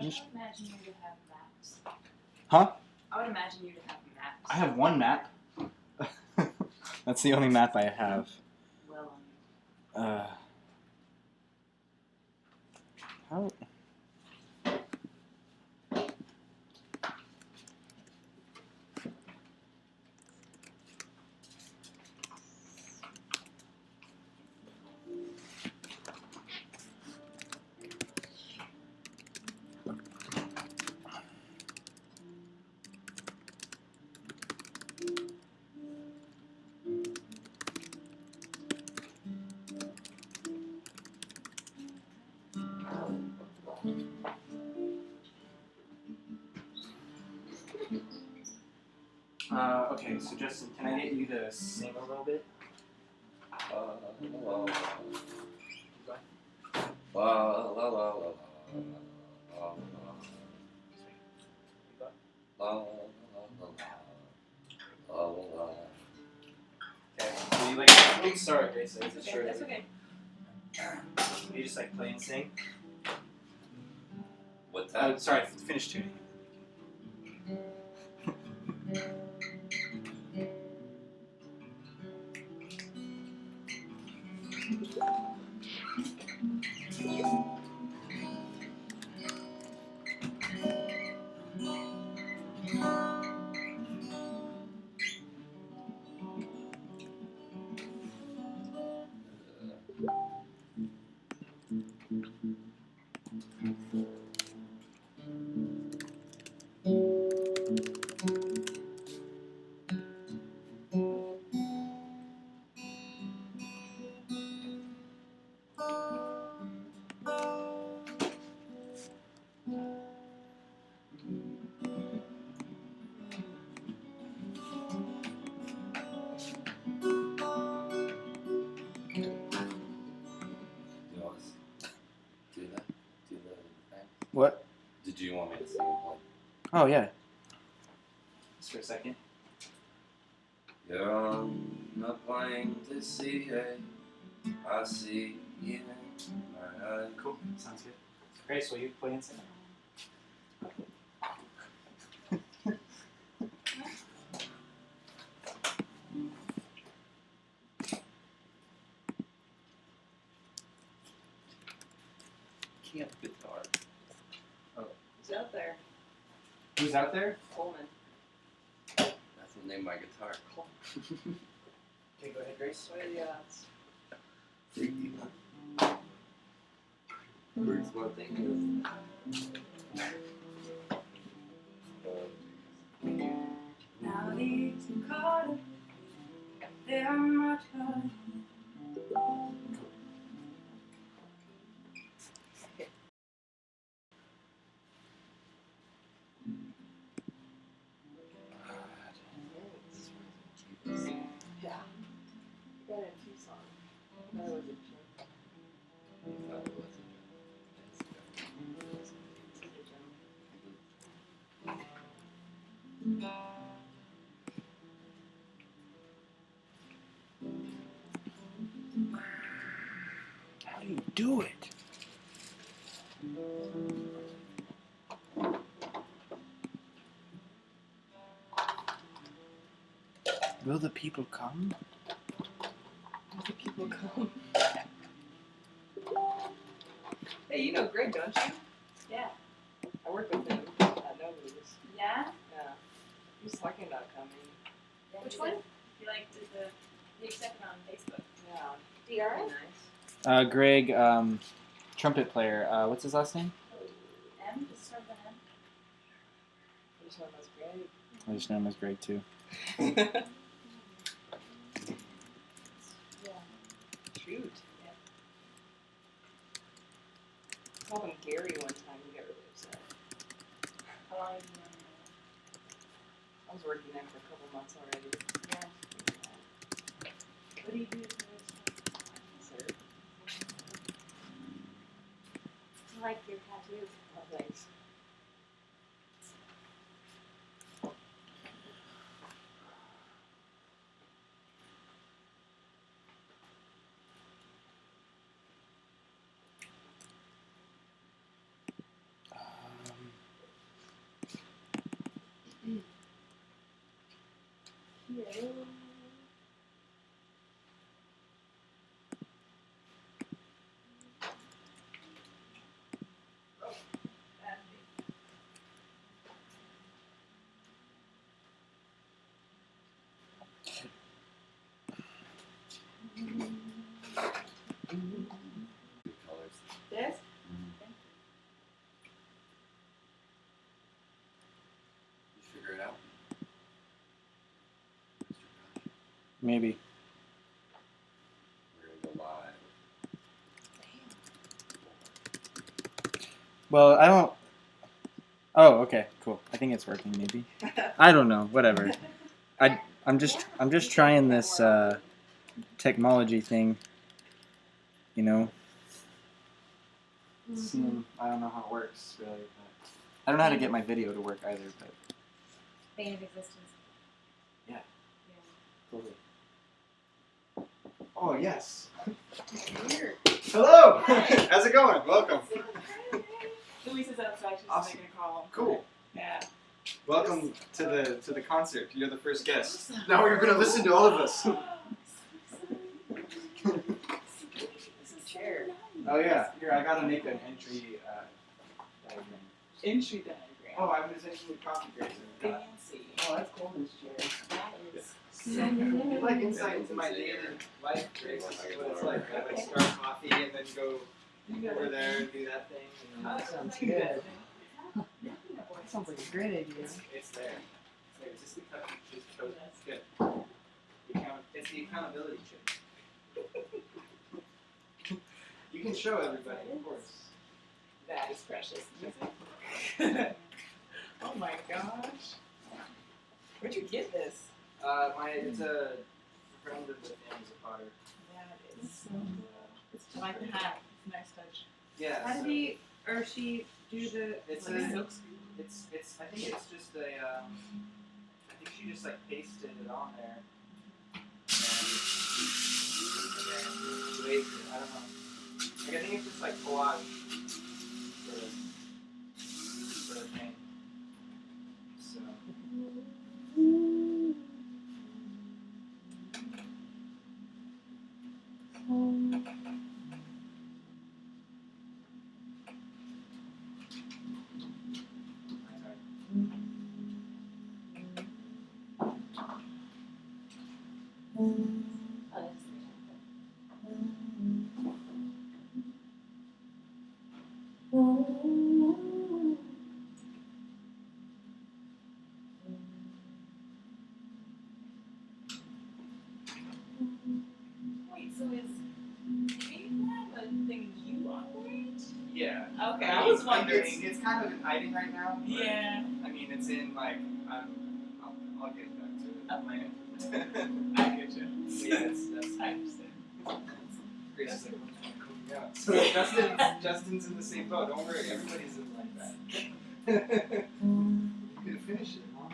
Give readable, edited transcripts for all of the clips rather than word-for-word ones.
Josh, I would imagine you to have maps. Huh? I would imagine you to have maps. I have one map. That's the only map I have. Well, How? Okay, so Justin, can I get you to sing a little bit? Okay, so you like, sorry, Grace, I wasn't sure. That's okay. You just like play and sing? What's that? Sorry, finish tuning. What? Did you want me to sing one? Oh, yeah. Just for a second. You're on the plane to see it. I see you in my eyes. Cool. Sounds good. Grace, will you play and sing? Camp guitar. Oh. Who's out there? Who's out there? Coleman. That's the name of my guitar. Okay, go ahead, Grace. What are the odds? Freaky, huh? First one thing Now these caught, they are much harder. Yeah. You got it in Tucson. That was a joke. How do you do it? Will the people come? Will the people come? Hey, you know Greg, don't you? Yeah. I work with him at Nobody's. Yeah? Yeah. He was talking about coming. Yeah, which one? He like did he accepted on Facebook. Yeah. DRS? Nice. Greg, trumpet player. What's his last name? M? Does it start with an M? I just know him as Greg. I just know him as Greg too. Yeah. Shoot. Yeah. I called him Gary one time and got really upset. How long have you known him? I was working there for a couple months already. Yeah. What do you do for this? Sir. I like your tattoo. Oh, thanks. Good colors. This? You figure it out? Maybe. We're gonna go live. Well, I don't. Oh, okay, cool. I think it's working. Maybe. I don't know. Whatever. I'm just trying this technology thing. You know. Seeing, I don't know how it works really, but I don't know how to get my video to work either. But Bane of existence. yeah. Totally. Oh yes. Weird. Hello. How's it going? Welcome. Louise is outside. She's Awesome. making a call. Cool. Yeah. Welcome to the concert. You're the first guest. Now you're gonna listen to all of us. This is chair. Oh yeah. Here, I gotta make an entry diagram. Entry diagram. Oh, I was actually copy grading. Fancy. Oh, that's cool. This chair. That is It's like insight into my daily life. Grace. What it's like. I like start coffee and then go over there and do that thing. And Oh, then sounds good. That sounds like a great idea. it's there. It's just the cut. Just code. It's good. It's the accountability chip. You can show everybody, of course. That is precious music. Oh my gosh. Where'd you get this? It's a friend of the family's a potter. That is so cool. It's just like the hat. It's a nice touch. Yeah. How so did he or she do the? It's Like a, a silk screen. it's I think it's just a I think she just like pasted it on there. And wait, I don't know. Like I think it's just like collage sort of thing. So Wait, so is Cavelab a thing you operate? yeah. Okay, I was wondering. It's kind of in hiding right now. But, Yeah. I mean, it's in like I'll get back to it. Okay. I get you. Yeah, that's I understand. Grace is like, yeah. So Justin's in the same boat. Don't worry, everybody's in like that. You could finish it, huh?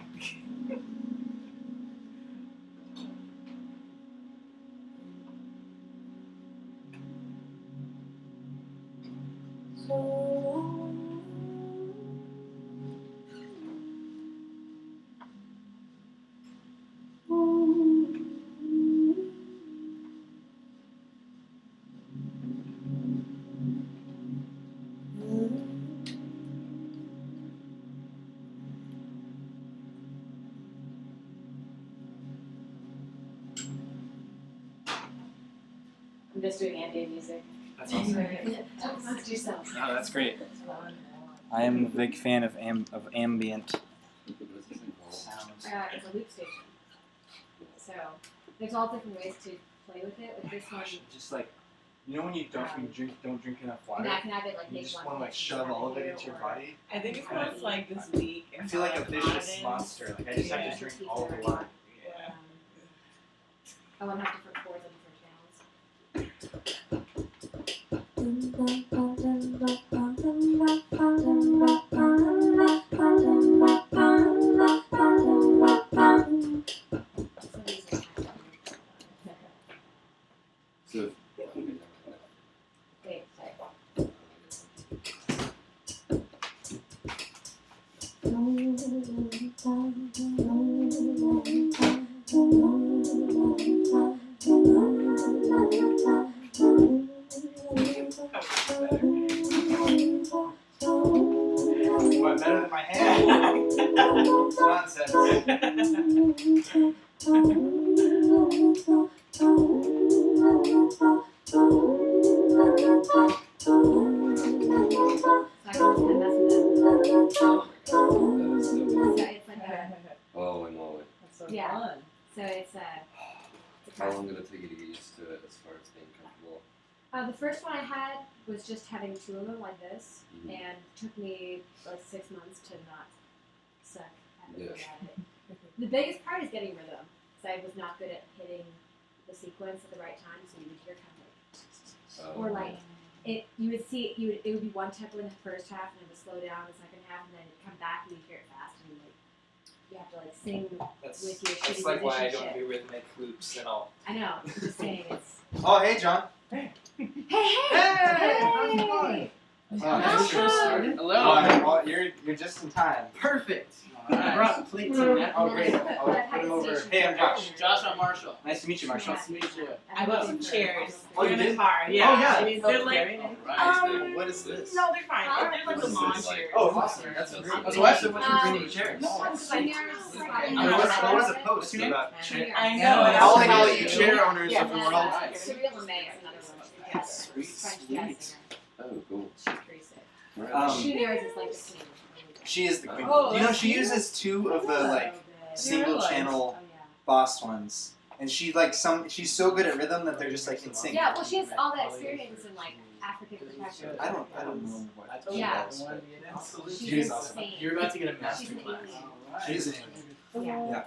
I'm just doing ambient music. That's awesome. Talk amongst yourselves. Oh, that's great. I am a big fan of ambient sounds. It's a loop station. So there's all different ways to play with it. With this one, Just like, you know when you don't drink enough water, and I can have it like you make just one want to like pitch shove all of it here, into your or- body. I think it's because like this week. I feel like a and how vicious hot it monster. Like I just have to drink all the water. Yeah. Oh, and have different chords and different channels. So, Wait, sorry. Holy moly. That's so Yeah. fun. So it's How long did it take you to get used to it as far as being comfortable? the first one I had was just having two of them like this, Mhm. and took me like 6 months to not suck at Yeah. it. The biggest part is getting rhythm, because I was not good at hitting the sequence at the right time, so you would hear kind of or like it. You would see it would be one tempo in the first half, and it would slow down in the second half, and then it'd come back, and you'd hear it fast, and like you have to like sing That's with your shitty like why I musicianship. don't do rhythmic loops at all. I know. I'm just saying it's. Oh, hey, John. Hey! How's it going? Welcome. Well, you're just in time. Perfect. Alright. I brought plates in that. Oh, great. I'll put it over. Hey, I'm Josh. Josh, I'm Marshall. Nice to meet you, Marshall. Nice to meet you. I bought some chairs. Oh, you They're in did? the car. Yeah. Oh, yeah. I mean, they're like, Alright. What is this? no, they're fine. They're like the lawn This is like- chairs. Oh, awesome. That's That's great. great. So actually, what's your dream chairs? There was a post about chair. I know. Calling all you chair owners Yeah. of the world. Surreal LeMay is another one. Yes. Sweet, French sweet. jazz singer. Oh, cool. She's pretty sick. Right. She yours is like the queen. She is the queen. Oh, You know, that's she cute. uses two of the like single realize? channel Oh yeah. boss ones, and she like she's so good at rhythm that they're just like in sync. Yeah, well, she has all that experience in like African percussion. I don't know what. Yeah. She's She's awesome. insane. You're about to get a She's master an class. alien. She's an Yeah.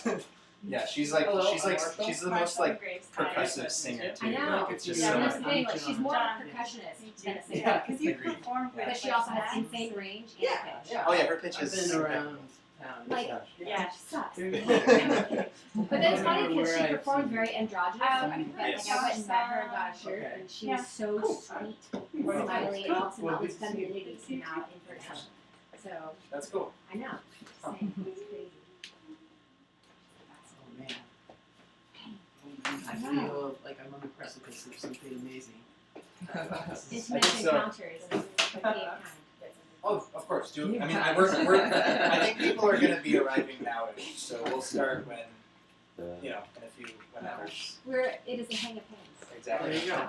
yeah. Yeah, she's like she's the most like percussive Marshall. singer too. I know. Like, it's just Yeah, so that's the much. thing. Like, she's more of a percussionist than a singer. Yeah. Because you Agreed. perform with But she also has insane range and pitch. Oh yeah, her pitch I've is been around town. Like, Yeah. she sucks. Yeah. But then it's funny because Where she I performed see- very androgynous. Oh, But yes. like, I went and met her and got a shirt, Okay. and she Yeah. was so sweet and smiley and also all this femininity came out in her session. So, That's cool. I know. Just saying, it's crazy. Oh man. I feel like I'm on the precipice of something amazing. Intimate so. encounters. Like kind. Oh, of course. I mean, I think people are gonna be arriving nowish, so we'll start when you know in a few whenever. It is a hang of pants. Exactly. There you go.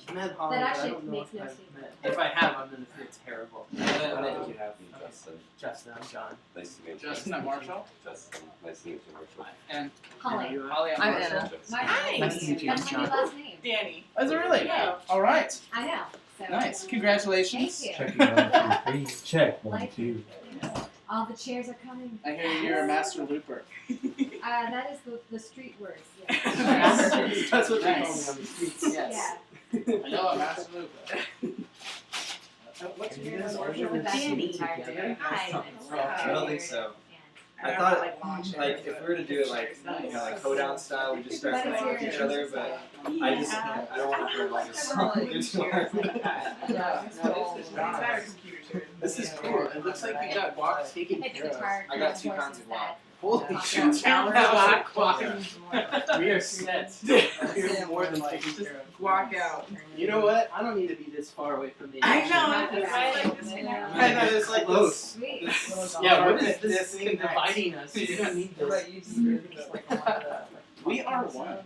I've met Holly, That but I actually don't know makes if no I've sense. met. If I have, I'm gonna feel terrible. I don't think you have. Justin. Justin, I'm John. Nice to meet you. Justin, I'm Marshall. Justin. Nice to meet you, Marshall. And Holly. Holly, I'm I'm Marshall. Anna. My Hi. Nice to meet you, That's my new John. last name. Danny. Is it really? Yeah. All right. I know. So. Nice. Congratulations. Thank you. Checking 1, 2, 3. Check 1, 2. All the chairs are coming. I hear you're a master looper. That is the street words. Yes. That's what they call me Nice. on the streets. Yes. Yeah. I know a master looper. What's your your name? We're the best Danny. entire day. Hi. I don't think so. I I thought like if we were to do it like like hoedown style, we just start playing with each other, but I just can't. I don't want to play like a song. It's hard. This is cool. It looks like you got guac taken Hit the care of. guitar. I got 2 pounds of guac. Holy shit. shit. Yeah. We are set. We're more than taken care of. Walk out. You know what? I don't need to be this far away from the I action. know. That's why I like this connection. I know, it's like Close. Sweet. Yeah, what is this Thing dividing us? You don't need this. We are one.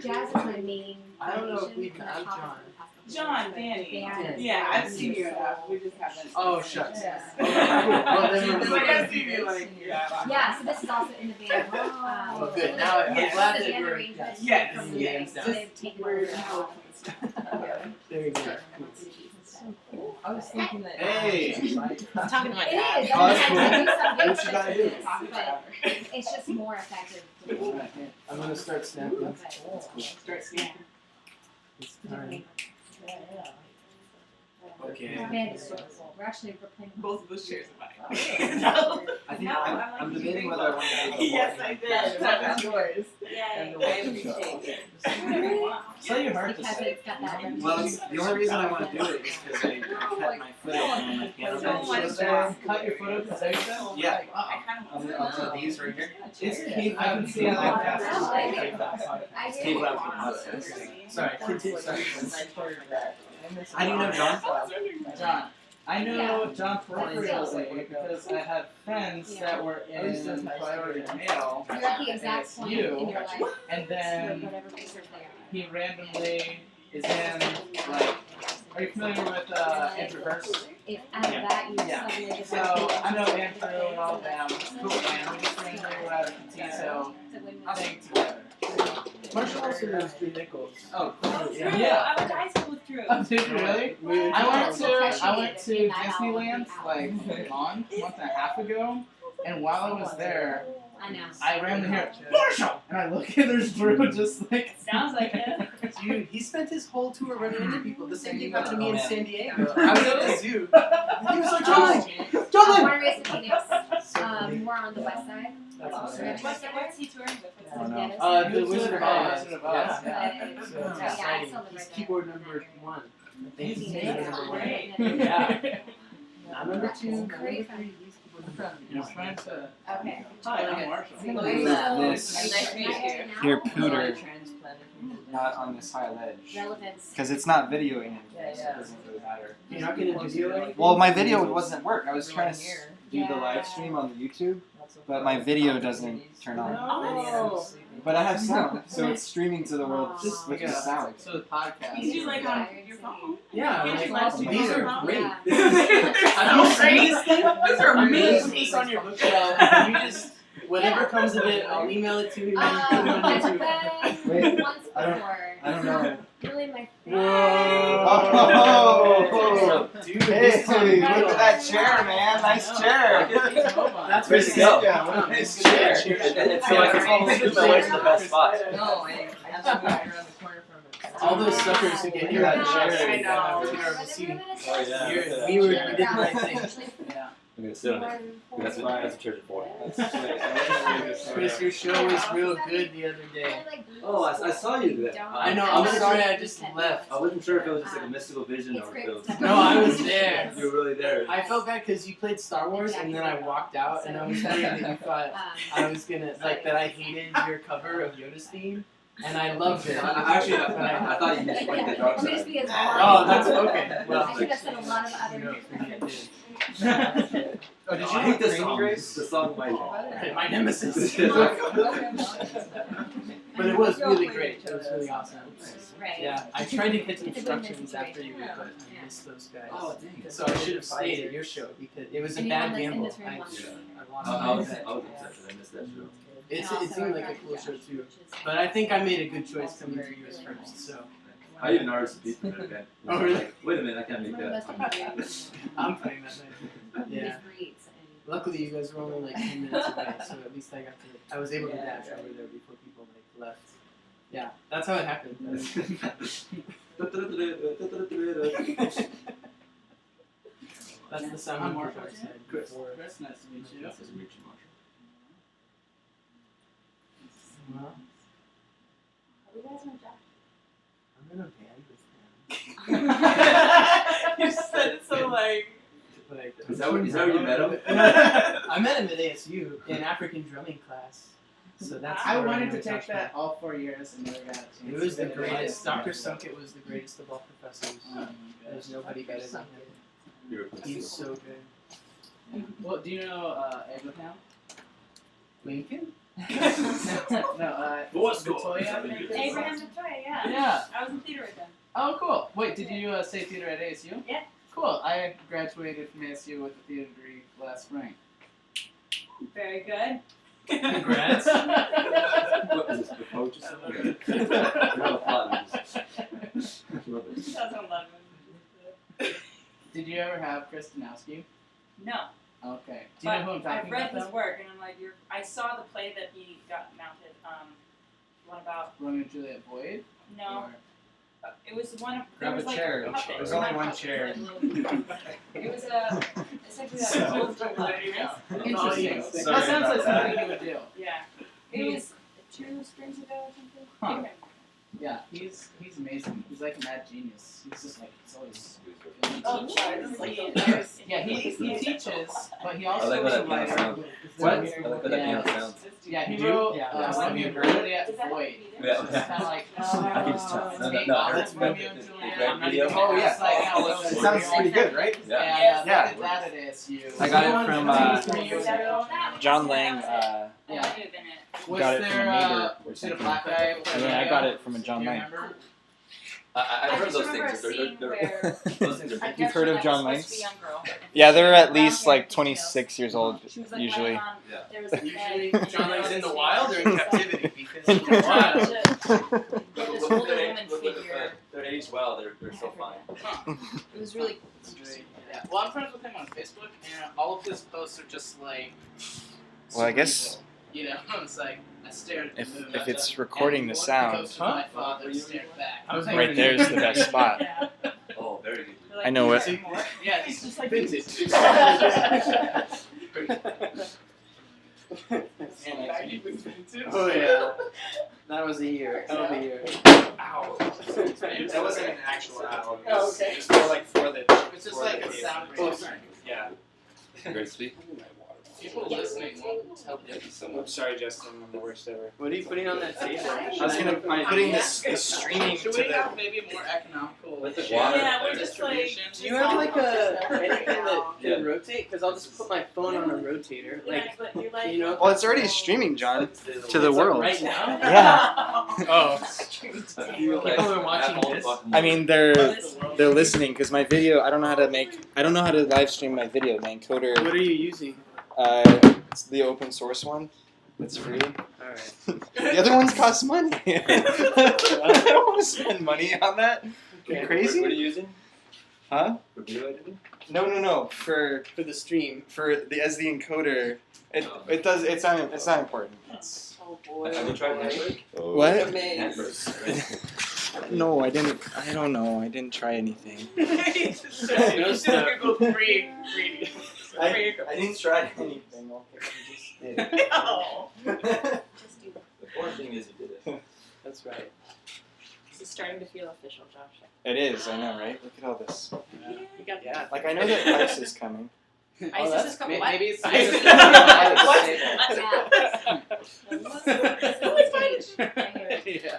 Jazz is my main. I don't know if foundation, we've and met I've taught John. for the past couple John, years, but Danny. band is Yeah, I've so- seen you enough. We just haven't. Oh, shucks. Yeah. Well, then we're Like, good. I've seen you like, yeah. Yeah, so this is also in the band. Well, good. Now I'm Yes. glad the that band we're arrangements Yes. from the Yes. band, so they've taken over We're a lot of the stuff. there you go. I was thinking that. Hey. Talking to my It dad. is. Oh, that's Sometimes cool. I do What some you gotta gigs do? like this, but it's just more effective. I'm gonna start snapping. But- Start speaking. It's time. Okay. Our band is super cool. We're playing Both of those chairs are mine. I think No, I'm debating whether I want to do the Yes, I did. That was yours. Yay, I appreciate it. Tell your heart to because say. it's got that. Well, the only reason I want to do it is because I cut my foot on my piano bench. Cut your foot up, is that what you said? Yeah. I kind of On these right here. It's Cavelab. I can see I like that. I It's hear you. Cavelab podcast. Sorry, continue. Sorry. How do you know John? John. I know John Yeah. peripherally because I had friends Yeah. that were in priority mail, You're at the exact point in your life and where then whatever research they are. he randomly is in, like, are you familiar with Introverse? If out of that you Yeah. suddenly get So I know Andrew and all of them, cool family, friendly, we're at a potato thing together. Marshall also knows Drew Nichols. Oh, cool. Drew, Yeah. I went to high school with Drew. Oh, did you really? We I went That's to Disneyland like a month and a half ago, and while I was there, I know. I randomly hear Marshall, and I look and there's Drew just like. Sounds like it. Dude, he spent his whole tour running into people. The same thing happened to me in San Diego. Oh, I was at the zoo. He was like, John! Born and raised in Phoenix. More on the west side. That's awesome. What's he touring with? I don't know. Dennis. The Wizard of Oz. Wizard of Oz. Yeah. But, So yeah, it's I exciting. still live He's right keyboard there. number 1. I think he's Yeah. keyboard number 1. Yeah. I'm number 2. I'm number Great 3. He's keyboard number You're trying to. Okay. Hi, I'm Marshall. This Nice to meet you. here pooter not on this high ledge Relevance. because it's not videoing anything, so yeah. it doesn't really matter. You're not going to video anything? Well, my video wasn't work. I was trying to do the live stream on the YouTube, but my video doesn't turn on. Oh. But I have sound, so it's streaming to the world just with the sound. So the podcast. You do like on your phone. Yeah, Can't you like, live stream these on your are phone? great. Yeah. I don't say this thing. These are I'm gonna amazing. put this on your bookshelf. You just, whatever comes of it, I'll email it to you and you put it on I've YouTube. been Wait, once I don't- before. I don't know. Really my Whoa! Dude, Hey, this is look unreal. at that chair, man. Nice chair. That's Ready to go. Yeah, what a nice chair. It's so I can scoot my way to the best spot. No, I absolutely around the corner from it. All those suckers who get here Yeah, at the chair. I know. Terrible seating. Oh, yeah. We did the right thing. Yeah. I'm gonna sit on it. That's what church is for. Chris, your show was real good the other day. Oh, I saw you there. I know, I'm sorry I just left. I wasn't sure if it was just like a mystical vision or if it was. No, I was there. You were really there. I felt bad because you played Star Wars and then I walked out and I was worried that you thought I was gonna, like, that I hated your cover of Yoda's theme. And I loved it. Actually, I thought you just went the dark side. Oh, that's okay. Well, I should have said a lot of who other knows, maybe I did. Oh, did you hate this song? The song My nemesis. But it was really great. It was really awesome. Right. Yeah, I tried to get some It's a win-win instructions after you, situation. but I missed those guys. Oh, dang. So I should have stayed at your show because it was a bad Anyone gamble. that's in this room I wants to- lost I my was bet. upset because I missed that show. It seemed like a cool show too. But I think I made a good choice coming to you as first. So I even RSVP'd for that event. Oh, really? Like, wait a minute, I can't make that. I'm playing that night. Yeah. Luckily, you guys were only like 10 minutes away, so at least I was able to dash over there before people like left. Yeah, that's how it happened. That's the sound I'm of the Marshall. dark side. Chris. Chris, nice to meet you. Nice to meet you, Marshall. Well, I'm in a band with them. You said it so like. Is that where you met him? I met him at ASU in African drumming class. So that's I how wanted know to take Josh that all 4 years and never got a chance. It was the to greatest. get it. Dr. Sunkett was the greatest of all professors. Oh my gosh. There's nobody better than him. You were He's so good. Well, do you know Abraham? Lincoln? No, What's Victoria. Abraham Victoria, yeah. Yeah. I was in theater with them. Oh, cool. Wait, did you say theater at ASU? Yeah. Cool. I graduated from ASU with a theater degree last spring. Very good. Congrats. What is this, the coach or something? No applaud, just- love it. 2011. Did you ever have Chris Danowski? No. Okay. Do you know who I'm But talking I've read about? his work, and I'm like, I saw the play that he got mounted. One about Romeo and Juliet Boyd? no. Or- It was one of. Grab there was a like chair. a puppet. There's only Not one puppet, chair. like it was a essentially like a old Interesting. Sorry That sounds about like something he would do. Yeah. It was 2 springs ago or something. Huh. Anyway. Yeah, he's amazing. He's like a mad genius. He's just like he's always. Oh, sorry. This is like Yeah, he teaches, but he I also like is how a that piano writer. sounds. What? I like how that piano sounds. It's Yeah, he You wrote. do? Yeah. Romeo and Juliet Void. Yeah. It's kind of like. I can just tell. No, That's no. Romeo and Juliet. Red I'm not video? even- Oh, yeah. It's like how It sounds pretty good, right? Yeah. Yeah, Yeah. look at that at ASU. I got it from, 3 years ago. John Lang Yeah. Was got it there, from a neighbor or was it a something. black guy? And then I got it from a John Do you Lang. remember? I've heard just those remember things. a scene where Those things are You've heard of John Lang? Langs? Yeah, they're at least like 26 years old, usually. Yeah. Usually John Lang's in the wild or in captivity? Because In in the wild. This older woman figure. They're aged well. They're so fine. It was really Interesting. Yeah. Well, I'm friends with him on Facebook, and all of his posts are just like. Well, I guess You know, it's like I stared at the moon. if it's recording the sound, Goes to my father stared back. right there's the best spot. Oh, very good. I know it. Yeah, it's just like vintage. Oh yeah, that was a year. That was a year. Ow. That wasn't an actual owl. Oh, okay. It's more like for the. It's just like a sound break. Yeah. Great speak. People listening won't tell you. I'm sorry, Justin. I'm the worst ever. What are you putting on that table? I was gonna putting this streaming to Should we the. have maybe more economical With the Yeah, we're just like. distribution? Do you have like anything that Yeah. can rotate? Because I'll just put my phone on a rotator. Like, but you're like. you know. Well, it's already streaming, John, to the It's world. Right now? Yeah. Oh. People are watching this? I mean, they're listening because my video. I don't know how to live stream my video. My encoder. What are you using? It's the open source one. It's free. Alright. The other ones cost money. I don't want to spend money on that. You crazy? What are you using? Huh? For video editing? No. For the stream. as the encoder, it does. It's not important. It's, Oh boy. Have you tried Netflix? what? Netflix. No, I didn't. I don't know. I didn't try anything. No stuff. Free. I didn't try anything. Okay, I just did. No. The important thing is you did it. That's right. This is starting to feel official, Josh. It is. I know, right? Look at all this. You got Yeah. Like I know that Ice is coming. ISIS is coming. What? Maybe it's ISIS. Yeah.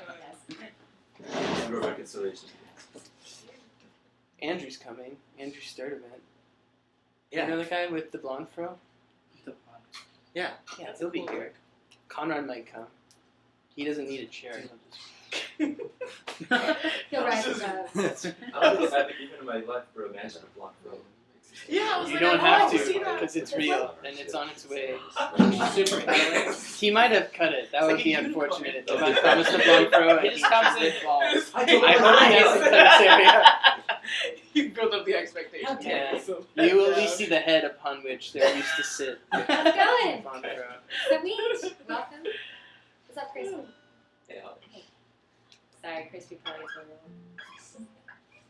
Reconciliation. Andrew's coming. Andrew Sturdivant. You know the guy with the blonde fro? Yeah. Yeah, he'll be here. Conrad might come. He doesn't need a chair. He'll rise his up. I don't think I've been given in my life for a man to block road. Yeah, I was You like, don't oh, have to see that? because it's real and it's on its way. Super violent. He might have cut it. That would be unfortunate. If I promised a blonde fro and he just comes in balls. I hope he hasn't cut his area. You build up the expectation. Yeah. You will at least see the head upon which they're used to sit. How's it going? Blonde fro. Sweet. Welcome. What's up, Crispy? Yeah. Sorry, Crispy probably is my real one.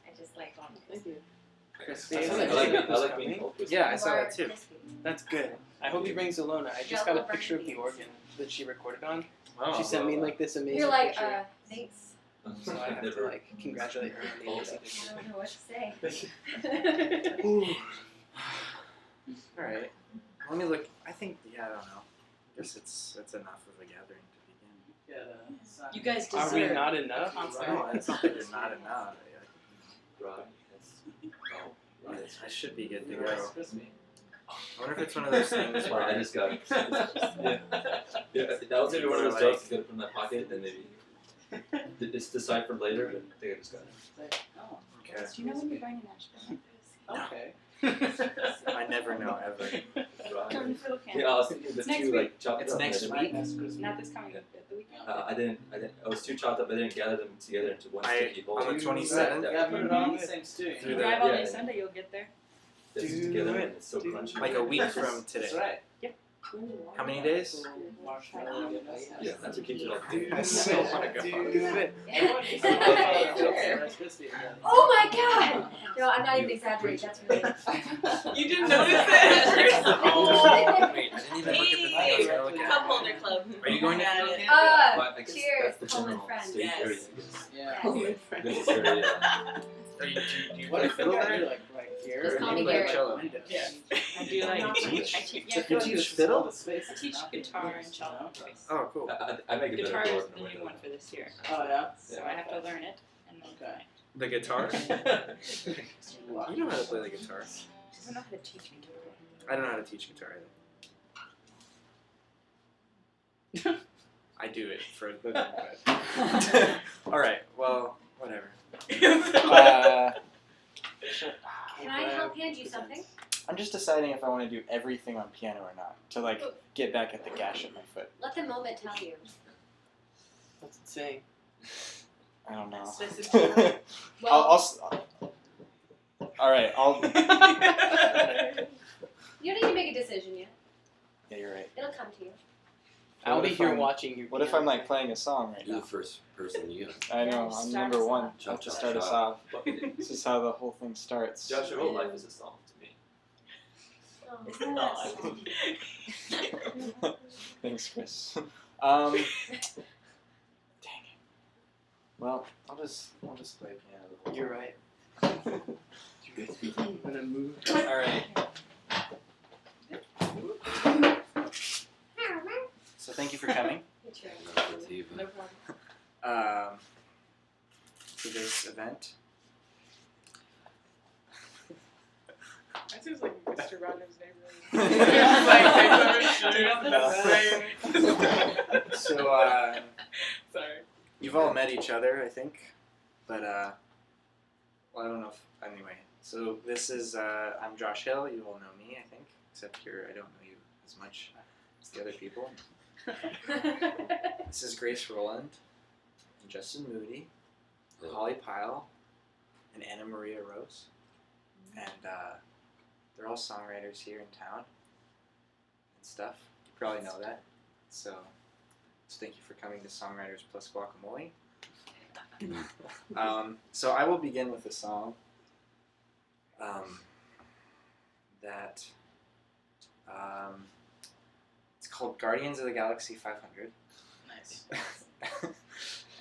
I just like calling him Crispy. Crispy. I like being told. Yeah, I saw that too. That's good. I hope he brings Alona. I just got a picture of the organ that she recorded on. She sent me like this amazing You're like, picture. thanks. So I have to like congratulate her on the amazing I picture. don't know what to say. Alright. Let me look. I think, I don't know. I guess it's enough of a gathering to begin. You guys Are we deserve. not enough? No, it's not that you're not enough. Right. I should be good to go. I wonder if it's one of those things Well, where I just got. Yeah, that was maybe one of those jokes to get it from my pocket, then maybe. It's deciphered later, but I think I just got it. Okay. Do you know when you're going to Nashville? Okay. I never know ever. Come to Fiddle Camp. Yeah, I was thinking the Next two week. like chopped It's up. next and I week. Not this coming, but the weekend. I didn't. I was too chopped up. I didn't gather them together into one sticky ball. on the 27th? Yeah, put it on the same stew. If you Through drive the- all yeah. day Sunday, you'll get there. This is together and it's so crunchy. Like a week from today. That's right. How many days? Yeah, that's what keeps it up. I still want to go. Oh my god! No, I'm not even exaggerating. That's really. You didn't notice that? Wait, I didn't even look at the thing I was gonna look at. Cup holder club. Are you going to Got Fiddle it. Camp? Well, I guess cheers, that's the common general friends. state Yes. area, I Yeah. guess. This is area. Do you What play if fiddle you there? like here. Just call me Anyway, Garrett. cello. Yeah. I do like You teach? I teach, You teach fiddle? I teach guitar and cello. Oh, cool. I make a better Guitar door is than the a new window. one for this year, Oh, yeah? so I have to learn it and then Okay. The guitar? You You know how to play the guitar. I don't know how to teach guitar. I don't know how to teach guitar either. I do it for a living, but. Alright, well, whatever. Can I help hand you something? I'm just deciding if I want to do everything on piano or not. To like get back at the gash at my foot. Let the moment tell you. What's it saying? I don't know. This is true. Alright, I'll. You don't need to make a decision yet. Yeah, you're right. It'll come to you. I'll What be if here I'm- watching you. What if I'm like playing a song right You're now? the first person you. I know, Yeah, I'm start number us one. off. Just to start us off. This is how the whole thing starts. Josh, your whole life is a song to me. Oh. Thanks, Chris. Dang it. Well, I'll just play piano the whole You're time. right. I'm gonna move. Alright. So thank you for coming No problem. to this event. That seems like Mr. Rogers' neighborhood. So, Sorry. you've all met each other, I think, but, well, I don't know if, anyway. So this is, I'm Josh Hill, you all know me, I think, except here I don't know you as much as the other people. This is Grace Rowland, and Justin Moody, Holly Pyle, and Anna Maria Rose, and they're all songwriters here in town and stuff. You probably know that. So thank you for coming to Songwriters Plus Guacamole. So I will begin with a song that it's called Guardians of the Galaxy 500. Nice.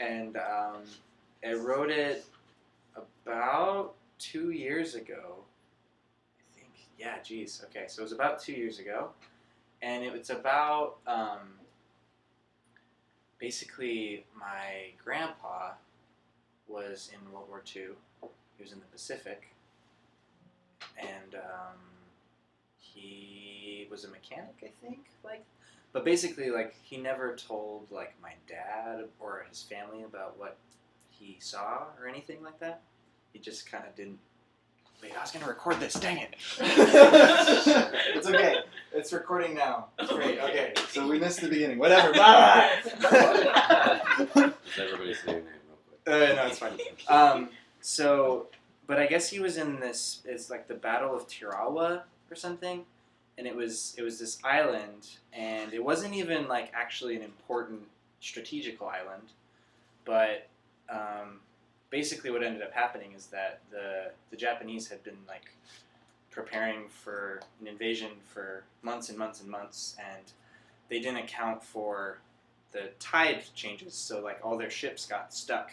And I wrote it about 2 years ago. I think. Yeah, geez. Okay, so it was about 2 years ago. And it's about basically my grandpa was in World War II. He was in the Pacific. And he was a mechanic, I think. But basically, he never told, my dad or his family about what he saw or anything like that. He just kind of didn't. Wait, I was going to record this, dang it! It's okay. It's recording now. It's great. Okay, so we missed the beginning. Whatever. Bye! Does everybody say your name real quick? No, it's fine. But I guess he was in this, it's like the Battle of Tarawa or something. And it was this island, and it wasn't even actually an important strategical island, but basically what ended up happening is that the Japanese had been preparing for an invasion for months and months and months, and they didn't account for the tide changes, so all their ships got stuck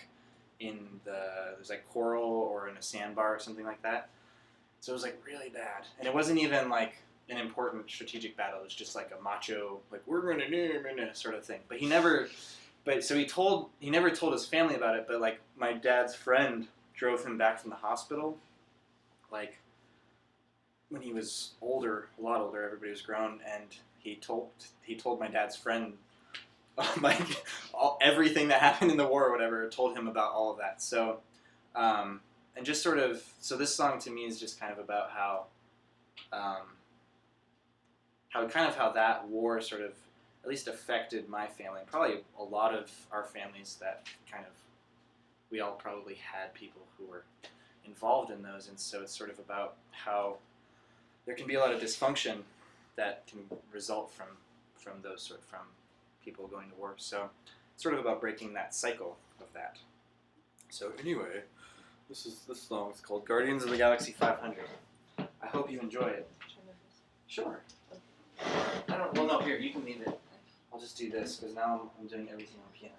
in there's coral or in a sandbar or something like that. So it was really bad, and it wasn't even an important strategic battle. It was just a macho, we're gonna sort of thing. But he never told his family about it. But my dad's friend drove him back from the hospital, when he was older, a lot older. Everybody was grown, and he told my dad's friend, everything that happened in the war or whatever. Told him about all of that. So, and just sort of, so this song to me is just kind of about how that war sort of at least affected my family, and probably a lot of our families that we all probably had people who were involved in those, and so it's sort of about how there can be a lot of dysfunction that can result from people going to war. So it's sort of about breaking that cycle of that. So anyway, this song is called Guardians of the Galaxy 500. I hope you enjoy it. Sure. Well, no, here, you can leave it. I'll just do this, because now I'm doing everything on piano.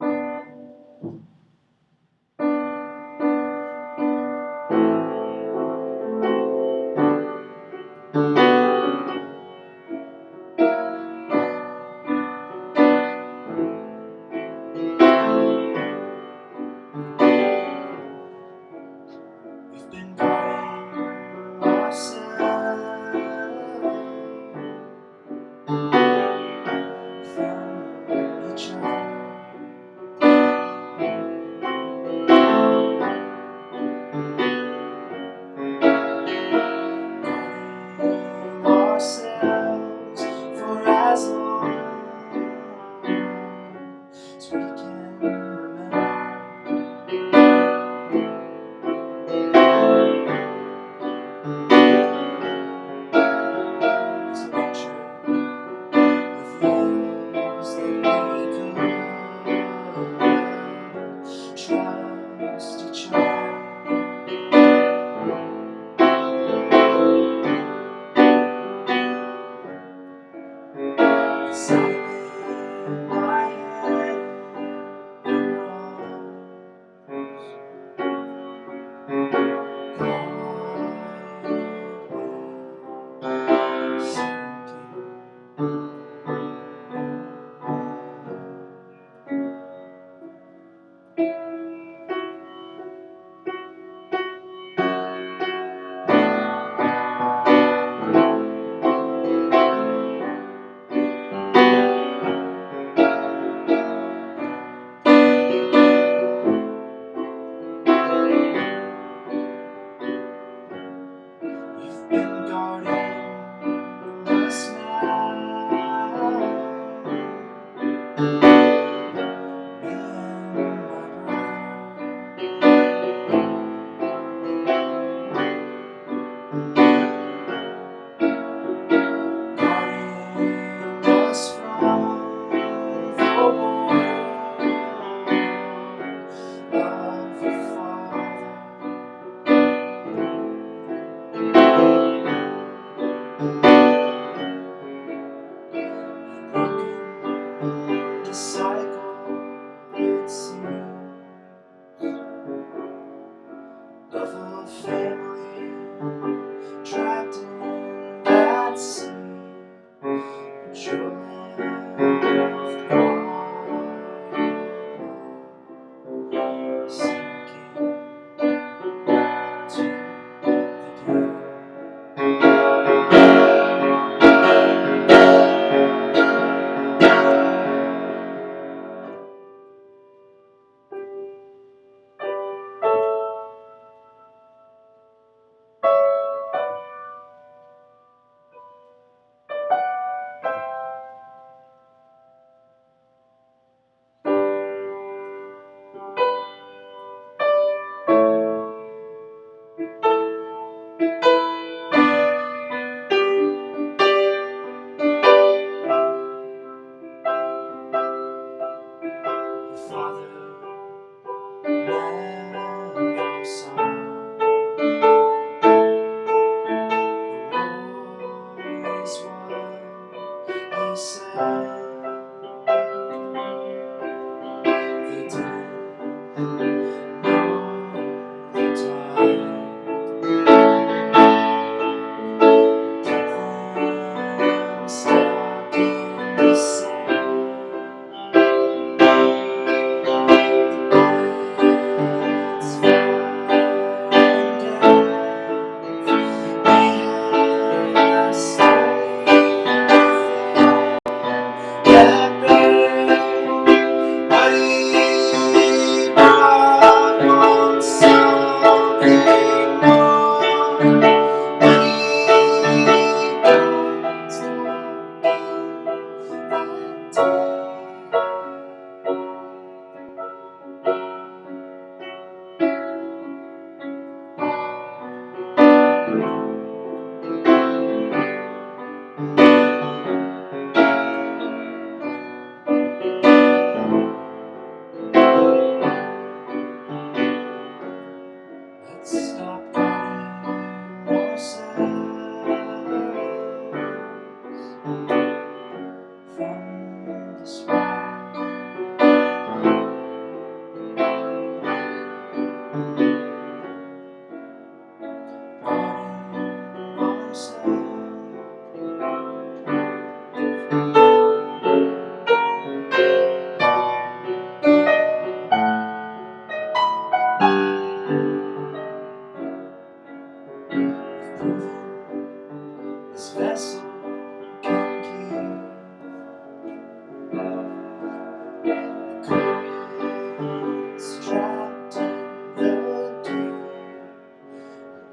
Alright.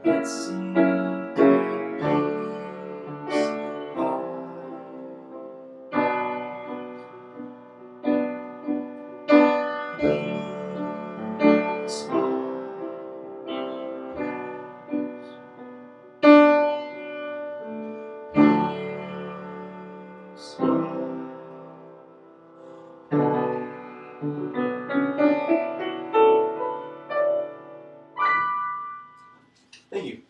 Let's see Thank you.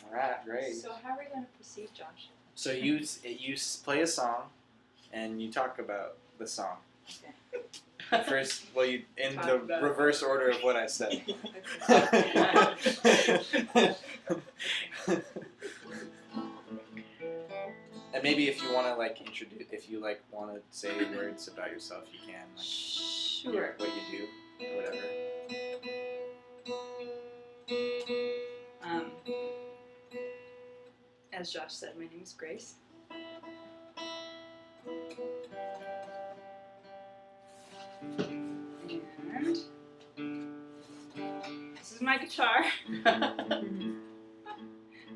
Alright, great. So how are we going to proceed, Josh? So you play a song, and you talk about the song. Okay. First, well, you in Talk the about it. reverse order of what I said. And maybe if you want to like introduce, if you like want to say words about yourself, you can. Like, Sure. what you do, or whatever. As Josh said, my name is Grace. And this is my guitar.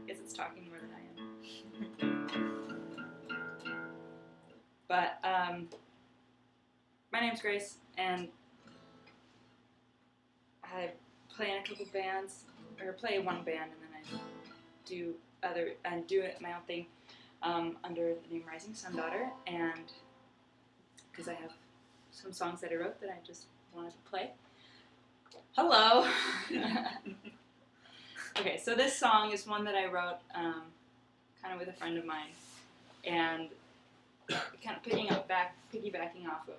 Guess it's talking more than I am. But my name's Grace, and I play in a couple bands, or play one band, and then I do my own thing under the name Rising Sun Daughter, and because I have some songs that I wrote that I just wanted to play. Hello. Okay, so this song is one that I wrote kind of with a friend of mine, and kind of piggybacking off of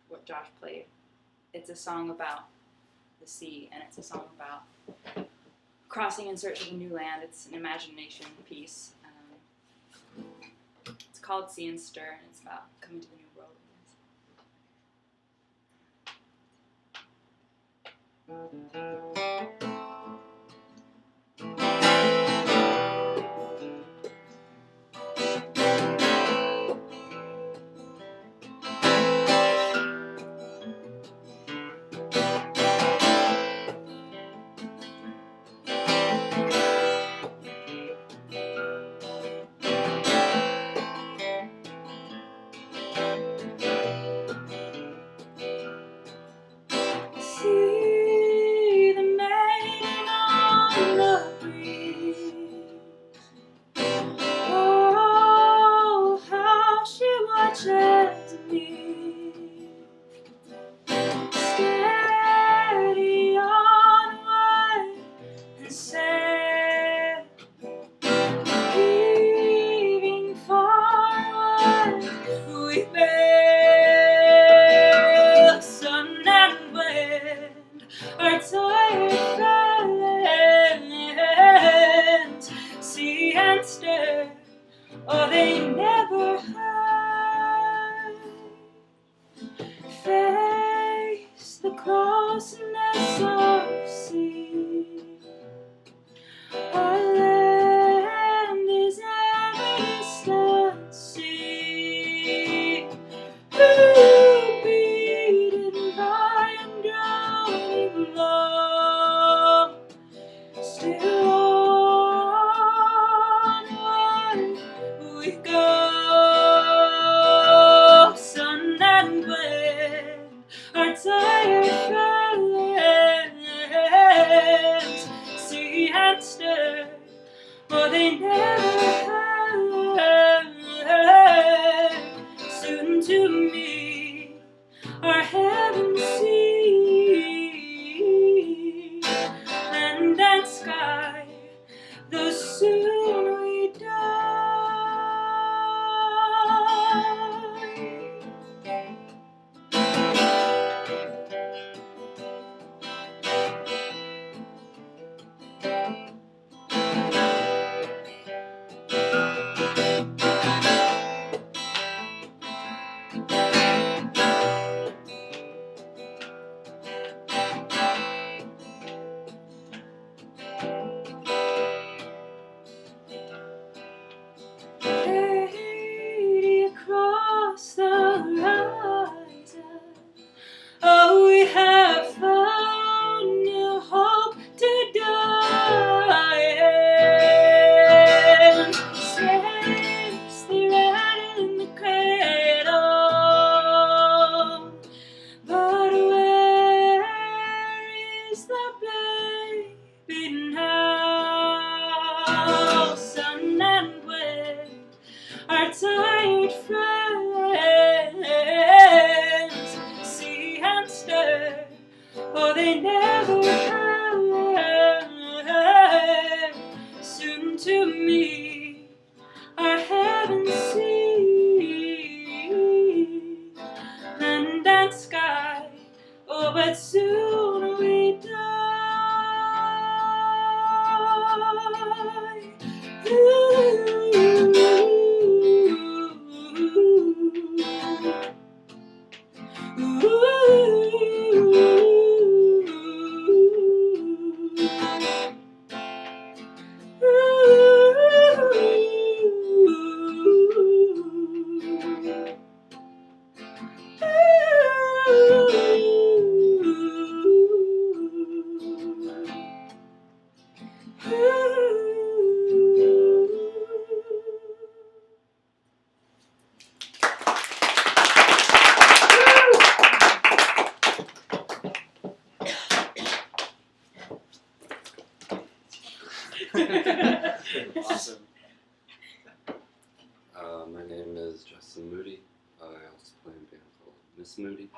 what Josh played. It's a song about the sea, and it's a song about crossing in search of a new land. It's an imagination piece. It's called Sea and Stir, and it's about coming to the new world. See the maiden on the breeze. Oh, how she watches me. Steady onward and sail, heaving forward, we bail. Sun and wind are tired friends. Sea and stir, oh, they never hide. Face the closeness of sea. Our land is ever distant sea. Oh, but soon we die. Awesome. My name is Justin Moody. I also play in a band called Miss Moody.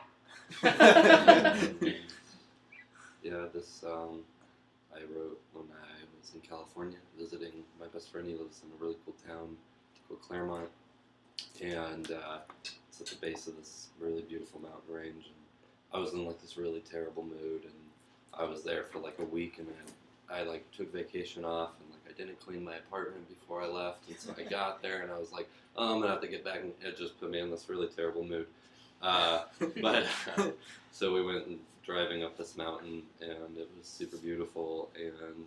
Yeah, this I wrote when I was in California visiting my best friend. He lives in a really cool town called Claremont, and it's at the base of this really beautiful mountain range. And I was in like this really terrible mood, and I was there for like a week, and I like took vacation off, and like I didn't clean my apartment before I left, and so I got there, and I was like, oh, I'm gonna have to get back, and it just put me in this really terrible mood. So we went and driving up this mountain, and it was super beautiful. And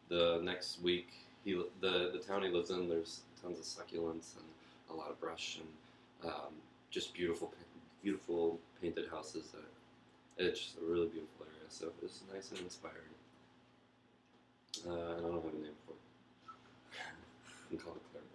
the next week, the town he lives in, there's tons of succulents and a lot of brush and just beautiful painted houses. It's just a really beautiful area, so it was nice and inspiring. I don't have a name for it. I can call it Claremont.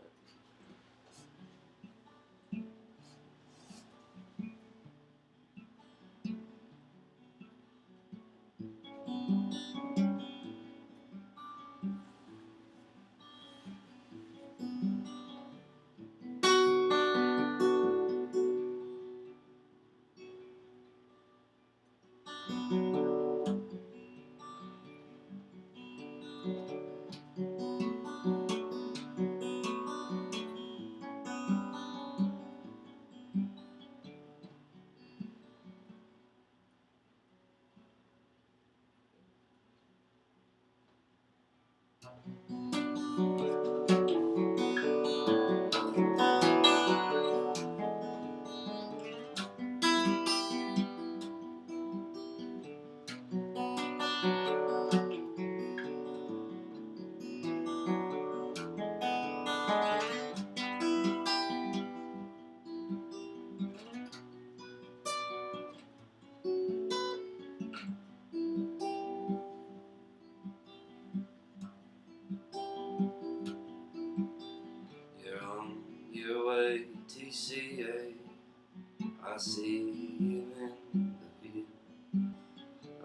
You're on your way to CA. I see you in the view.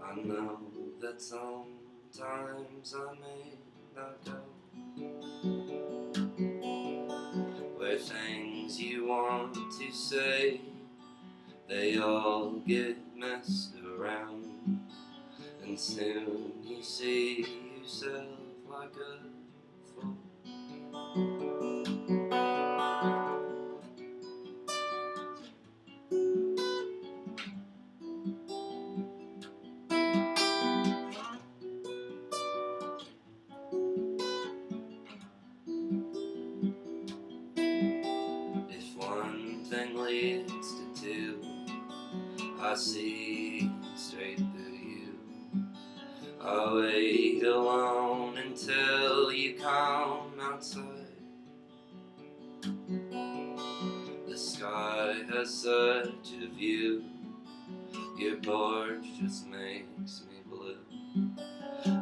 I know that sometimes I may not go where things you want to say, they all get messed around, and soon you see yourself like a fool. If one thing leads to two, I see straight through you. I'll wait alone until you come outside. The sky has such a view, your porch just makes me blue.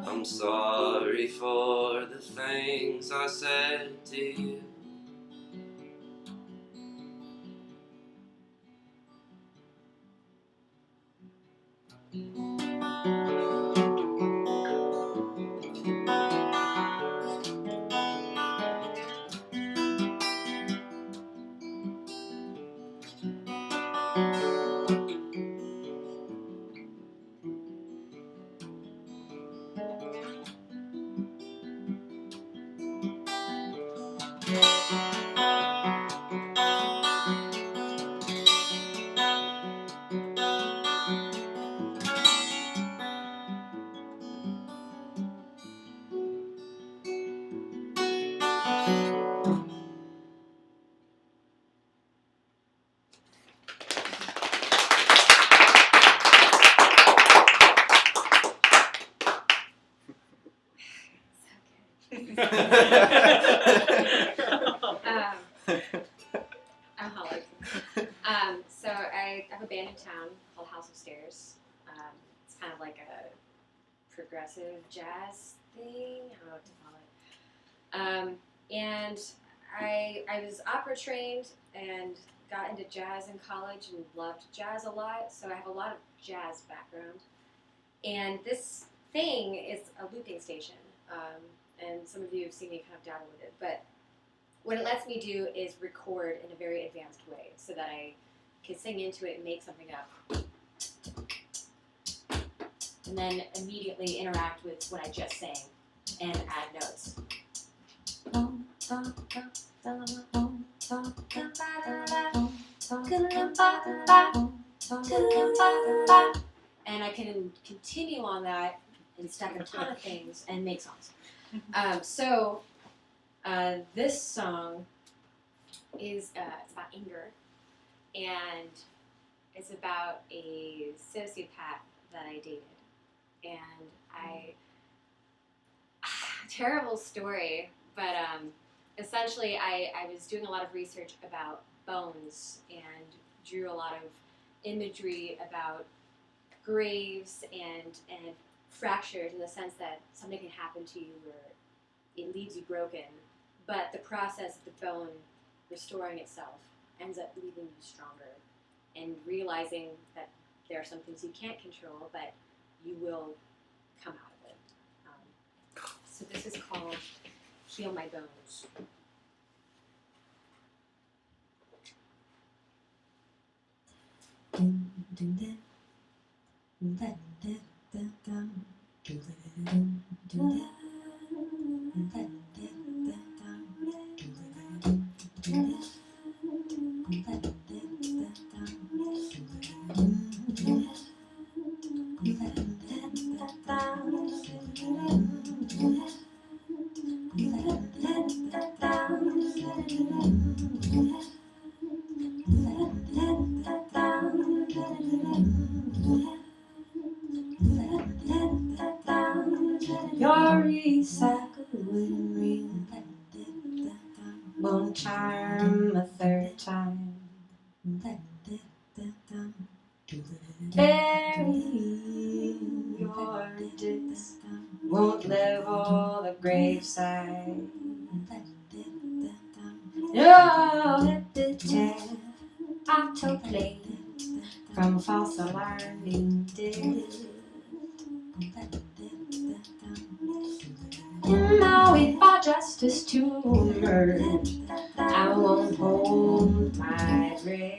I'm sorry for the things I said to you. So I have a band in town called House of Stairs. It's kind of like a progressive jazz thing. I don't know what to call it. And I was opera trained and got into jazz in college and loved jazz a lot. So I have a lot of jazz background. And this thing is a looping station. And some of you have seen me kind of dabble with it. But what it lets me do is record in a very advanced way so that I can sing into it and make something up. And then immediately interact with what I just sang and add notes. And I can continue on that and stack a ton of things and make songs. This song is it's about anger, and it's about a sociopath that I dated, and terrible story, but essentially I was doing a lot of research about bones and drew a lot of imagery about graves and fractures in the sense that something can happen to you where it leaves you broken, but the process of the bone restoring itself ends up leaving you stronger and realizing that there are some things you can't control, but you will come out of it. So this is called Heal My Bones. Your recycled wooden ring won't charm a third time. Burying your dicks won't level the graveside. No epitaph autoplay from false alarming death. In my way for justice to emerge, I won't hold my breath.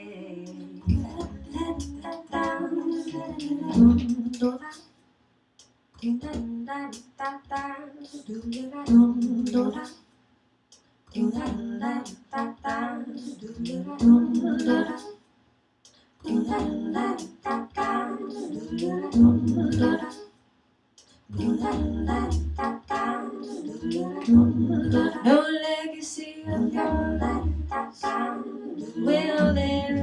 No legacy of your life will live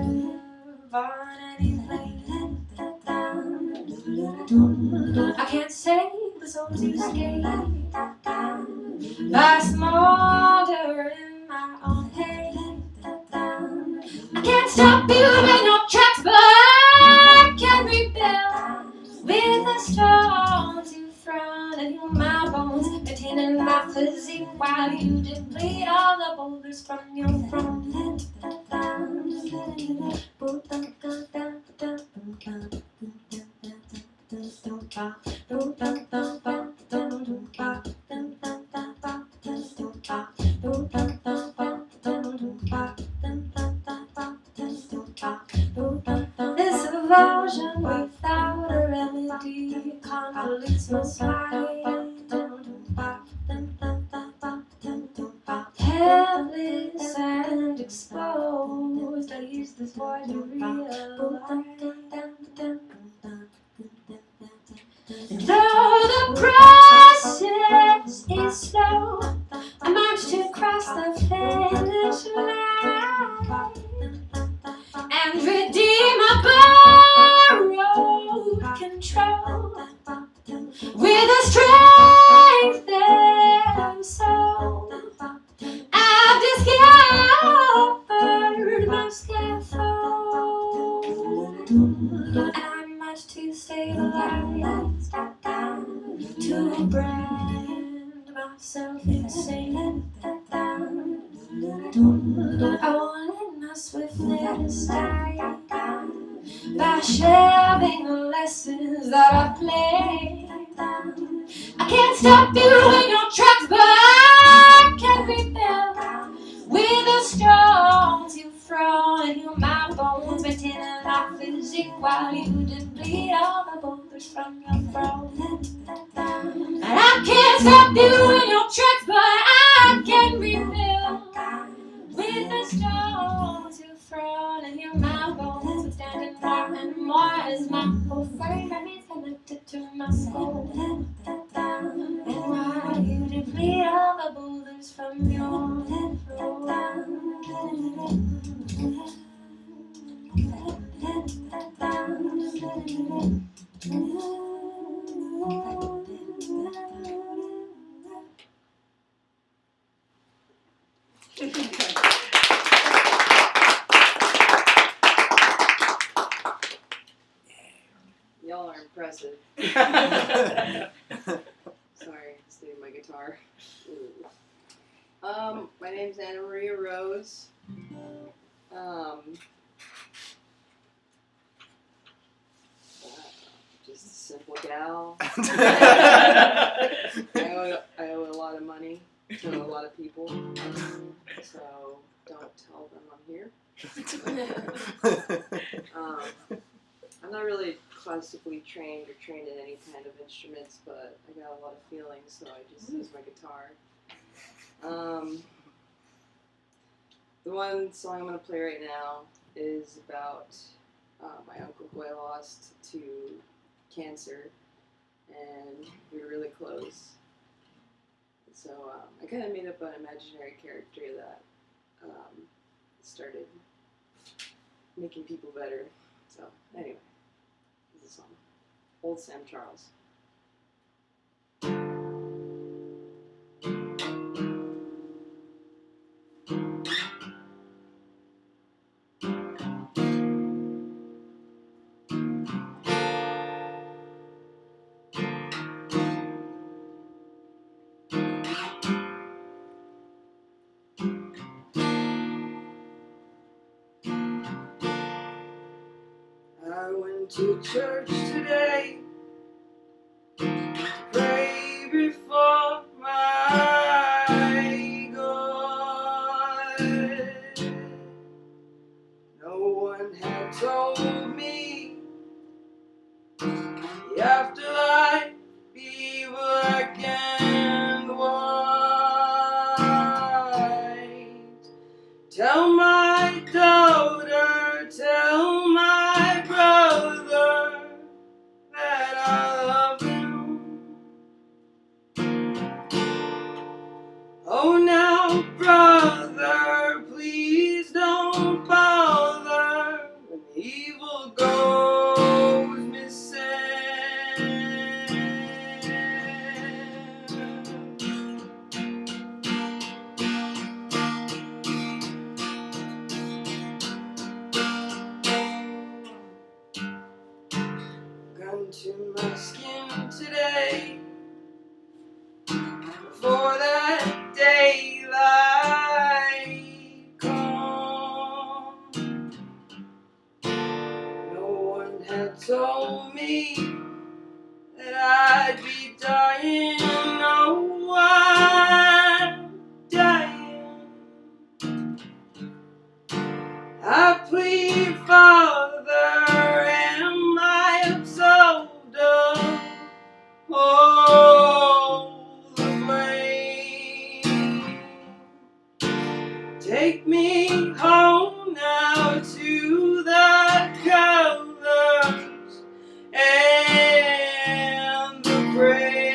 on any plane. I can't save the souls you escape by smoldering my own pain. I can't stop you in your tracks, but I can rebuild with the stones you thrown and heal my bones, maintaining my physique while you deplete all the boulders from your throne. This evasion without a remedy convolutes my spine. Helpless and exposed, I use this void to realize. And though the process is slow, I managed to cross the finish line and redeem my borrowed control with a strength of soul. I'm much too stabilized to brand myself insane. I wanted my swiftness die by shelving the lessons that I played. I can't stop you in your tracks, but I can rebuild with the stones you throw and heal my bones, maintaining life physique while you deplete all the boulders from your throat. And I can't stop you in your tracks, but I can rebuild with the stones you throw and heal my bones, withstanding more and more as my whole frame remains connected to my soul. And while you deplete all the boulders from your throat. Y'all are impressive. Sorry, stayed my guitar. My name's Anna Maria Rose. Just a simple gal. I owe a lot of money to a lot of people, so don't tell them I'm here. I'm not really classically trained or trained in any kind of instruments, but I got a lot of feelings, so I just use my guitar. The one song I'm going to play right now is about my uncle who I lost to cancer, and we were really close. So I kind of made up an imaginary character that started making people better. So anyway, this is a song. Old Sam Charles. I went to church today to pray before my God. No one had told me the afterlife be black and white. Tell my daughter, tell my brother that I love them. Oh, now, brother, please don't bother when evil goes missing. Gun to my skin today before that daylight come. No one had told me that I'd be dying. No, I'm dying. I plead, Father, am I absolved of all the blame? Take me home now to the colors and the praise.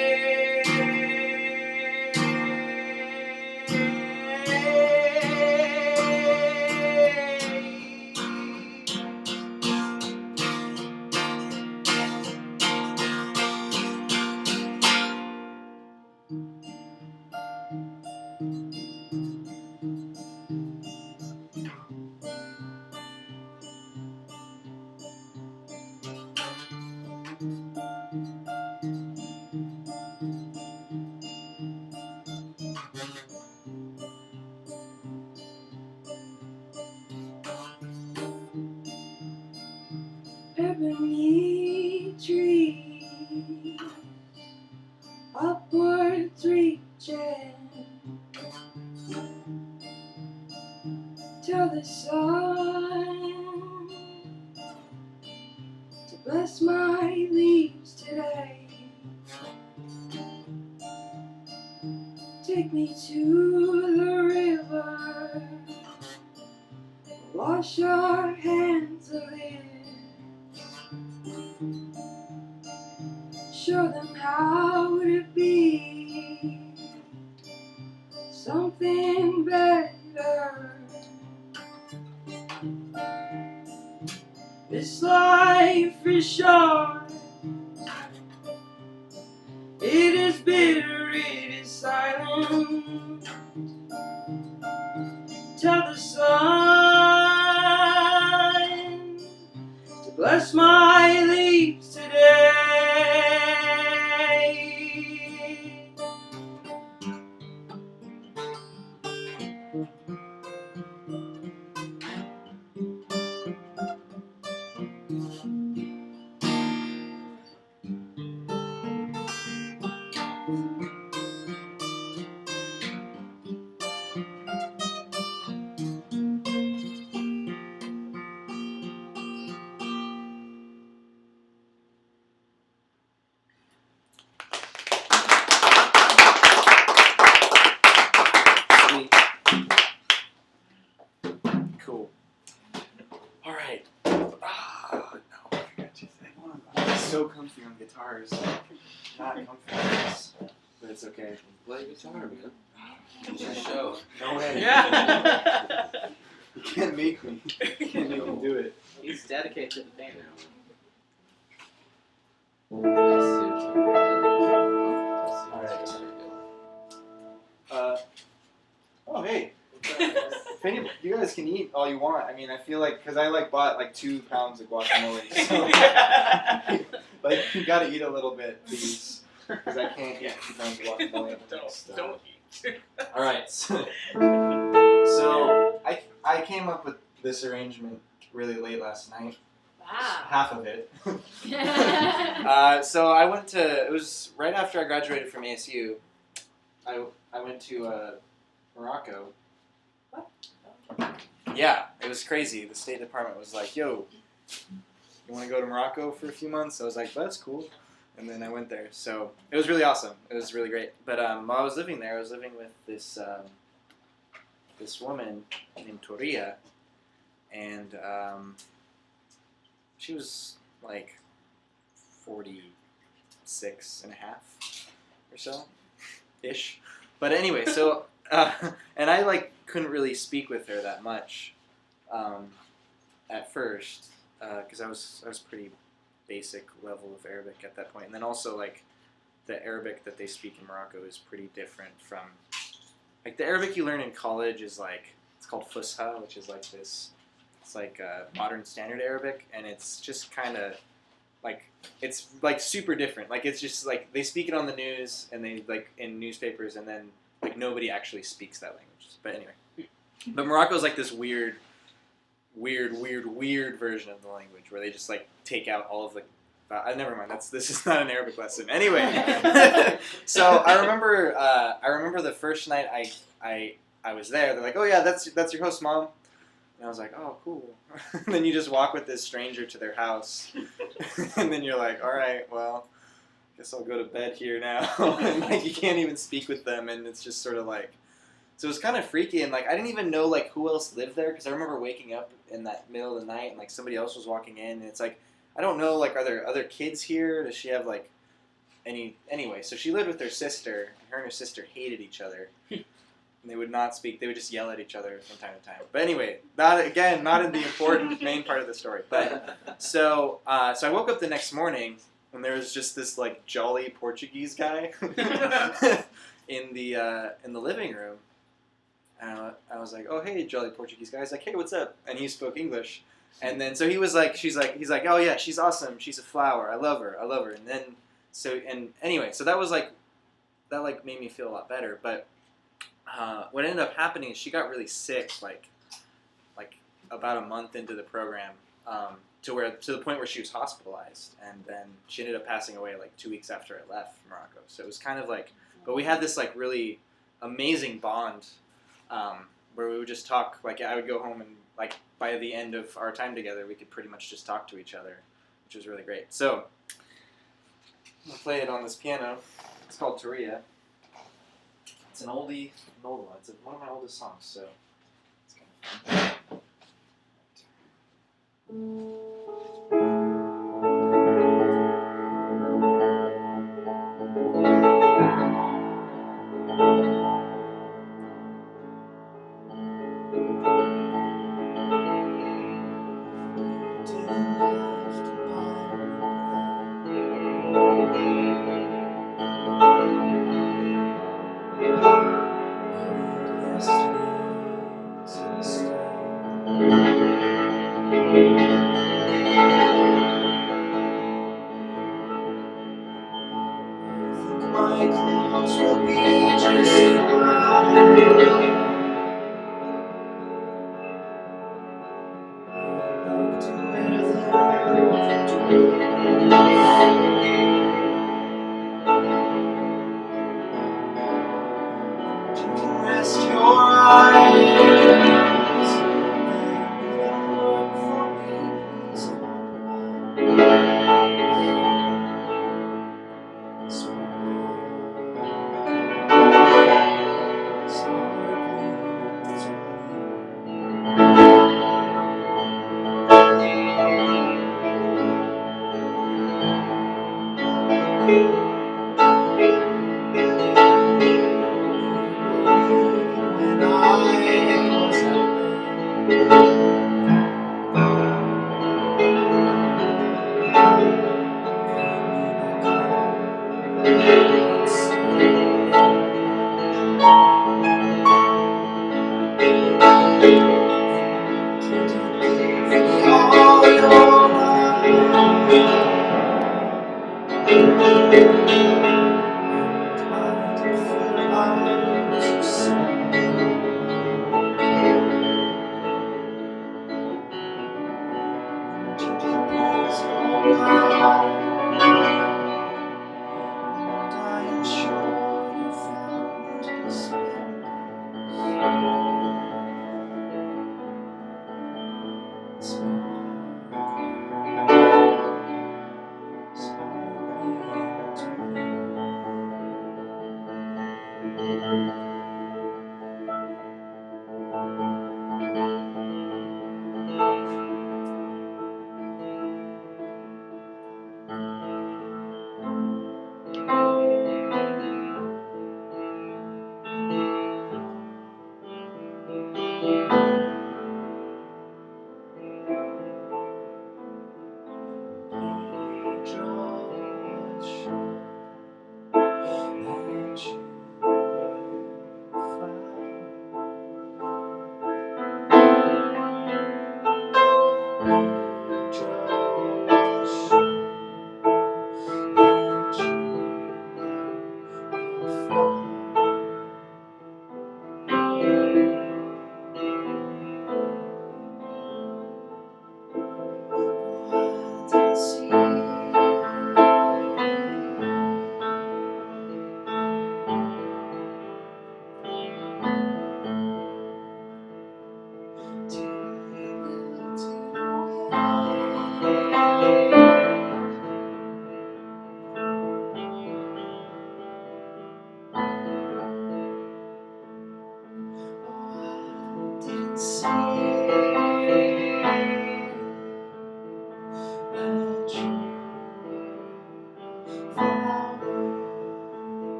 bless my leaves today. Take me to the river, wash our hands of it. Show them how to be something better. This life is short, it is bitter, it is silent. Tell the sun to bless my leaves today. Sweet. Cool. All right. Oh, no, I forgot to say. I'm so comfy on guitars. Not comfy on this, but it's okay. Play guitar, man. It's your show. No way. Yeah. You can't make me. You can't make me do it. He's dedicated to the band. Oh, hey. If any, you guys can eat all you want. I mean, I feel like, because I bought 2 pounds of guacamole. So, like, you gotta eat a little bit, please. Because I can't eat 2 pounds of guacamole. Don't eat. Alright, so I came up with this arrangement really late last night. Wow. Half of it. So I went to, it was right after I graduated from ASU. I went to Morocco. What? Yeah, it was crazy. The State Department was like, yo, you want to go to Morocco for a few months? I was like, that's cool. And then I went there. So it was really awesome. It was really great. But while I was living there, I was living with this this woman named Toria. And she was like 46 and a half or so, ish. But anyway, so, and I like couldn't really speak with her that much at first because I was pretty basic level of Arabic at that point. And then also like the Arabic that they speak in Morocco is pretty different from, like the Arabic you learn in college is like, it's called Fusha, which is like this, it's like modern standard Arabic, and it's just kind of like, it's like super different. Like it's just like, they speak it on the news and they like in newspapers, and then like nobody actually speaks that language. But anyway, but Morocco's like this weird version of the language where they just like take out all of the. Never mind. This is not an Arabic lesson. Anyway, so I remember the first night I was there. They're like, oh yeah, that's your host, Mom. And I was like, oh cool. And then you just walk with this stranger to their house, and then you're like, all right, well, guess I'll go to bed here now. And like you can't even speak with them, and it's just sort of like. So it was kind of freaky, and like I didn't even know like who else lived there, because I remember waking up in that middle of the night and like somebody else was walking in, and it's like I don't know, like are there other kids here? Does she have like anyway? So she lived with her sister, and her sister hated each other, and they would not speak. They would just yell at each other from time to time. But anyway, not in the important main part of the story. But so I woke up the next morning, and there was just this like jolly Portuguese guy in the living room. And I was like, oh, hey, jolly Portuguese guy. He's like, hey, what's up? And he spoke English. And then, so he was like, he's like, oh yeah, she's awesome. She's a flower. I love her. And then, anyway, so that was like, that like made me feel a lot better. But what ended up happening is she got really sick, like about a month into the program, to the point where she was hospitalized. And then she ended up passing away like 2 weeks after I left Morocco. So it was kind of like, but we had this like really amazing bond. Where we would just talk, like I would go home and like by the end of our time together, we could pretty much just talk to each other. which was really great. So I'm gonna play it on this piano. It's called Toria. It's an old one. It's one of my oldest songs, so it's kind of fun. My clothes will be just fine. Rest your eyes. Work for me, please when I was all your I'm sure you found his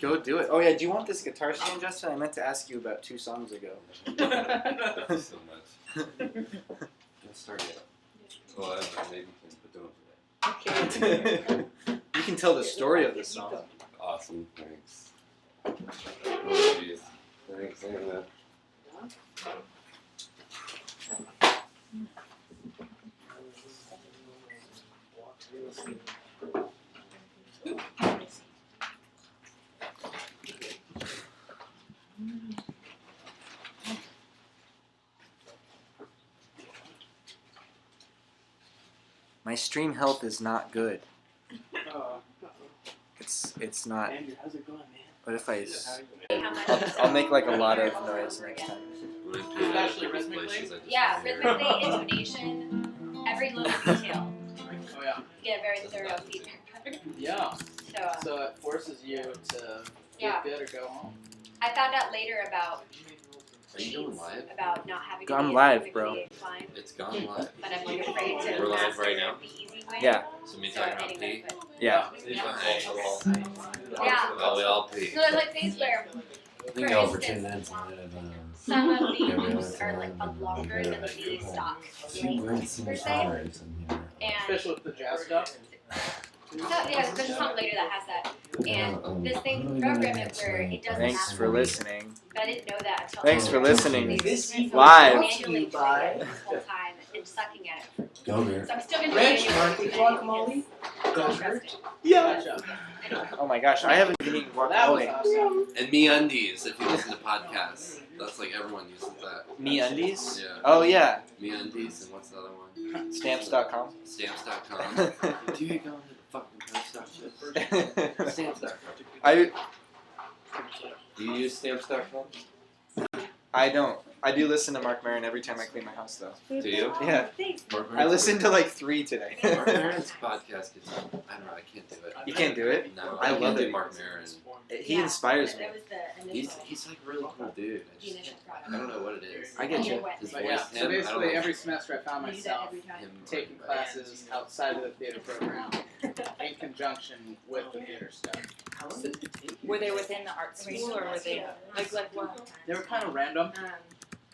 Go do it. Oh yeah, do you want this guitar string, Justin? I meant to ask you about 2 songs ago. Thank you so much. Don't start yet. Well, I don't know, maybe you can, but don't do that. You can tell the story of the song. Awesome, thanks. Oh, jeez. Thanks, Anna. My stream health is not good. Oh, It's not. Andrew, how's it going, man? What if I? How much? I'll make like a lot of noise next time. When I do that at different places, I just Yeah, hear- rhythmically, intonation, every little detail. Oh yeah. Get a very thorough feedback pattern. Yeah. So So it forces you to Yeah. get good or go home. I found out later about Are you going live? about not having to I'm be live, as bro. physically inclined, It's gone live. but I'm like afraid to We're live master right now? the easy way. Yeah, So me So talking about anyway, pee? but yeah. yeah. Well, we all pee. So there's like things where, I think over 10 minutes on it. some of the Yeah, we loops have are like time. longer than the stock She length went some per se. flowers in here. And Especially with the jazz stuff. so, yeah, there's a song later that has that. And this thing program it where it doesn't Thanks have for to, listening. but I didn't know that until Thanks for listening. This evening Live. brought to manually you by this whole time and sucking at it. Go there. So I'm still gonna Rich, do it Marky anyway, Guacamole. because Go I trust it. Gotcha. Anyway. Oh my gosh, I haven't been eating That was guacamole. awesome. And me undies, if you listen to podcasts. That's like everyone uses that. Me undies? Yeah. Oh yeah. Me undies, and what's the other one? Stamps.com. Stamps.com. Do you go into the fucking post office? Stamps.com. I Do you use stamps.com? don't. I do listen to Mark Maron every time I clean my house though. Do you? Yeah. Mark I listened to like 3 today. Mark Maron's podcast gets, I don't know, I can't do it. You can't do it? No, I I love can't do it. Mark Maron. He inspires me. That was the initial. He's like a really cool dude. The initial product. I don't know what it is. I get you. His But voice, yeah, him, so I don't basically know. every semester I found I use that myself every time. Him taking classes outside of the theater program in conjunction with the theater stuff. Were they within the art school or were they like what? They were kind of random. Um,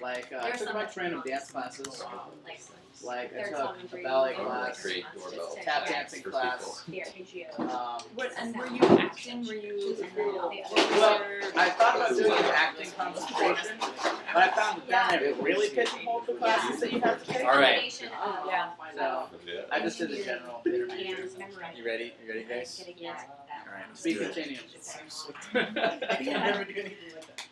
Like I There's took a some bunch of random dance classes. like Like I third took song a and ballet three. class, Create doorbell. tap dancing for class. The arpeggio. What and were you acting? Were you? Well, I thought about doing an acting concentration, but I found that then it really pigeonholed the classes that you have to take. All right. Combination of, Yeah. So I just did the general theater major. and memorizing. You ready? You ready, guys? Getting that. Alright, let's Be do it. continued. I can never do anything like that.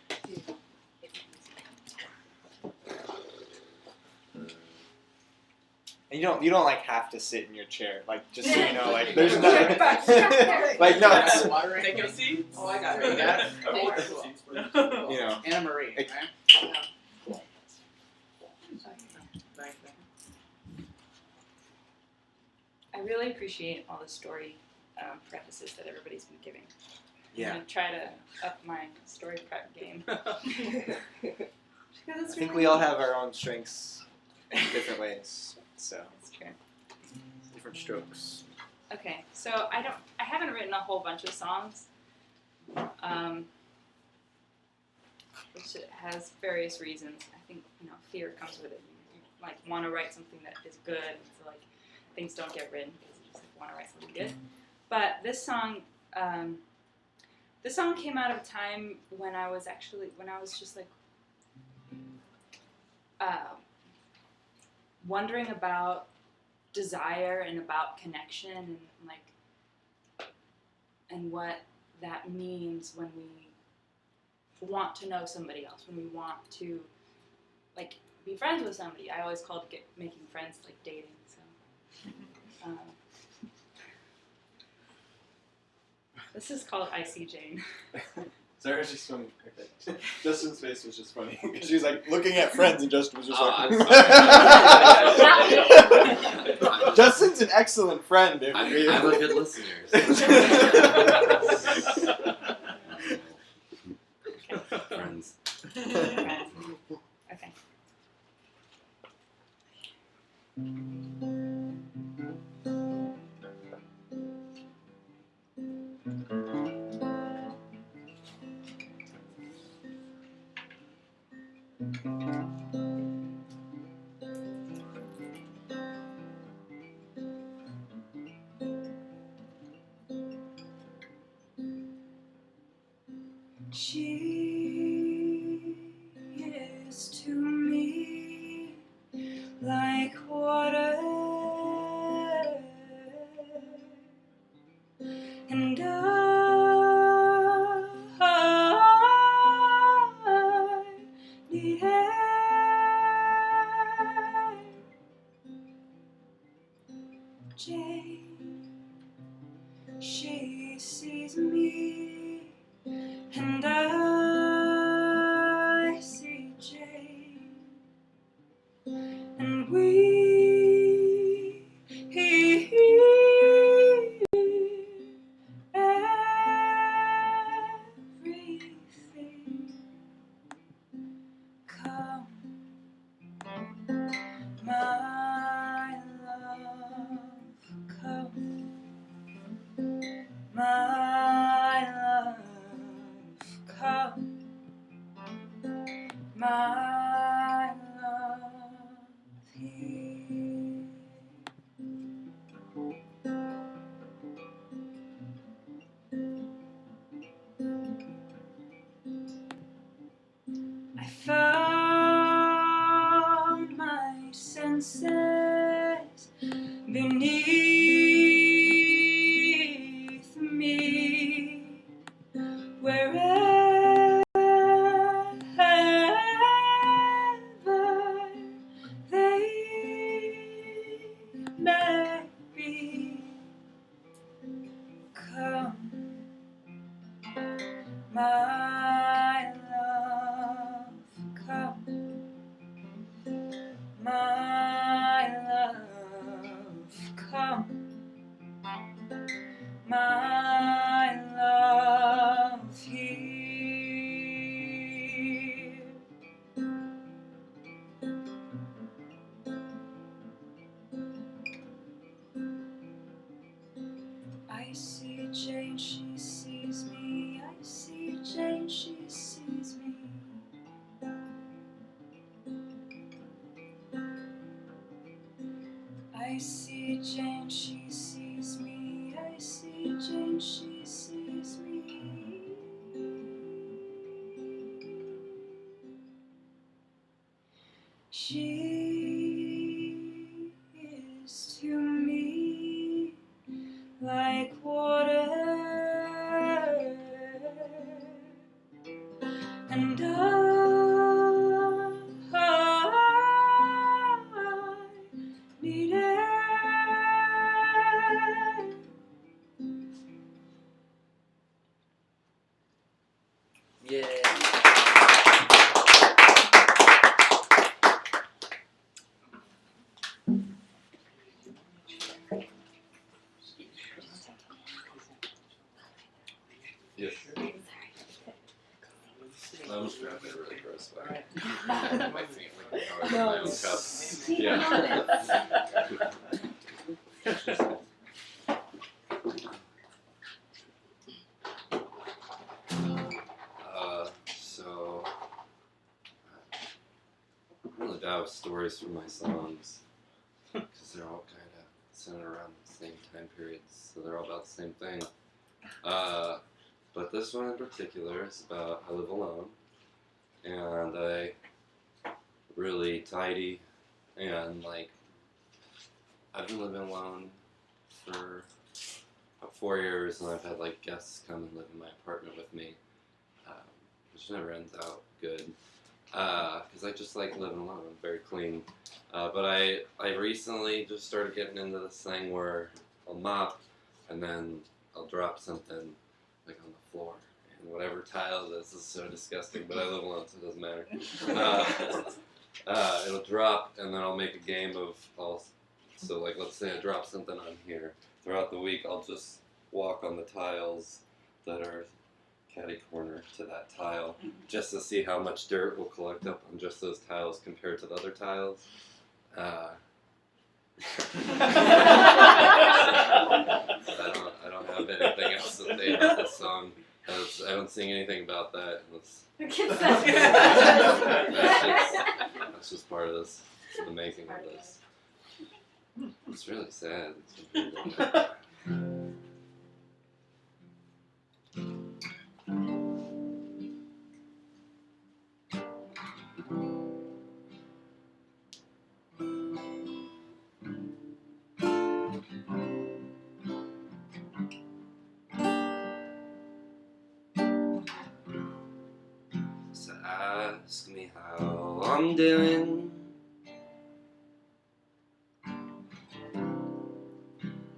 And you don't like have to sit in your chair, like just so you know, like there's no like no, it's, Take a seat. Oh, I got You it. got it? you know. Anna Marie, It- right? I really appreciate all the story prefaces that everybody's been giving. I'm Yeah. gonna try to up my story prep game. I think we all have our own strengths in different ways, so That's true. different strokes. Okay, so I haven't written a whole bunch of songs, which has various reasons. I think fear comes with it. You like want to write something that is good, so like things don't get written because you just want to write something good. But this song came out of a time when I was just like wondering about desire and about connection and what that means when we want to know somebody else, when we want to like be friends with somebody. I always called making friends like dating. So this is called I See Jane. Sorry, it's just funny. Okay. Justin's face was just funny because she's like looking at friends, and Justin was just I'm like. Justin's an excellent friend. I'm a good listener. Friends. Okay. She is to me like water, and I need air. Jane, she sees me, and I see Jane, and we everything. Come, my love, come, my love, come, my love, here. I found my senses beneath me, wherever they may be. Come, my love, come, my love, come, my love, here. I see Jane, she sees me. I see Jane, she sees me. I see Jane, she sees me. I see Jane, she sees me. She is to me like water, and I need air. Yeah. Yes. I almost grabbed it really gross way. My feet like my own cup. Yeah. So I'm really bad with stories for my songs because they're all kind of centered around the same time periods, so they're all about the same thing. But this one in particular is about I live alone, and I really tidy, and like I've been living alone for about 4 years, and I've had like guests come and live in my apartment with me, which never ends out good because I just like living alone. I'm very clean, but I recently just started getting into this thing where I'll mop and then I'll drop something like on the floor, and whatever tile this is so disgusting, but I live alone so it doesn't matter. It'll drop, and then I'll make a game of so like let's say I drop something on here. Throughout the week I'll just walk on the tiles that are catty corner to that tile just to see how much dirt will collect up on just those tiles compared to the other tiles. I don't have anything else to say about this song. I don't sing anything about that. That's just part of this, the making of this. It's really sad. ask me how I'm doing,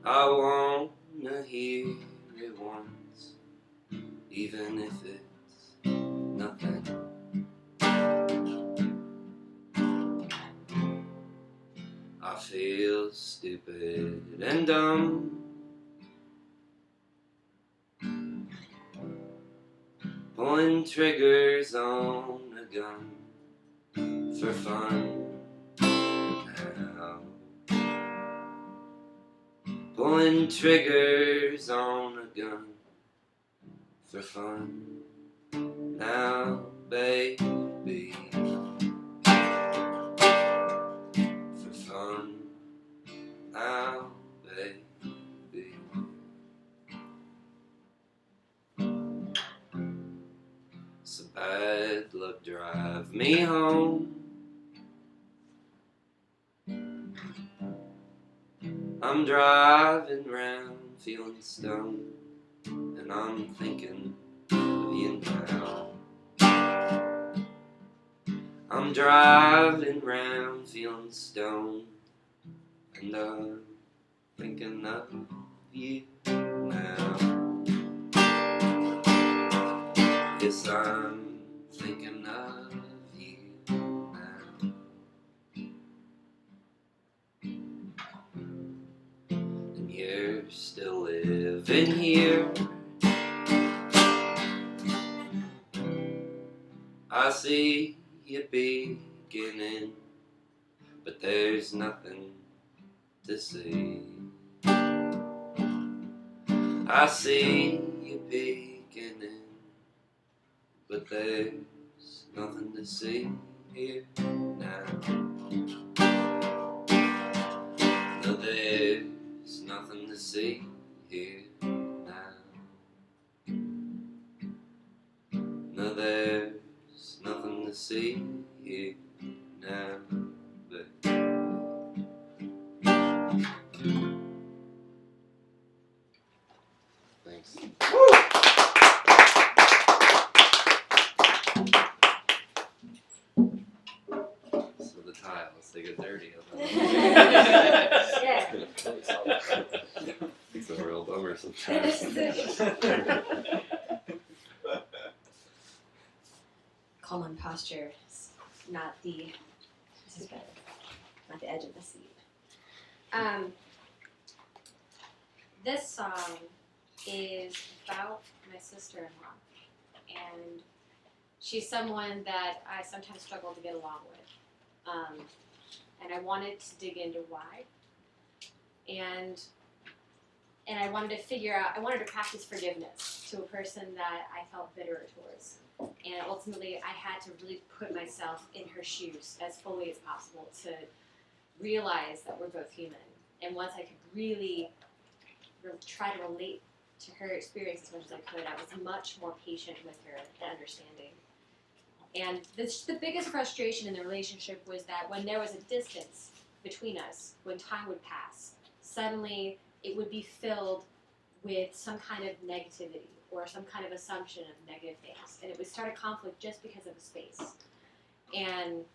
I wanna hear it once, even if it's nothing. I feel stupid and dumb, pulling triggers on a gun for fun now. Pulling triggers on a gun for fun now, baby. For fun now, baby. So bad luck drive me home. I'm driving round feeling stoned, and I'm thinking of you now. I'm driving round feeling stoned, and I'm thinking of you now. Yes, I'm thinking of you now. And you're still living here. I see you beginning, but there's nothing to see. I see you beginning, but there's nothing to see here now. No, there's nothing to see here now. No, there's nothing to see here now. But thanks. So the tiles, they get dirty. Yeah. It's a real bummer sometimes. Calm on posture, not the. This is better. Not the edge of the seat. This song is about my sister-in-law, and she's someone that I sometimes struggle to get along with. And I wanted to dig into why. And I wanted to figure out, I wanted to practice forgiveness to a person that I felt bitter towards. And ultimately, I had to really put myself in her shoes as fully as possible to realize that we're both human. And once I could really try to relate to her experience as much as I could, I was much more patient with her and understanding. And the biggest frustration in the relationship was that when there was a distance between us, when time would pass, suddenly it would be filled with some kind of negativity or some kind of assumption of negative things. And it would start a conflict just because of the space. And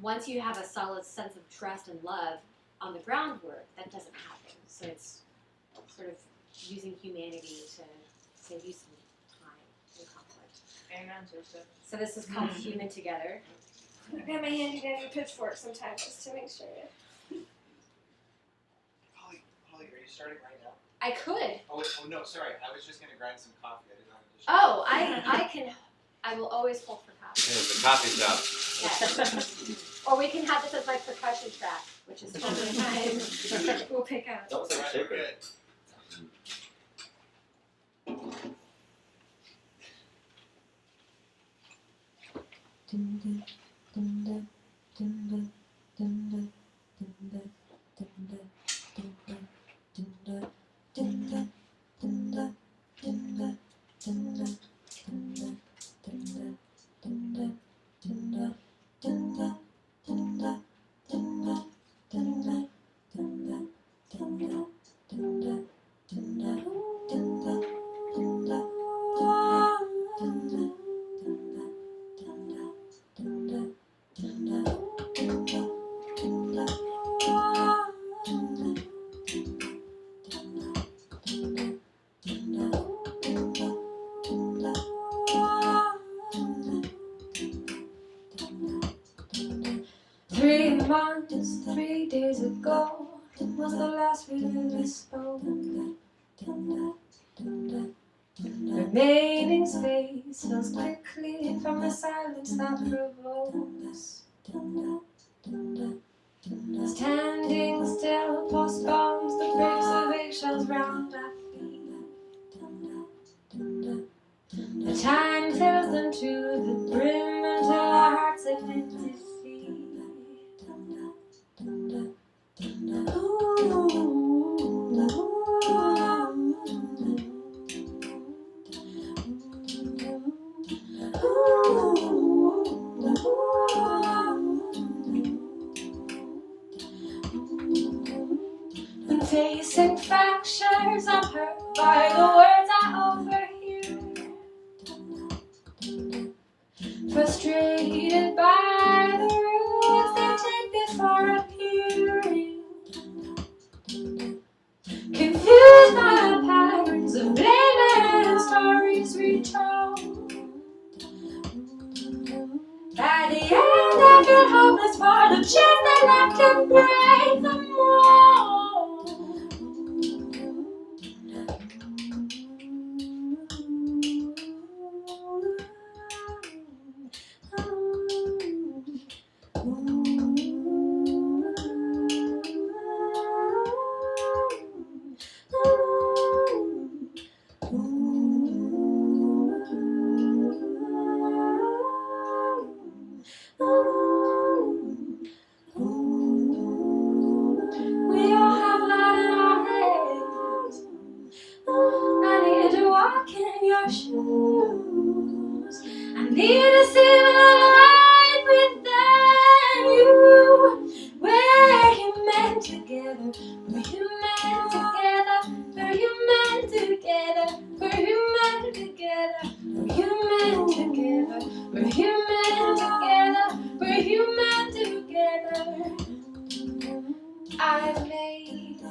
once you have a solid sense of trust and love on the groundwork, that doesn't happen. So it's sort of using humanity to save you some time in conflict. Amen, sister. So this is called Human Together. I got my handy dandy pitchfork sometimes just to make sure. Holly, are you starting right now? I could. Oh no, sorry. I was just gonna grind some coffee. I didn't have a dish. Oh, I will always hold for coffee. There's the coffee shop. Yes. Or we can have this as my percussion track, which is totally fine. We'll pick out. That was like shaker. Good. ago was the last we really spoke. Remaining space fills quickly from the silence that provokes. Standing still postpones the breaks of eggshells round our feet. The time fills them to the brim until our hearts admit defeat. When facing fractures, I'm hurt by the words I overhear. Frustrated by the routes they take before appearing. Confused by the patterns of blame and stories retold. By the end, I feel hopeless for the chance that left to break the mold. We all have light in our heads. I need to walk in your shoes. I need to see the light within you. We're human together. We're human together. We're human together. We're human together. We're human together. We're human together. We're human together. I've made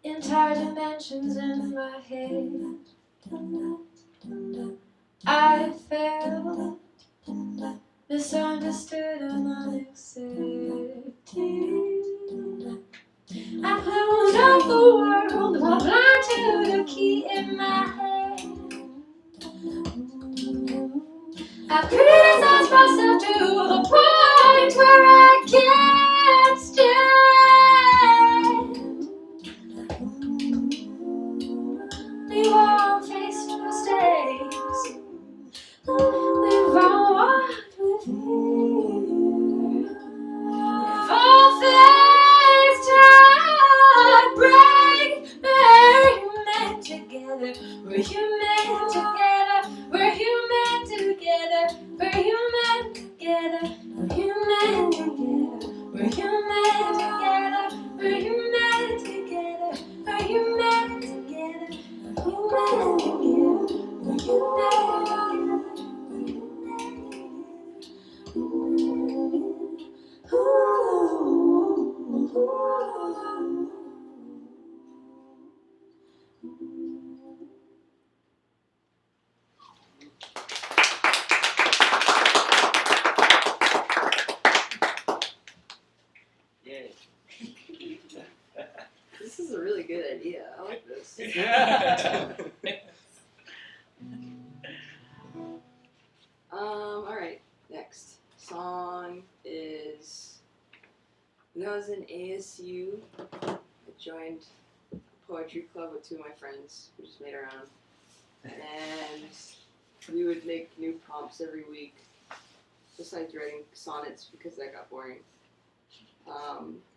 entire dimensions in my head. I felt misunderstood and unaccepted. I closed off the world while blind to the key in my head. I criticized myself to the point where I can't stand. We've all faced mistakes. We've all walked with fear. We've all faced heartbreak. We're human together. We're human together. We're human together. We're human together. We're human together. We're human together. We're human together. We're human together. We're human together. We're human together. This is a really good idea. I like this. Alright, next song is, when I was in ASU, I joined a poetry club with two of my friends. We just made our own. And we would make new prompts every week, besides writing sonnets because that got boring.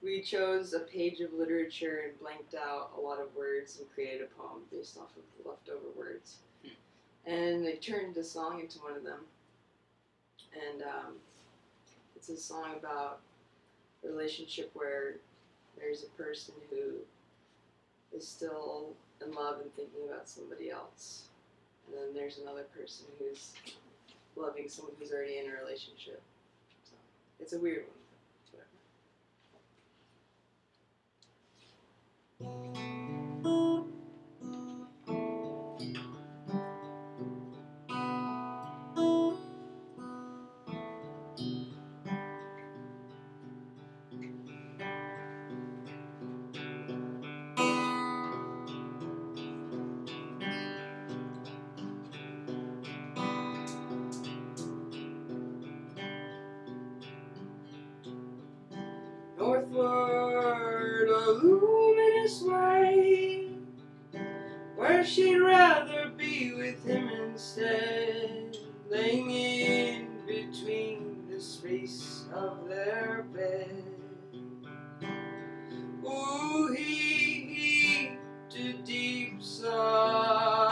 We chose a page of literature and blanked out a lot of words and created a poem based off of the leftover words. And I turned a song into one of them. And it's a song about a relationship where there's a person who is still in love and thinking about somebody else. And then there's another person who's loving someone who's already in a relationship. So it's a weird one. northward, a luminous light, where she'd rather be with him instead, laying in between the space of their bed. Ooh, he heaved a deep sigh.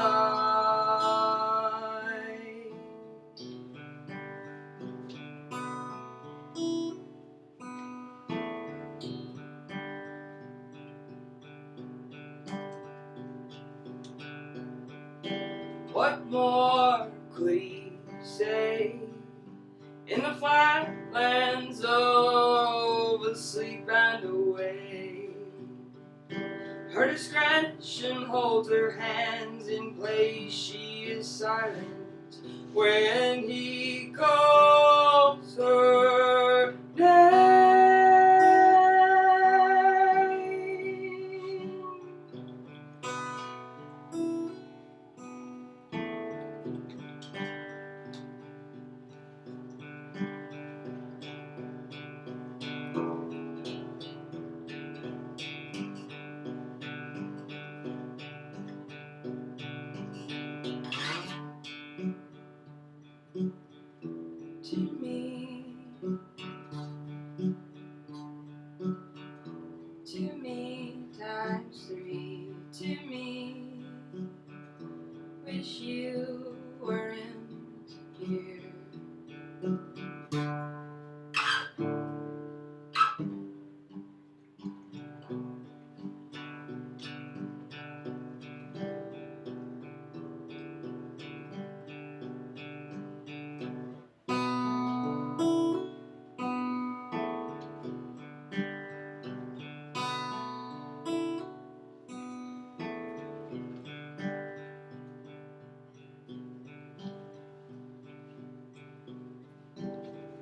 What more could he say? In the flatlands of asleep and away, her discretion holds her hands in place. She is silent when he calls her name. To me, times three. To me, wish you weren't here.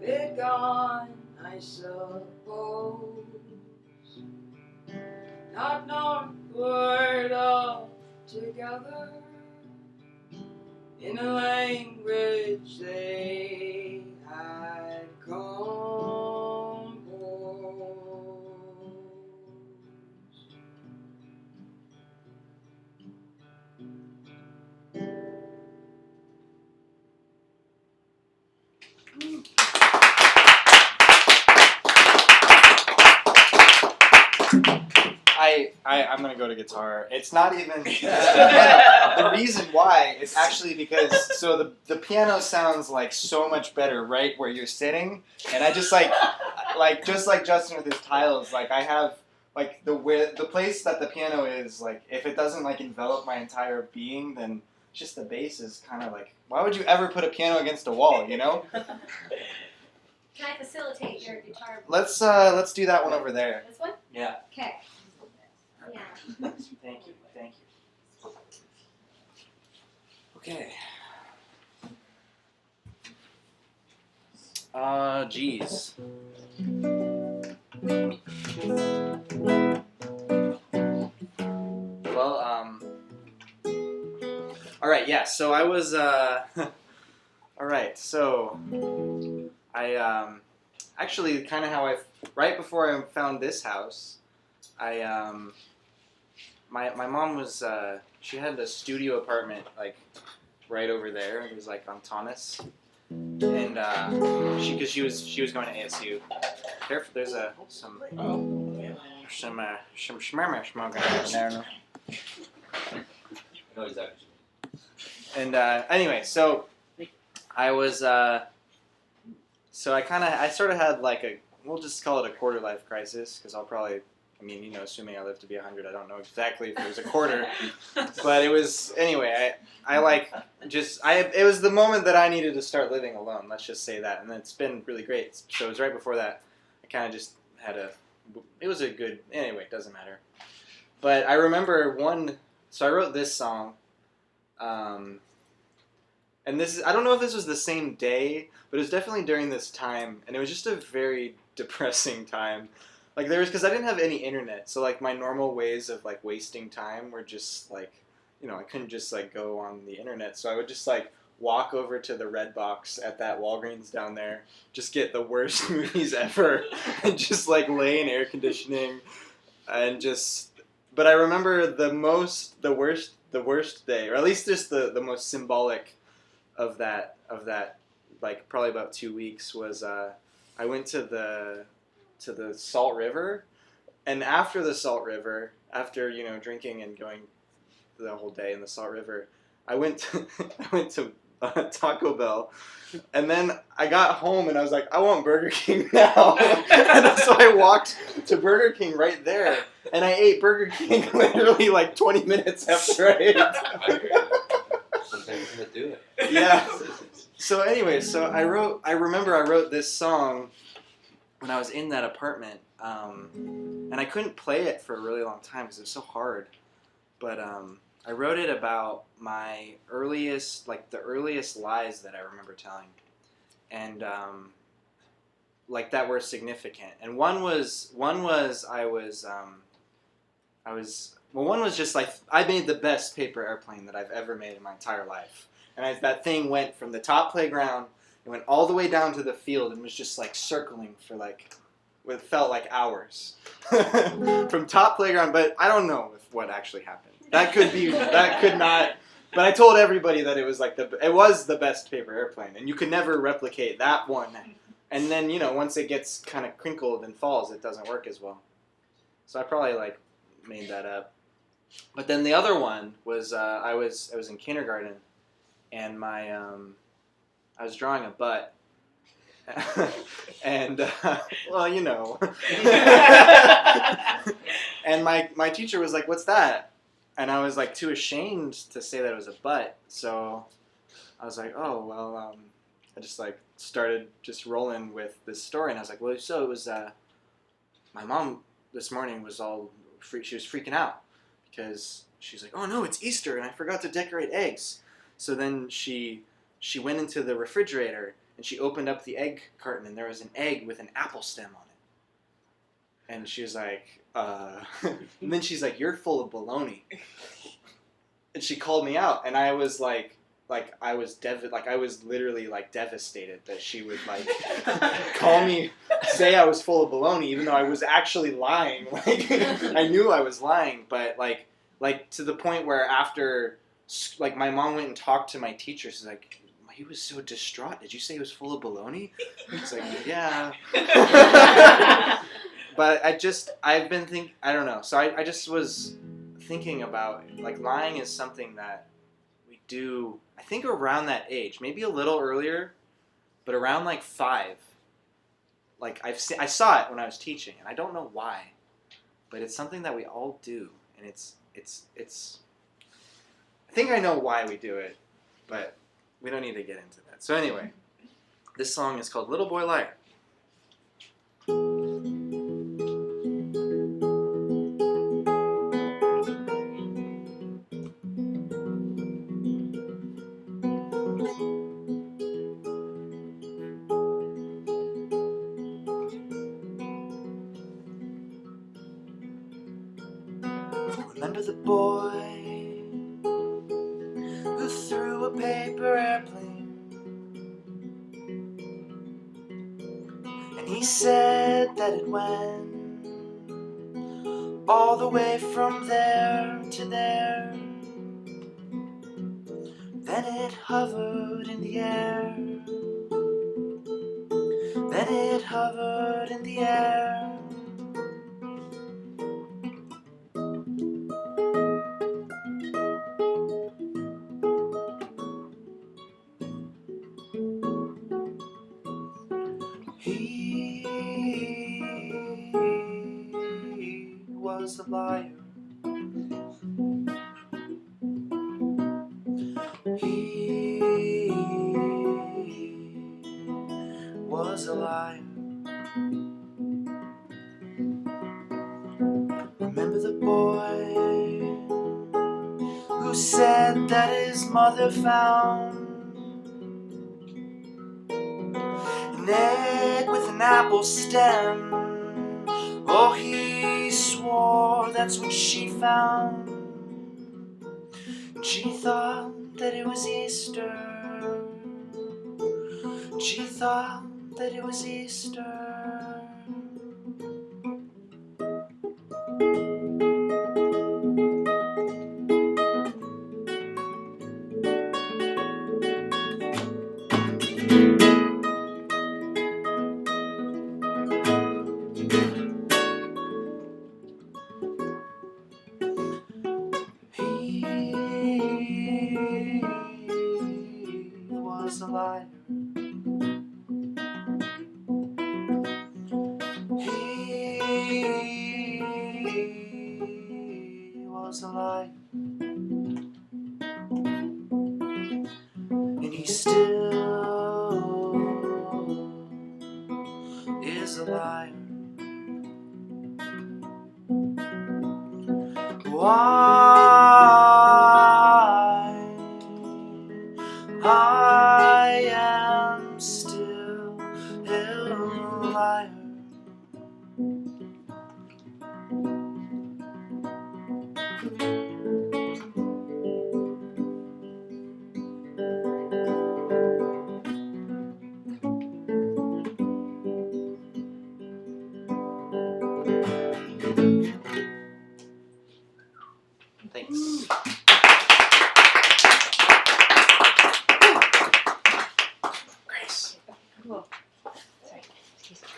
They're gone, I suppose, not northward altogether, in a language they had composed. I'm gonna go to guitar. It's not even the reason why. It's actually because the piano sounds like so much better right where you're sitting, and I just like just like Justin with his tiles. Like I have like the place that the piano is. Like if it doesn't like envelop my entire being, then just the bass is kind of like. Why would you ever put a piano against a wall? You know. Can I facilitate your guitar? Let's do that one over there. This one? Yeah. Okay. Yeah. Thank you. Okay. Geez. Well, all right, yeah. So I was, all right. So I actually kind of how right before I found this house, my mom was she had a studio apartment like right over there. It was like on Thomas, and she was going to ASU. Careful, there's some schmurmer smoking in there. I know exactly. And anyway, so I was so I sort of had like we'll just call it a quarter life crisis because I'll probably. I mean, you know, assuming I live to be 100, I don't know exactly if it was a quarter, but it was anyway. It was the moment that I needed to start living alone. Let's just say that, and it's been really great. So it was right before that. I kind of just had it was a good. Anyway, it doesn't matter. But I remember so I wrote this song, and I don't know if this was the same day, but it was definitely during this time, and it was just a very depressing time. Like because I didn't have any internet, so like my normal ways of like wasting time were just like, you know, I couldn't just like go on the internet, so I would just like walk over to the Red Box at that Walgreens down there, just get the worst movies ever, and just like lay in air conditioning, and just. But I remember the worst day, or at least just the most symbolic of that like probably about 2 weeks was I went to the Salt River, and after the Salt River, after drinking and going the whole day in the Salt River, I went to Taco Bell, and then I got home and I was like, I want Burger King now, and so I walked to Burger King right there, and I ate Burger King literally like 20 minutes after I ate. Sometimes you gotta do it. Yeah. So anyway, I remember I wrote this song when I was in that apartment, and I couldn't play it for a really long time because it was so hard. But I wrote it about my earliest lies that I remember telling, and that were significant. And one was just like I made the best paper airplane that I've ever made in my entire life. And that thing went from the top playground, it went all the way down to the field and was just like circling for it felt like hours. From top playground, but I don't know what actually happened. That could not, but I told everybody that it was the best paper airplane, and you could never replicate that one. And then, once it gets kind of crinkled and falls, it doesn't work as well. So I probably made that up. But then the other one was I was in kindergarten, and I was drawing a butt, and and my teacher was like, "What's that?" And I was too ashamed to say that it was a butt, so I was like, "Oh well," I just started just rolling with this story, and I was like, "Well, so it was my mom this morning was she was freaking out because she's like, oh no, it's Easter and I forgot to decorate eggs." So then she went into the refrigerator and she opened up the egg carton, and there was an egg with an apple stem on it. And she was like, and then she's like, "You're full of baloney." And she called me out, and I was I was literally devastated that she would call me, say I was full of baloney, even though I was actually lying. I knew I was lying, but to the point where after my mom went and talked to my teacher. She's like, "He was so distraught. Did you say he was full of baloney?" It's like, yeah. But I've been thinking, I don't know. So I just was thinking about lying is something that we do. I think around that age, maybe a little earlier, but around 5. I saw it when I was teaching, and I don't know why, but it's something that we all do, and it's. I think I know why we do it, but we don't need to get into that. So anyway, this song is called "Little Boy Liar." Remember the boy who threw a paper airplane, and he said that it went all the way from there to there. Then it hovered in the air. Then it hovered in the air. He was a liar. He was a liar. Remember the boy who said that his mother found an egg with an apple stem. Oh, he swore that's what she found. She thought that it was Easter. She thought that it was Easter. He was a liar. He was a liar. And he still is a liar. Why I am still a liar. Thanks. Grace. Cool. Sorry. Excuse me.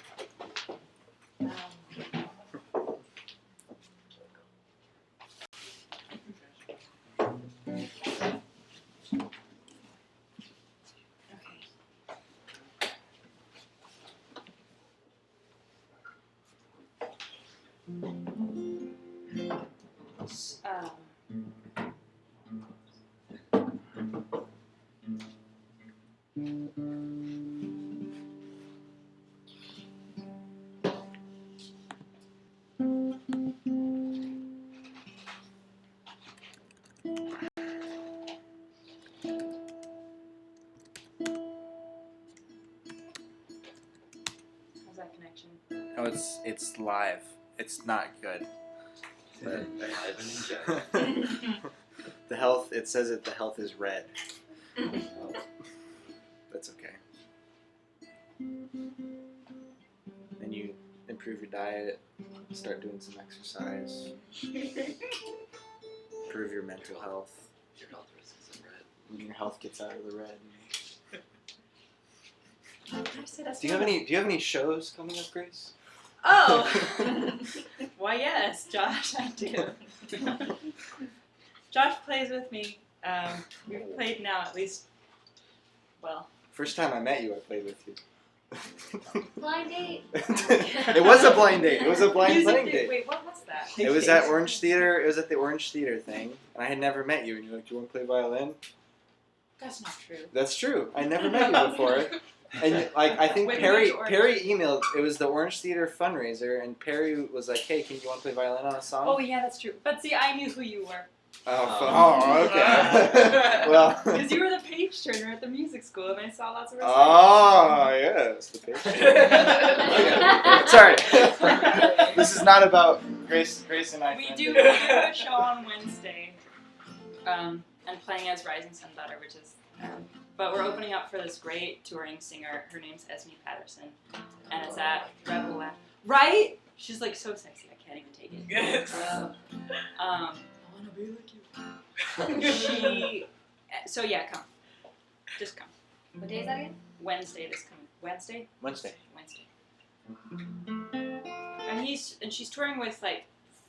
How's that connection? Oh, it's live. It's not good. But the health. It says that the health is red. That's okay. And you improve your diet, start doing some exercise, improve your mental health. Your health risk is in red. When your health gets out of the red. Do you have any shows coming up, Grace? Oh! Why, yes, Josh, I do. Josh plays with me. We've played now at least, well. First time I met you, I played with you. Blind date. It was a blind date. It was a blind playing date. Wait, what's that? It was at Orange Theater. It was at the Orange Theater thing, and I had never met you. And you're like, "Do you want to play violin?" That's not true. That's true. I never met you before. And like I think Wait, Perry which emailed. It was the Orange Theater fundraiser, and Perry was like, "Hey, can you want to play violin on a song?" Oh yeah, that's true. But see, I knew who you were. Okay. Well. Because you were the page turner at the music school, and I saw lots of recitals. Oh yes, the page. Sorry. This is not about Grace and I. We do a show on Wednesday, and playing as Rising Sun Daughter, which is. But we're opening up for this great touring singer. Her name's Esme Patterson, and it's at Cavelab. Right? She's like so sexy, I can't even take it. I wanna be like you. So yeah, come. Just come. What day is that again? Wednesday this coming. Wednesday. And she's touring with like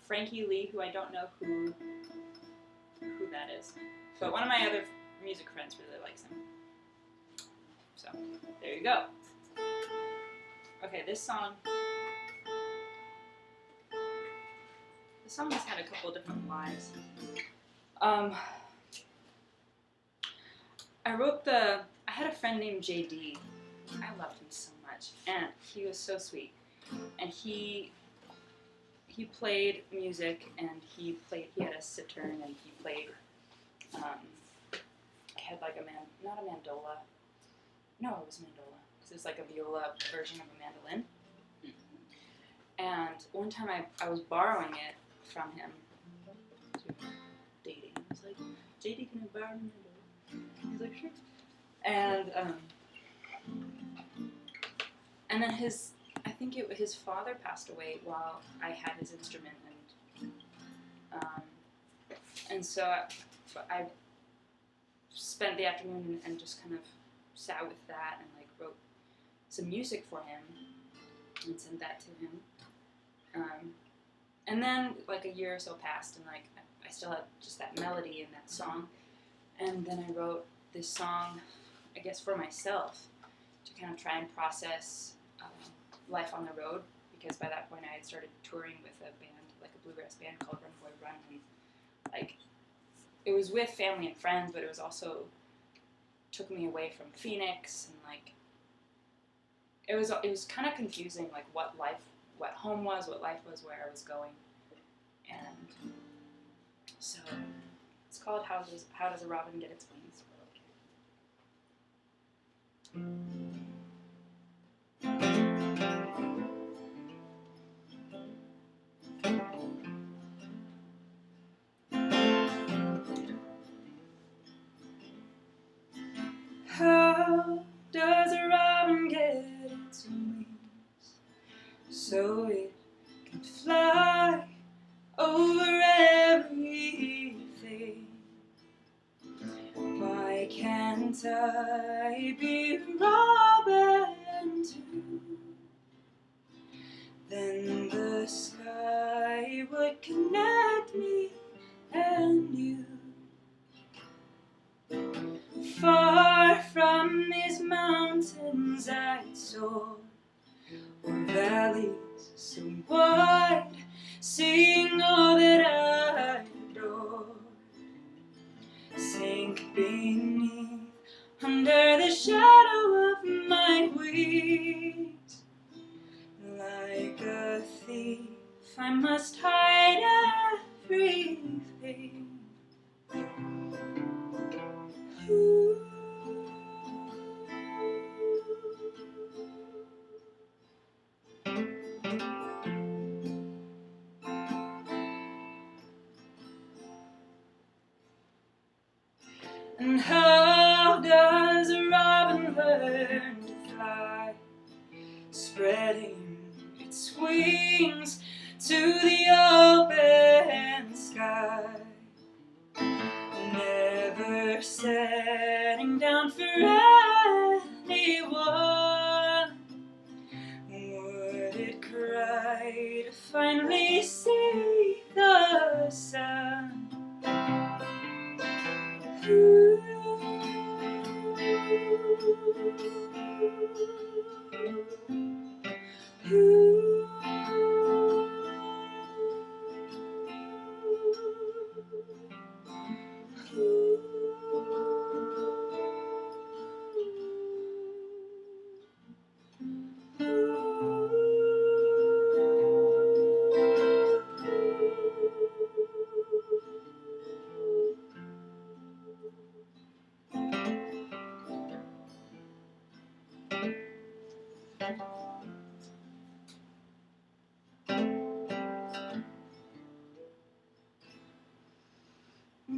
Frankie Lee, who I don't know who that is, but one of my other music friends really likes him. So, there you go. Okay, this song has had a couple different lives. I had a friend named JD. I loved him so much, and he was so sweet. And he played music, and he had a cittern, and he played, had like not a mandola. No, it was mandola. Because it's like a viola version of a mandolin. And one time I was borrowing it from him. Dating. I was like, aesthetic and environmental. He's like, sure. And then I think his father passed away while I had his instrument, and so I spent the afternoon and just kind of sat with that and like wrote some music for him and sent that to him. And then like a year or so passed, and like I still had just that melody in that song. And then I wrote this song, I guess, for myself to kind of try and process life on the road, because by that point I had started touring with a band, like a bluegrass band called Run Boy Run, and like it was with family and friends, but it was also took me away from Phoenix, and like it was kind of confusing, like what home was, what life was, where I was going, and so it's called How Does a Robin Get Its Wings? How does a robin get its wings so it can fly over everything? Why can't I be a robin too? Then the sky would connect me and you. Far from these mountains I'd soar, or valleys so wide, seeing all that I adore. Sink beneath, under the shadow of my wings. Like a thief, I must hide everything. Ooh. And how does a robin learn to fly, spreading its wings to the open sky, never setting down for anyone? Would it cry to finally see the sun? Ooh. Ooh.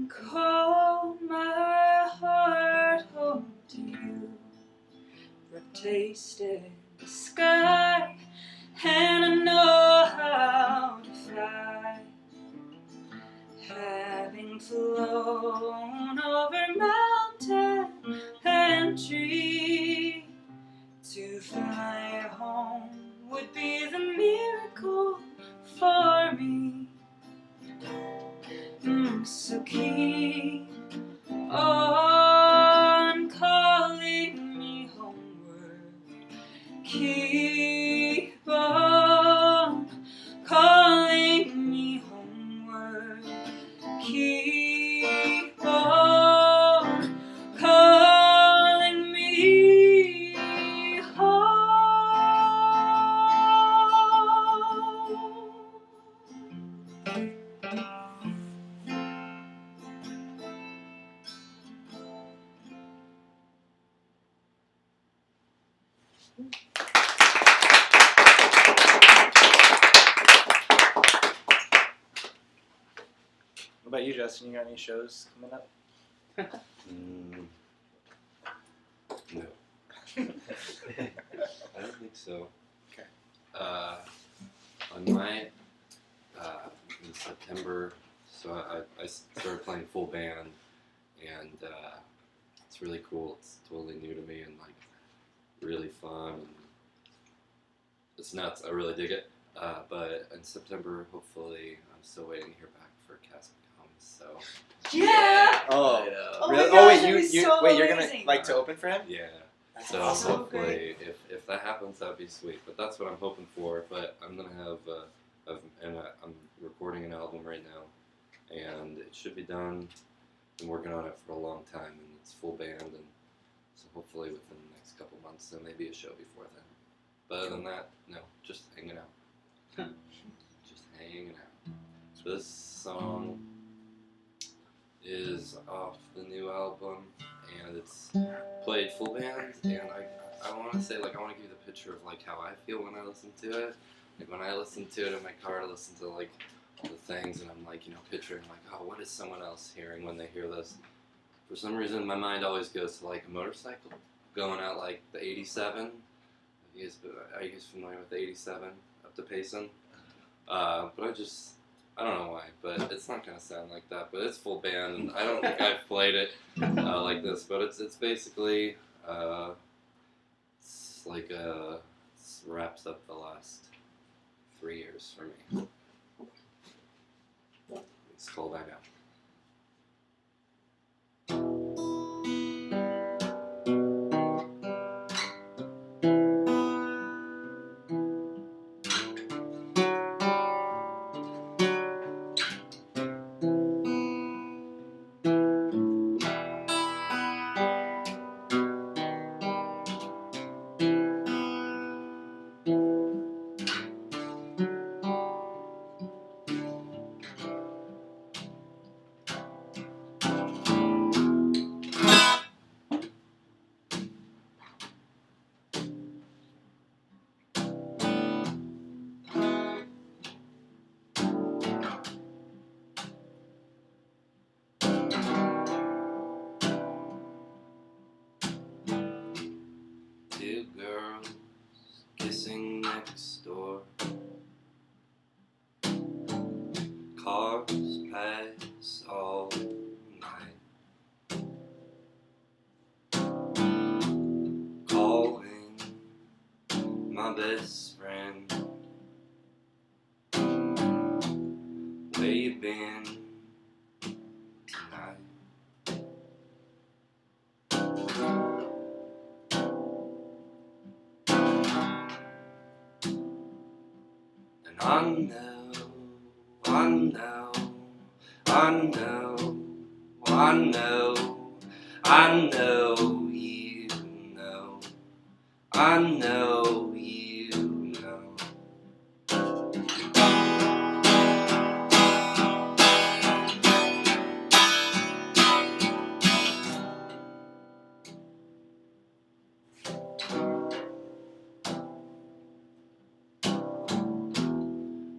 Call my heart home to you. I've tasted the sky, and I know how to fly. Having flown over mountain and tree, to fly home would be the miracle for me. So keep on calling me homeward. Keep on calling me homeward. Keep on calling me home. What about you, Justin? You got any shows coming up? No. I don't think so. Okay. On my in September, so I started playing full band, and it's really cool. It's totally new to me and like really fun. And it's nuts. I really dig it. But in September, hopefully, I'm still waiting to hear back for Cast Comes. So Yeah! Oh, Oh really? my Oh gosh, wait, that'd be so wait, you're gonna amazing. like to open for him? yeah. That's So awesome. hopefully, if that happens, that'd be sweet. But that's what I'm hoping for. But I'm gonna have, I'm recording an album right now, and it should be done. Been working on it for a long time, and it's full band, and so hopefully within the next couple months there may be a show before then. But other than that, no, just hanging out. Just hanging out. So this song is off the new album, and it's played full band, and I want to say, like, I want to give you the picture of, like, how I feel when I listen to it. Like, when I listen to it in my car, I listen to, like, all the things, and I'm, like, you know, picturing, like, oh, what is someone else hearing when they hear this? For some reason, my mind always goes to, like, a motorcycle going out, like, the 87. Are you guys familiar with the 87 up to Payson? But I don't know why, but it's not gonna sound like that. But it's full band, and I don't think I've played it like this. But it's basically it's like it wraps up the last 3 years for me. It's called I Know. Two girls kissing next door. Cars pass all night. Calling my best friend. Where you been tonight? And I know, I know, I know, I know, I know you know, I know you know.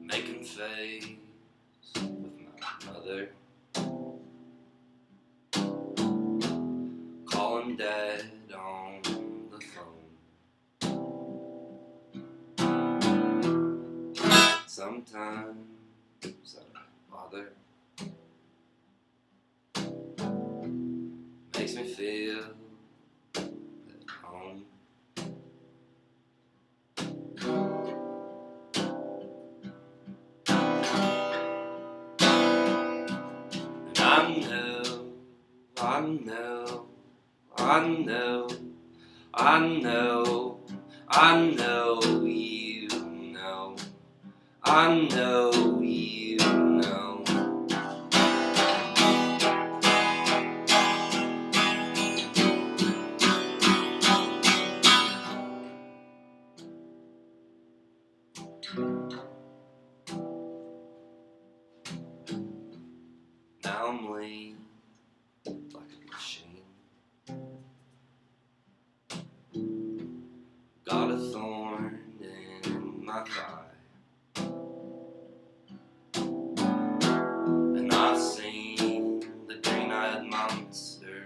Making face with my mother, calling dad on the phone. Sometimes I bother. Makes me feel at home. I know, I know, I know, I know you know, I know you know. Now I'm lean like a machine. Got a thorn in my thigh, and I've seen the green-eyed monster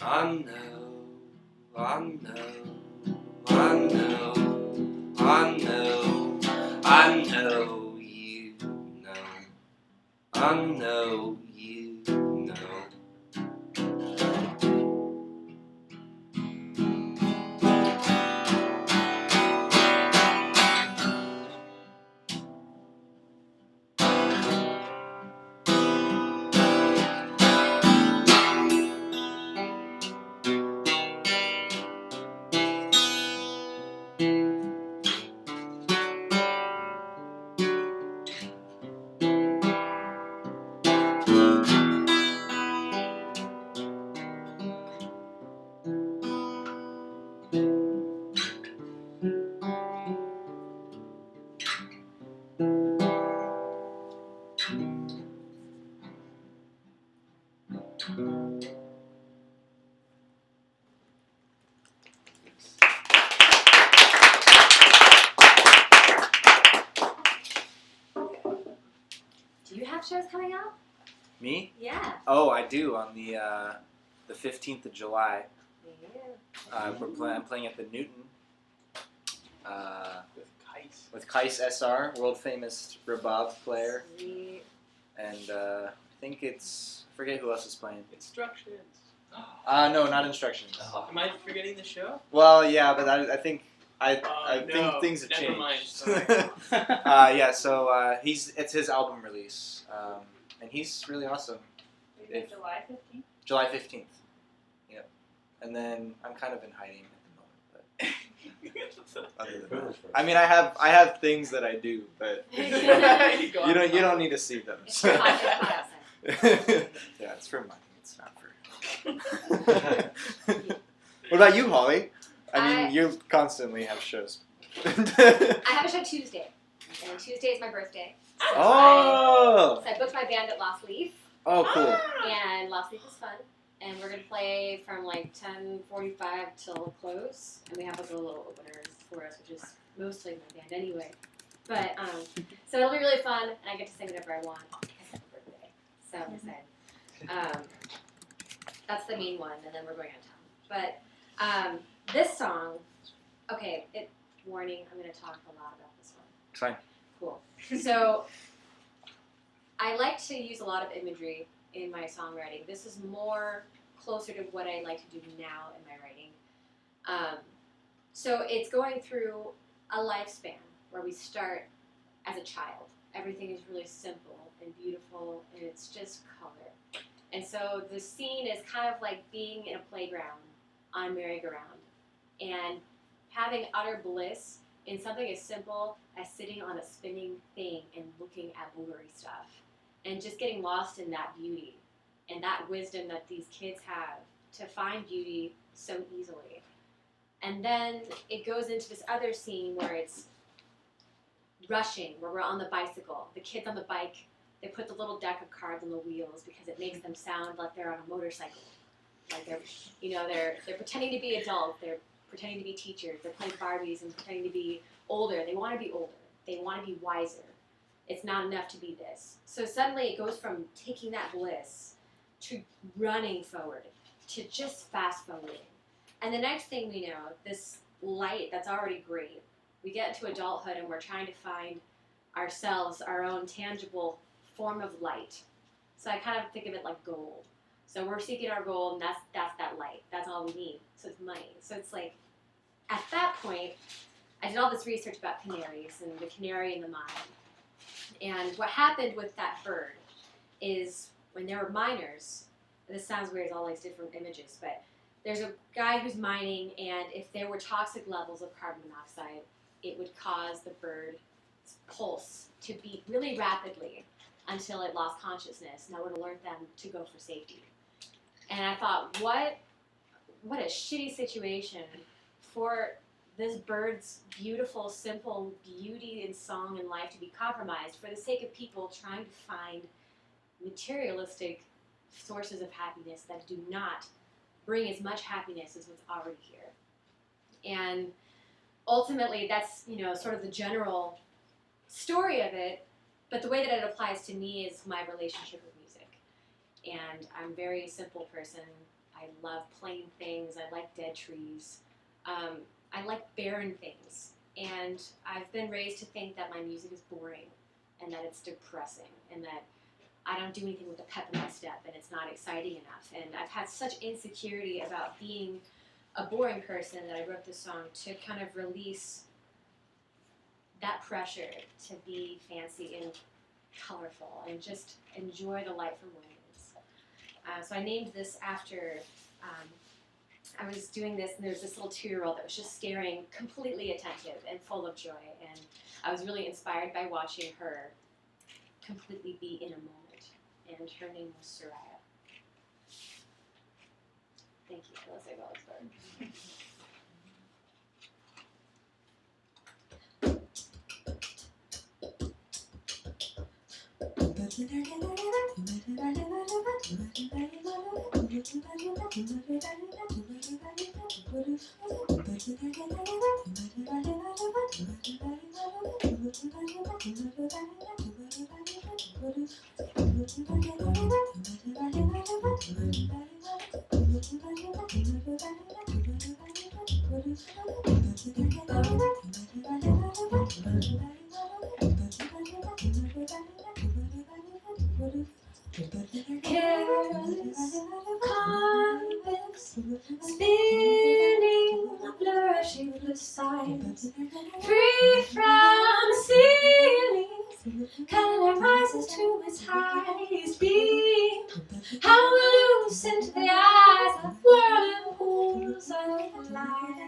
I know, I know, I know, I know, I know you know, I know you know. Do you have shows coming up? Me? Yeah. Oh, I do on the 15th of July. Yeah. I'm playing at the Newton. With Kais. With Kais SR, world famous Rabab player. Sweet. And I think it's, I forget who else is playing. Instructions. No, not Instructions. Am I forgetting the show? Well, yeah, but I think I No, think things have never changed. mind, sorry. Yeah, so it's his album release, and he's really awesome. Maybe July 15th? July 15th. Yep. And then I'm kind of in hiding at the moment, but other than that, I mean, I have things that I do, but you don't need to see them. It's for podcast. Yeah, it's for money. It's not for. What about you, Holly? I mean, you constantly have shows. I have a show Tuesday, and Tuesday is my birthday. So Oh! I booked my band at Lost Leaf. Oh, cool. And Lost Leaf is fun. And we're going to play from like 10:45 till close. And we have like a little openers for us, which is mostly my band anyway. But, so it'll be really fun, and I get to sing whatever I want. It's my birthday. So I'm excited. That's the main one, and then we're going out of town. But this song, okay, warning, I'm going to talk a lot about this one. It's fine. Cool. So I like to use a lot of imagery in my songwriting. This is more closer to what I like to do now in my writing. So it's going through a lifespan where we start as a child. Everything is really simple and beautiful, and it's just color. And so the scene is kind of like being in a playground on a merry-go-round and having utter bliss in something as simple as sitting on a spinning thing and looking at blurry stuff and just getting lost in that beauty and that wisdom that these kids have to find beauty so easily. And then it goes into this other scene where it's rushing, where we're on the bicycle. The kids on the bike, they put the little deck of cards on the wheels because it makes them sound like they're on a motorcycle. Like they're pretending to be adults, they're pretending to be teachers, they're playing Barbies and pretending to be older. They want to be older. They want to be wiser. It's not enough to be this. So suddenly it goes from taking that bliss to running forward, to just fast forwarding. And the next thing we know, this light that's already great, we get into adulthood and we're trying to find ourselves, our own tangible form of light. So I kind of think of it like gold. So we're seeking our gold, and that's that light. That's all we need. So it's money. So it's like, at that point, I did all this research about canaries and the canary in the mine. And what happened with that bird is when there were miners, and this sounds weird, it's all these different images, but there's a guy who's mining, and if there were toxic levels of carbon monoxide, it would cause the bird's pulse to beat really rapidly until it lost consciousness, and that would alert them to go for safety. And I thought, what a shitty situation for this bird's beautiful, simple beauty in song and life to be compromised for the sake of people trying to find materialistic sources of happiness that do not bring as much happiness as what's already here. And ultimately, that's, sort of the general story of it, but the way that it applies to me is my relationship with music. And I'm a very simple person. I love plain things. I like dead trees. I like barren things. And I've been raised to think that my music is boring and that it's depressing and that I don't do anything with the pep in my step and it's not exciting enough. And I've had such insecurity about being a boring person that I wrote this song to kind of release that pressure to be fancy and colorful and just enjoy the life for what it is. So I named this after, I was doing this and there was this little 2-year-old that was just staring, completely attentive and full of joy. And I was really inspired by watching her completely be in a moment. And her name was Soraya. Thank you. Let's say well started. Careless convicts spinning a blur of shapeless signs, free from ceilings, color rises to its highest beam. How loose into the eyes of whirling pools of light.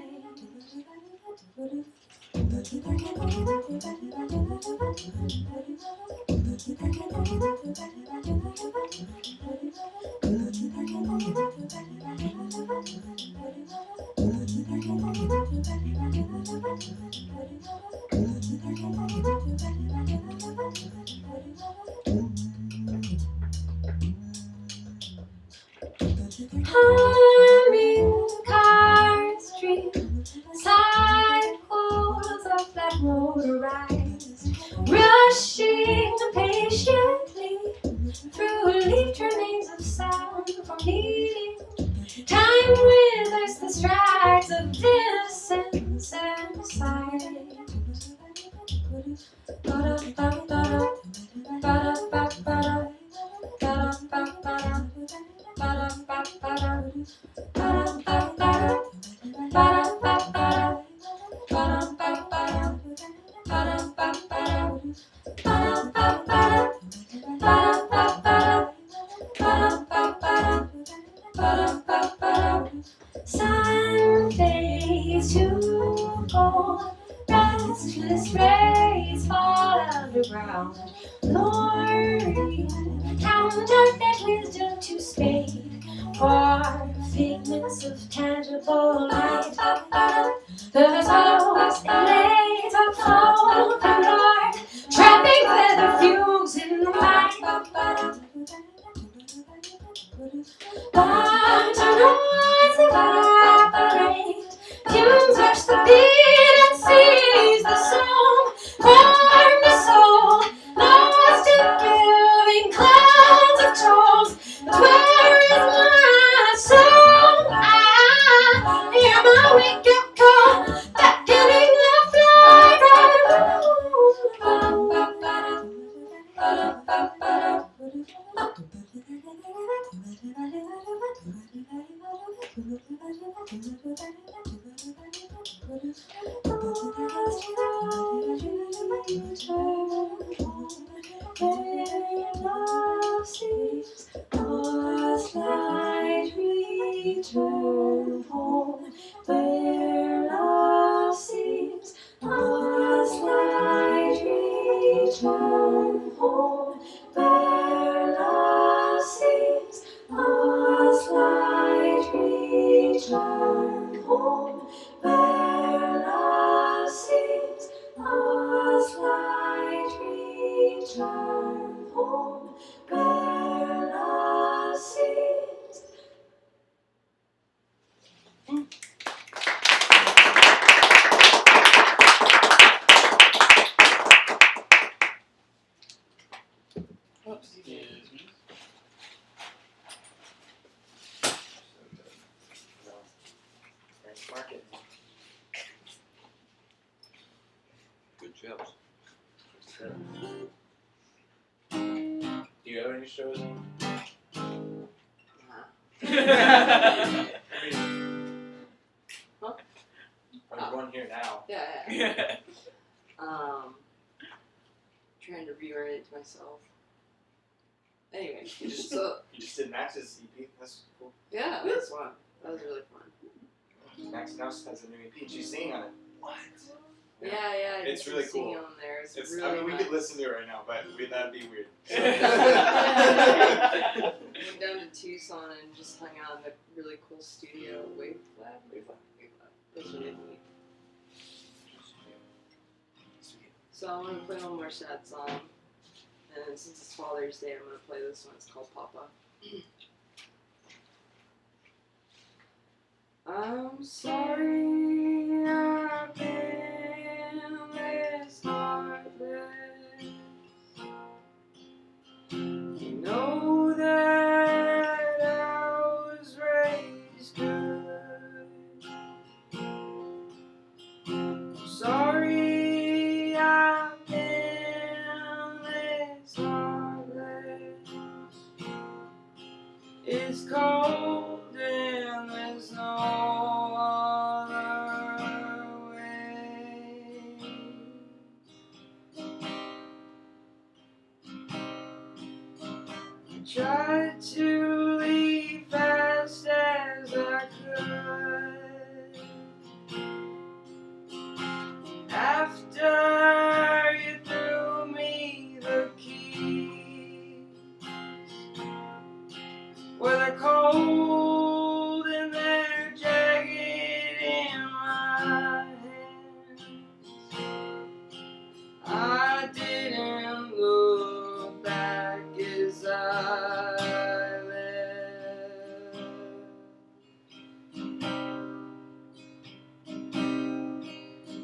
Humming cars dream cycles of that motorized, rushing patiently through leafed remains of sound from meeting. Time withers the strides of innocence and silence. Ba-da-ba-ba-da, ba-da-ba-ba-da, ba-da-ba-ba-da, ba-da-ba-ba-da, ba-da-ba-ba-da, ba-da-ba-ba-da, ba-da-ba-ba-da, ba-da-ba-ba-da, ba-da-ba-ba-da, ba-da-ba-ba-da, ba-da-ba-ba-da, ba-da-ba-ba-da. Sun fades to gold, restless rays fall underground. Glory, counterfeit that wisdom to spade for figments of tangible light. The souls lays a cold lord, trapping feather fugues in the mind. Lantern lights evaporate, fumes rush the beat and seize the soul. Burn the soul, lost in billowing clouds of trolls. But where is my soul? I hear my wake-up call, beckoning the flight return home, where love seems. Must light return home, where love seems. Must light return home. shows. I mean, I'm going here now. Yeah. Trying to rewrite it to myself. Anyway, You just did Max's EP. That's cool. Yeah, that was fun. That was really fun. Max now has a new EP. She's singing on it. What? Yeah. It's really cool. On there. It's I really mean, we nice. could listen to it right now, but that'd be weird. Went down to Tucson and just hung out in a really cool studio. Wavelab. It was really neat. So I'm gonna play one more sad song, and since it's Father's Day, I'm gonna play this one. It's called Papa. I'm sorry I've been this heartless. You know that I was raised good. I'm sorry I've been this heartless. It's cold and there's no other way. I tried to leave fast as I could. After you threw me the keys, were they cold and they're jagged in my hands. I didn't look back as I left.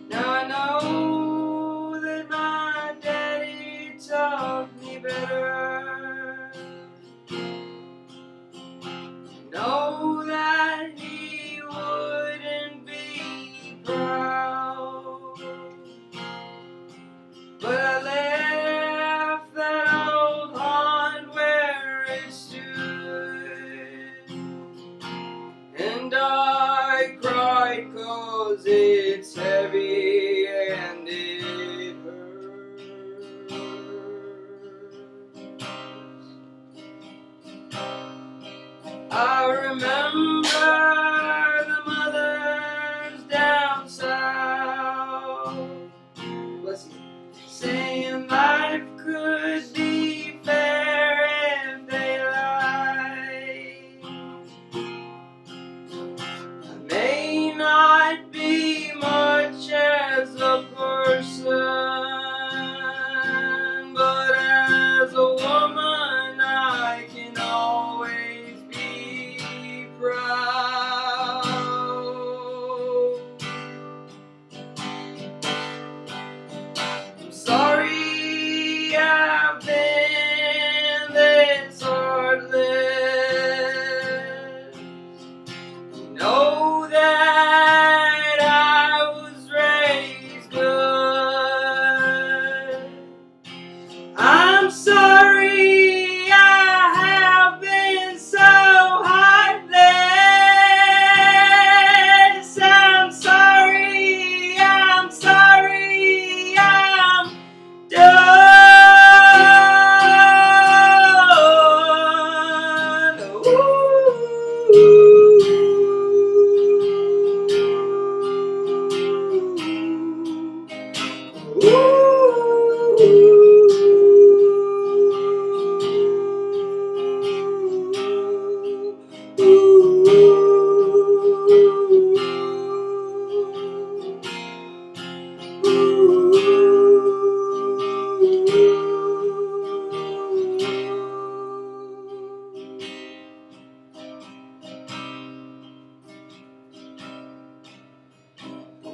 Now I know that my daddy taught me better. Know that he wouldn't be proud, but I left that old haunt where it stood, and I cried 'cause it's heavy and it hurts. I remember the mothers down south, bless you, saying life could be fair if they lied. I may not be much as a person, but as a woman I can always be proud. I'm sorry I've been this heartless. Know that I was raised good. I'm sorry I have been so heartless. I'm sorry I'm done.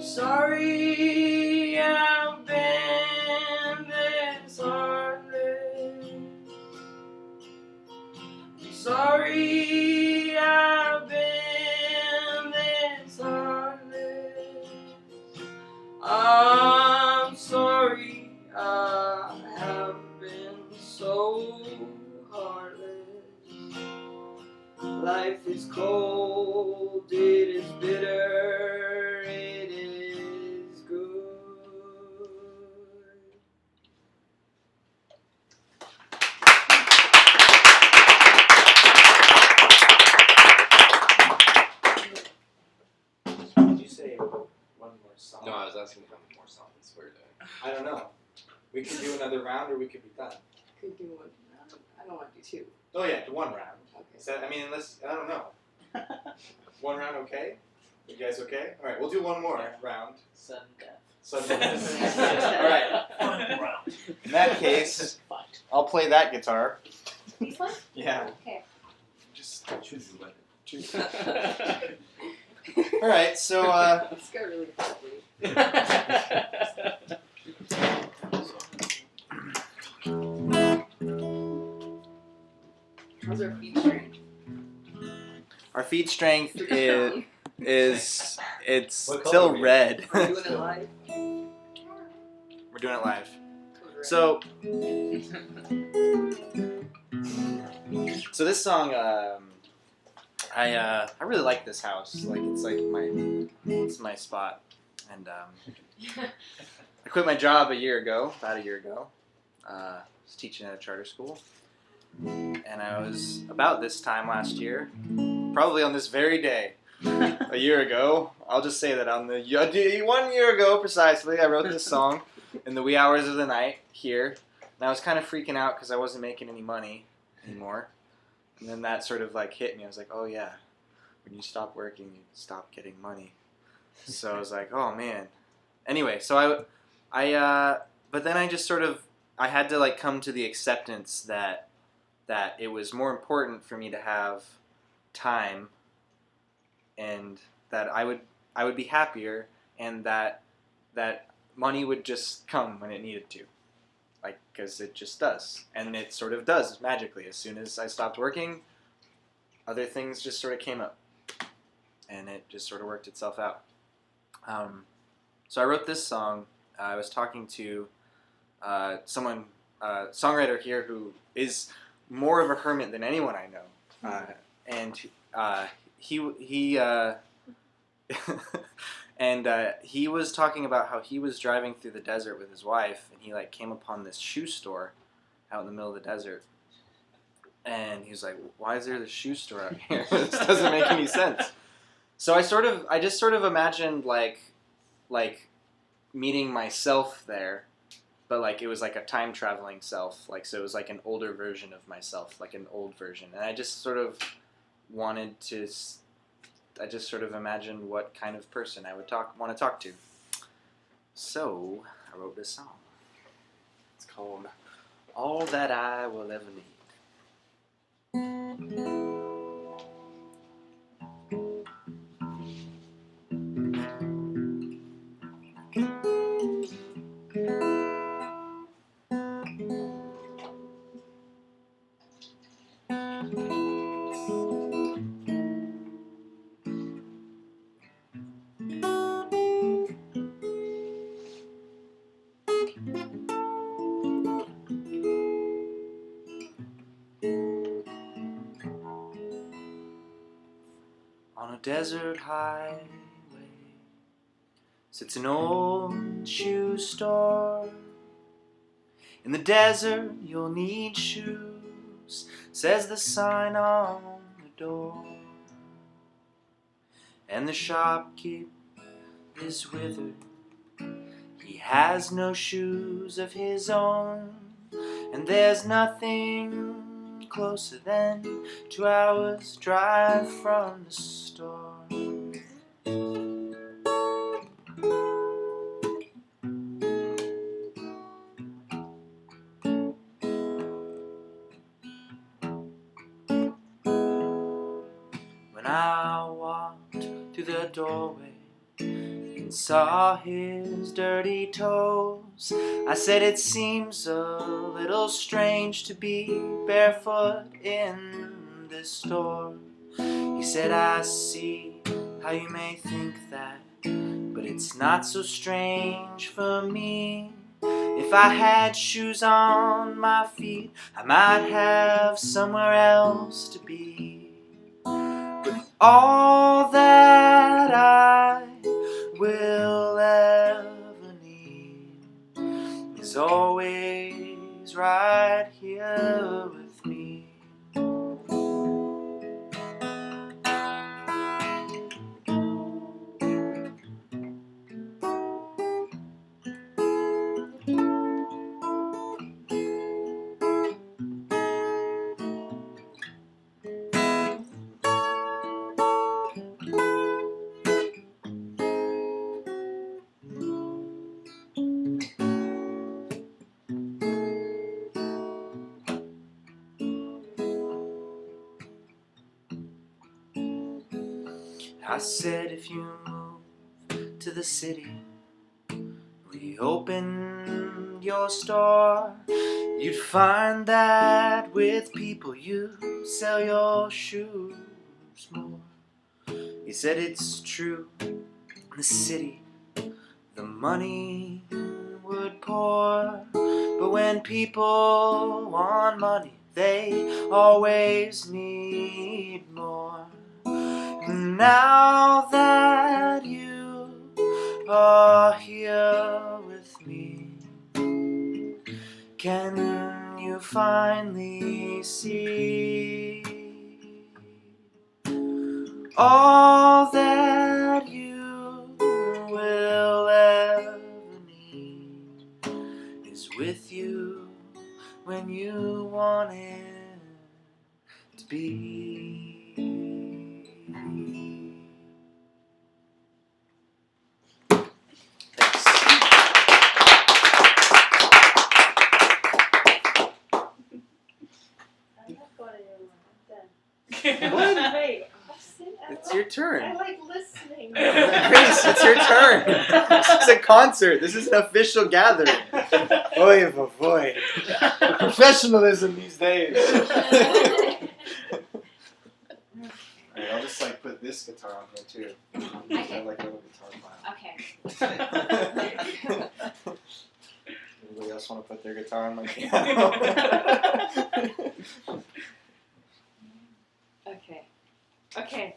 Sorry I've been this heartless. Sorry I've been this heartless. I'm sorry I have been so heartless. life is cold, it is bitter, it is good. Did you say one more song? No, I was asking how many more songs we're doing. I don't know. We could do another round or we could be done. Could do one round. I don't want to do two. Oh yeah, do one round. Okay. Is that, I mean, unless, I don't know. One round okay? You guys okay? Alright, we'll do one more round. Sudden death. Sudden death. Alright. In that case, I'll play that guitar. These ones? Yeah. Okay. Just Choose your weapon. choose. Alright, so, This got really ugly. How's our feet strength? our feed strength is it's What color still are we? red. Are we doing it live? We're doing it live. Code red. So this song, I really like this house. Like it's like it's my spot. And I quit my job about a year ago. I was teaching at a charter school, and I was about this time last year, probably on this very day, a year ago. I'll just say that on the 1 year ago precisely, I wrote this song in the wee hours of the night here. And I was kind of freaking out because I wasn't making any money anymore. And then that sort of like hit me. I was like, oh yeah, when you stop working, you stop getting money. So I was like, oh man. Anyway, so but then I just sort of, I had to like come to the acceptance that it was more important for me to have time, and that I would be happier, and that money would just come when it needed to, like, because it just does, and it sort of does magically. As soon as I stopped working, other things just sort of came up, and it just sort of worked itself out. So I wrote this song. I was talking to someone, songwriter here, who is more of a hermit than anyone I know, and he and he was talking about how he was driving through the desert with his wife, and he like came upon this shoe store out in the middle of the desert, and he was like, "Why is there this shoe store out here? This doesn't make any sense." So I just sort of imagined like meeting myself there, but like it was like a time traveling self, like, so it was like an older version of myself, like an old version, and I just sort of wanted to. I just sort of imagined what kind of person I would want to talk to. So I wrote this song. It's called "All That I Will Ever Need." On a desert highway sits an old shoe store. In the desert you'll need shoes, says the sign on the door. And the shopkeep is withered, he has no shoes of his own. And there's nothing closer than 2 hours drive from the store. When I walked through the doorway and saw his dirty toes, I said, it seems a little strange to be barefoot in this store. He said, I see how you may think that, but it's not so strange for me. If I had shoes on my feet, I might have somewhere else to be. All that I will ever need is always right here with me. I said if you move to the city, reopen your store, you'd find that with people you sell your shoes more. He said it's true, in the city the money would pour, but when people want money they always need more. Now that you are here with me, can you finally see all that you will ever need is with you when you want it to be. What? Wait, It's your turn. I like listening. Grace, it's your turn. This is a concert. This is an official gathering. Oy boy. Professionalism these days. Alright, I'll just like put this guitar on here too. I have like a little guitar file. Okay. Anybody else want to put their guitar on my piano? Okay.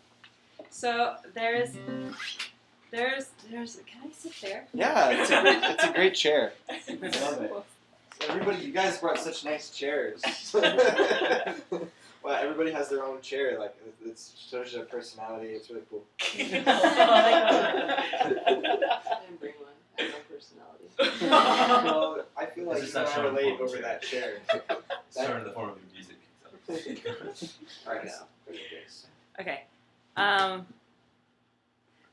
So there's. Can I sit there? Yeah, it's a great chair. I love it. Everybody, you guys brought such nice chairs. Well, everybody has their own chair. Like it shows your personality. It's really cool. I didn't bring one. I have no personality. Well, I feel like you This is not can showing relate form over chair. that chair. Start in the form of your music. All right, No. Okay.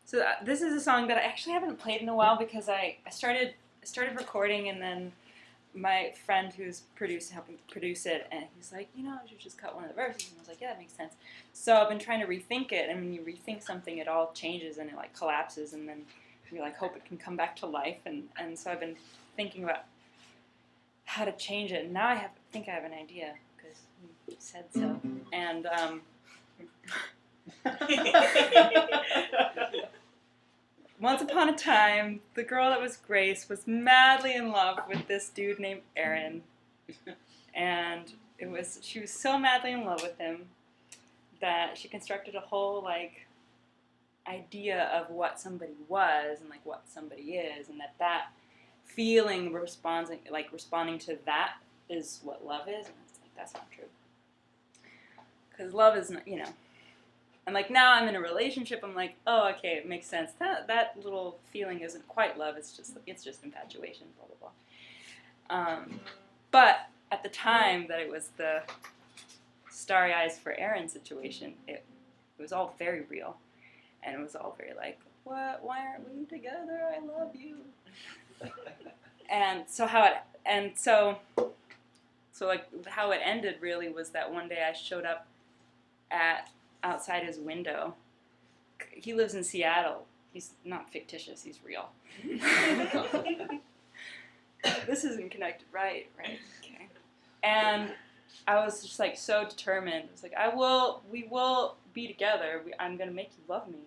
So this is a song that I actually haven't played in a while because I started recording, and then my friend who's helping produce it, and he's like, you should just cut one of the verses, and I was like, yeah, that makes sense. So I've been trying to rethink it, and when you rethink something, it all changes and it like collapses, and then you like hope it can come back to life, and so I've been thinking about how to change it, and now I think I have an idea because you said so, and once upon a time, the girl that was Grace was madly in love with this dude named Aaron. And she was so madly in love with him that she constructed a whole idea of what somebody was and what somebody is, and that feeling responding to that is what love is. And it's that's not true. Because love is not, And now I'm in a relationship, I'm like, oh, okay, it makes sense. That little feeling isn't quite love, it's just infatuation, blah, blah, blah. But at the time that it was the starry eyes for Aaron situation, it was all very real. And it was all very what? Why aren't we together? I love you. And so how it ended really was that one day I showed up outside his window. He lives in Seattle. He's not fictitious, he's real. This isn't connected, right, okay. And I was just so determined. I was like, we will be together. I'm gonna make you love me.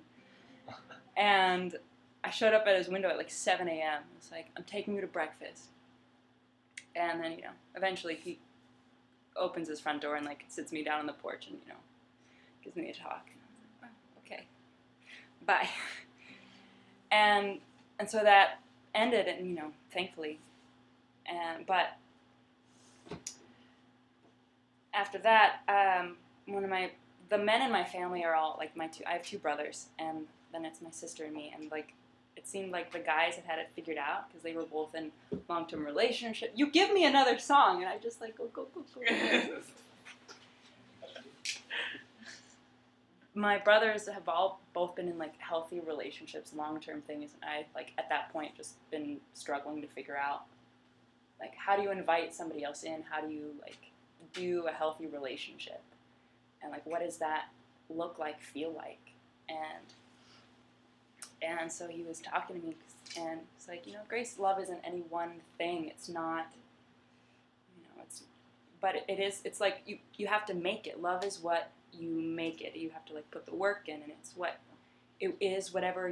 And I showed up at his window at 7 a.m. I was like, I'm taking you to breakfast. And then, eventually he opens his front door and sits me down on the porch and, gives me a talk. And I was like, oh, okay, bye. And so that ended, and you know, thankfully. But after that, the men in my family are all like I have two brothers, and then it's my sister and me, and like it seemed like the guys had it figured out because they were both in long-term relationship. You give me another song, and I just like go. My brothers have both been in like healthy relationships, long-term things, and I like at that point just been struggling to figure out like how do you invite somebody else in? How do you like do a healthy relationship? And like what does that look like, feel like? And so he was talking to me, and it's like, you know, Grace, love isn't any one thing. It's not, you know, but it is. It's like you have to make it. Love is what you make it. You have to like put the work in, and it's what it is. However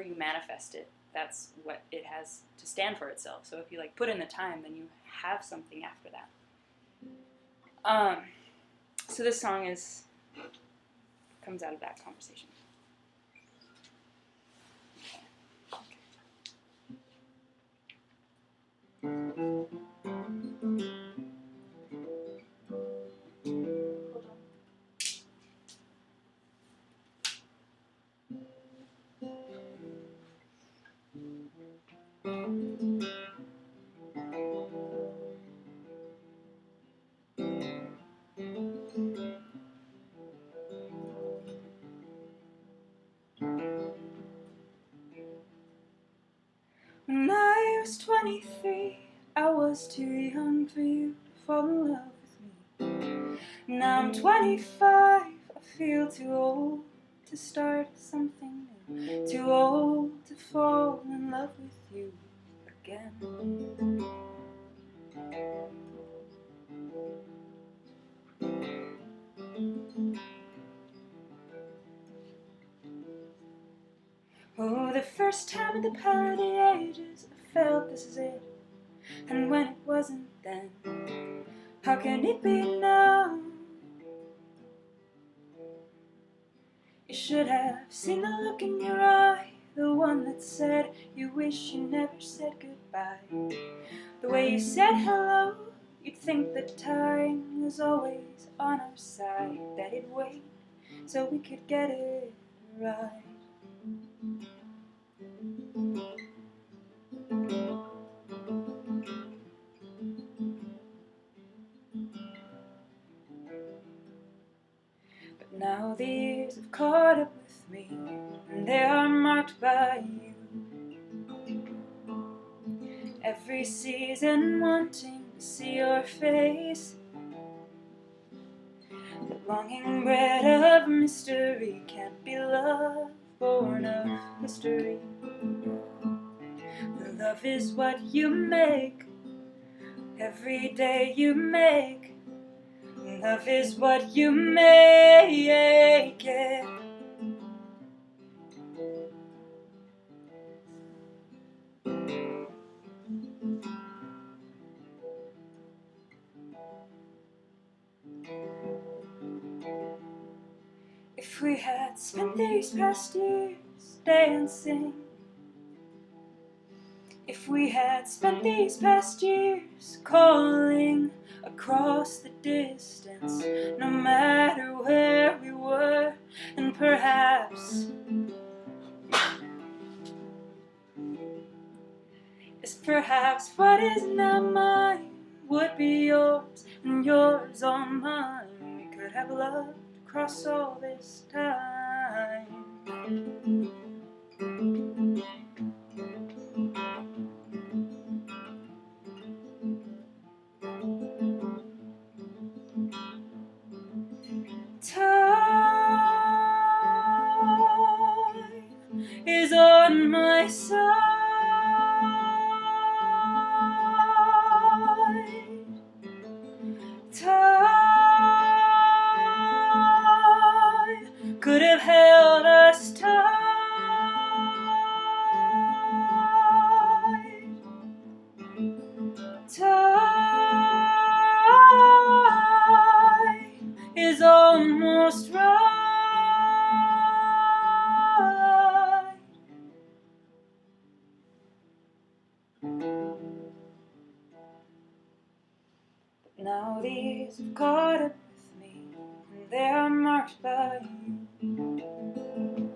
you manifest it, that's what it has to stand for itself. So if you like put in the time, then you have something after that. So this song comes out of that conversation. When I was 23, I was too young for you to fall in love with me. Now I'm 25, I feel too old to start something new, too old to fall in love with you again. Oh, the first time at the party ages, I felt this is it. And when it wasn't then, how can it be now? You should have seen the look in your eye, the one that said you wish you never said goodbye. The way you said hello, you'd think that time was always on our side, that it'd wait so we could get it right. But now the years have caught up with me, and they are marked by you. Every season wanting to see your face, the longing bred of mystery can't be love born of history. The love is what you make, every day you make. Love is what you make it. If we had spent these past years dancing, if we had spent these past years calling across the distance, no matter where we were, then perhaps what is now mine would be yours, and yours all mine. We could have loved across all this time. Time is on my side. Time could have held us tight. Time is almost right. days have caught up with me, and they are marked by you.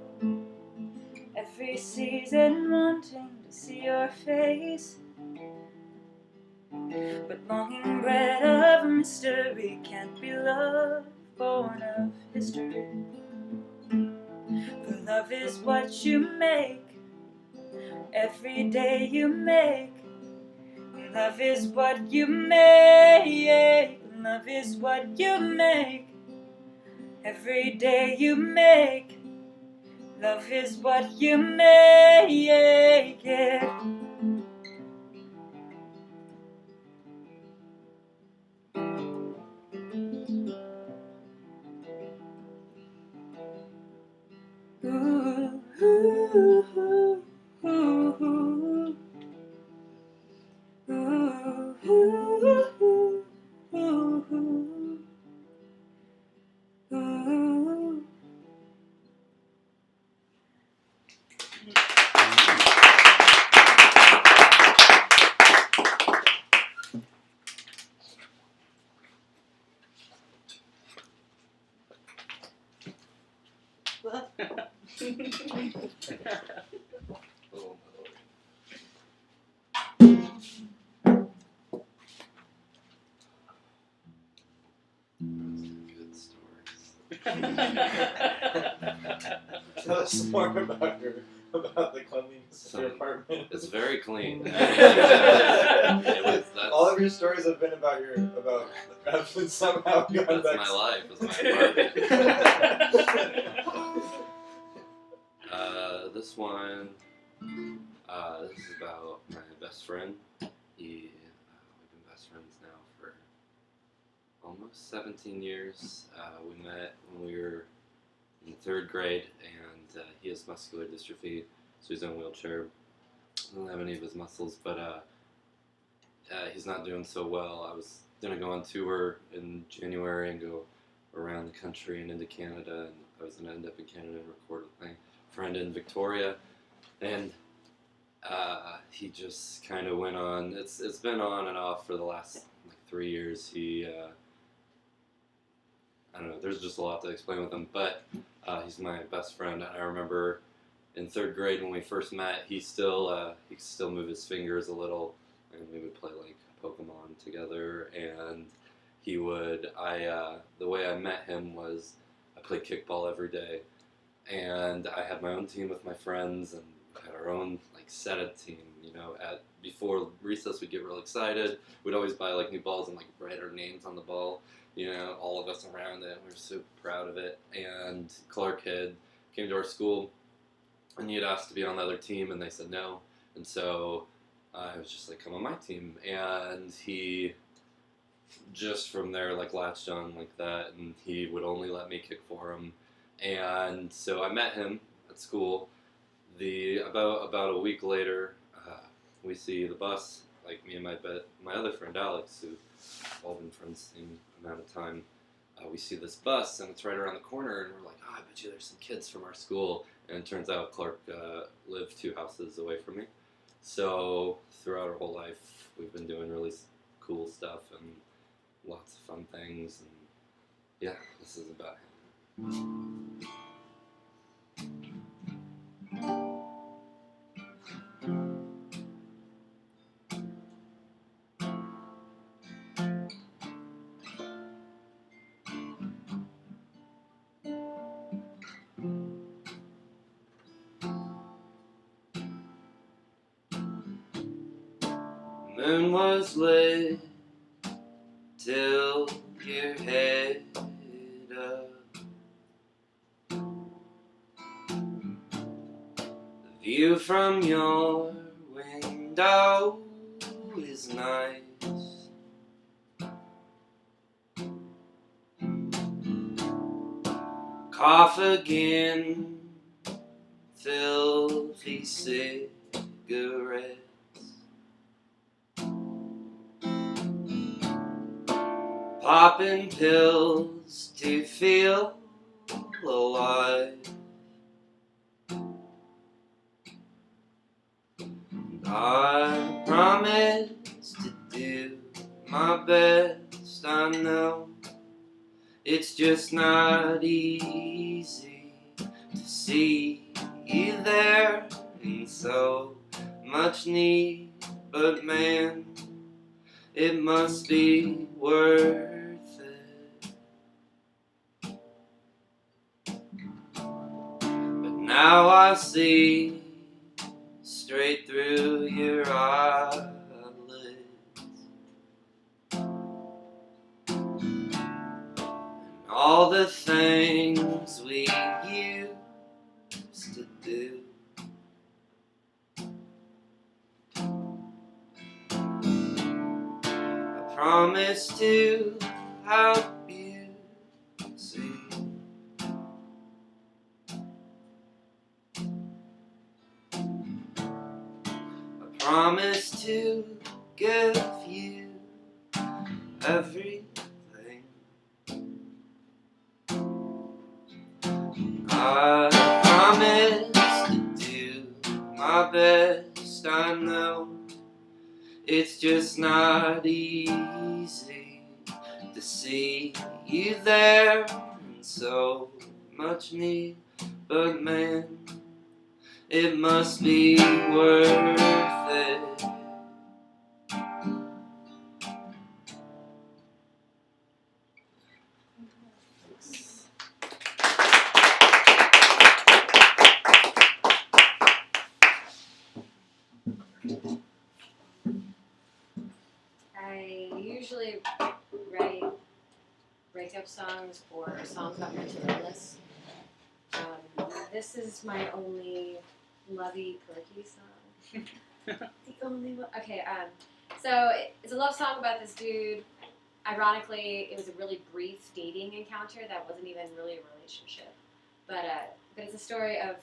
Every season wanting to see your face, but longing bred of mystery can't be love born of history. For love is what you make, every day you make. Love is what you make. Love is what you make, every day you make. Love is what you make, yeah. Ooh, ooh, ooh, ooh, ooh. Ooh, ooh, ooh, ooh, ooh. Ooh. Oh, good stories. Tell us more about the cleanliness of your apartment. It's very clean. All of your stories have been about somehow gone That's back. my life. It's my apartment. This one. This is about my best friend. We've been best friends now for almost 17 years. We met when we were in 3rd grade, and he has muscular dystrophy, so he's in a wheelchair. Doesn't have any of his muscles, but he's not doing so well. I was gonna go on tour in January and go around the country and into Canada, and I was gonna end up in Canada and record with my friend in Victoria, and he just kind of went on. It's been on and off for the last 3 years. He I don't know. There's just a lot to explain with him, but he's my best friend. I remember in 3rd grade when we first met, he could still move his fingers a little, and we would play like Pokemon together. And he would. The way I met him was I played kickball every day, and I had my own team with my friends, and we had our own set of team. Before recess, we'd get real excited. We'd always buy new balls and write our names on the ball. All of us around it. We were super proud of it. And Clark came to our school, and he had asked to be on the other team, and they said no. And so I was just come on my team. And he just from there latched on like that, and he would only let me kick for him. And so I met him at school. About a week later, we see the bus, me and my other friend Alex, who all been friends the same amount of time. We see this bus, and it's right around the corner, and we're like, I bet you there's some kids from our school. And it turns out Clark lived 2 houses away from me. So throughout our whole life, we've been doing really cool stuff and lots of fun things. And yeah, this is about him. Moon was lit till your head up. The view from your window is nice. Cough again, filthy cigarettes. Popping pills to feel alive. I promise to do my best, I know. just not easy to see you there in so much need, but man, it must be worth it. But now I see straight through your eyelids, and all the things we used to do. I promise to help you see. I promise to give you everything. I promise to do my best. I know it's just not easy to see you there in so much need, but man, it must be worth it. I usually write breakup songs or songs about mental illness. This is my only lovey perky song. The only one. Okay. So it's a love song about this dude. Ironically, it was a really brief dating encounter that wasn't even really a relationship. But it's a story of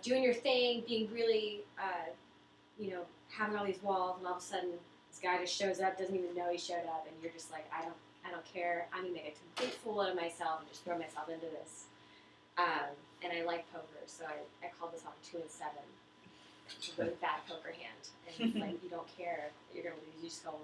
doing your thing, being really, having all these walls, and all of a sudden this guy just shows up, doesn't even know he showed up, and you're just like, I don't care. I'm gonna make a complete fool out of myself and just throw myself into this. And I like poker, so I called this song 2 and 7. It's a really bad poker hand, and it's like you don't care, you're gonna lose. You just go.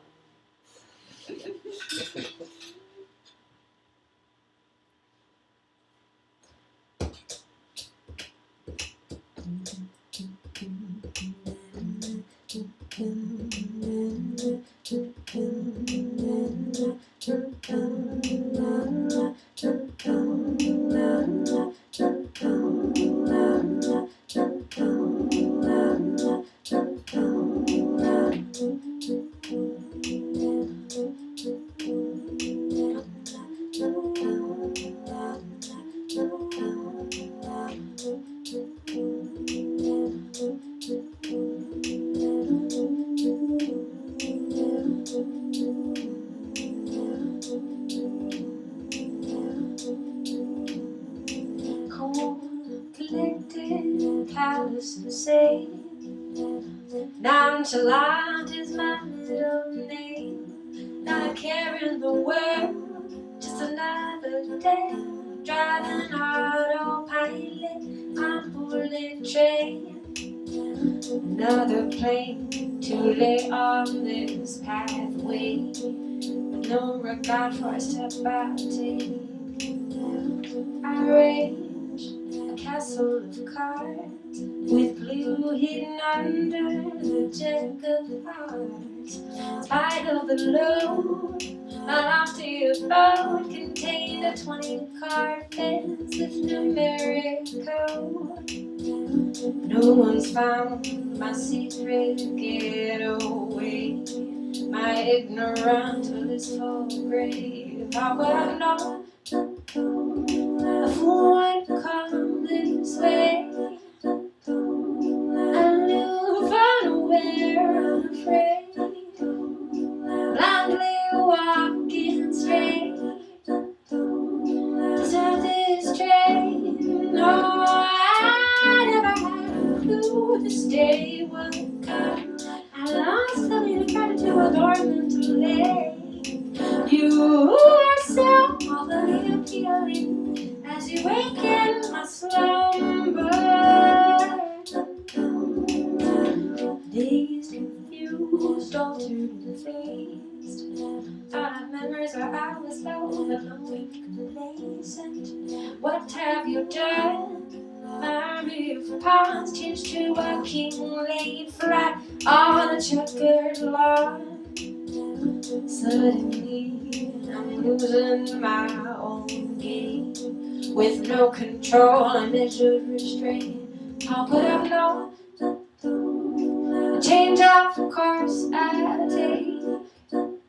Collected, callous to say, nonchalant is my middle name. Not caring the world, just another day. Driving autopilot on bullet train. Another plane to lay on this pathway, with no regard for a step I take. I range a castle of cards, with blue hidden under the jack of hearts. Spite of the load, my lofty abode contained a 20-card fence with numeric code. No one's found my secret getaway. My ignorance will is full grave. How would I know a fool would come this way? Aloof, unaware, unafraid, blindly walking straight. Deserve this train. No, I never had a clue this day would come. I lost the little gratitude with dormant too late. You are so awfully appealing as you waken my slumber. Dazed, confused, altered and phased. Thought of memories where I was low, but no weak complaint. What have you done? Army of pawns changed to a king laid flat on a checkered lawn. Suddenly, I'm losing my own game. With no control, I measured restraint. How could I know? A change of course I take.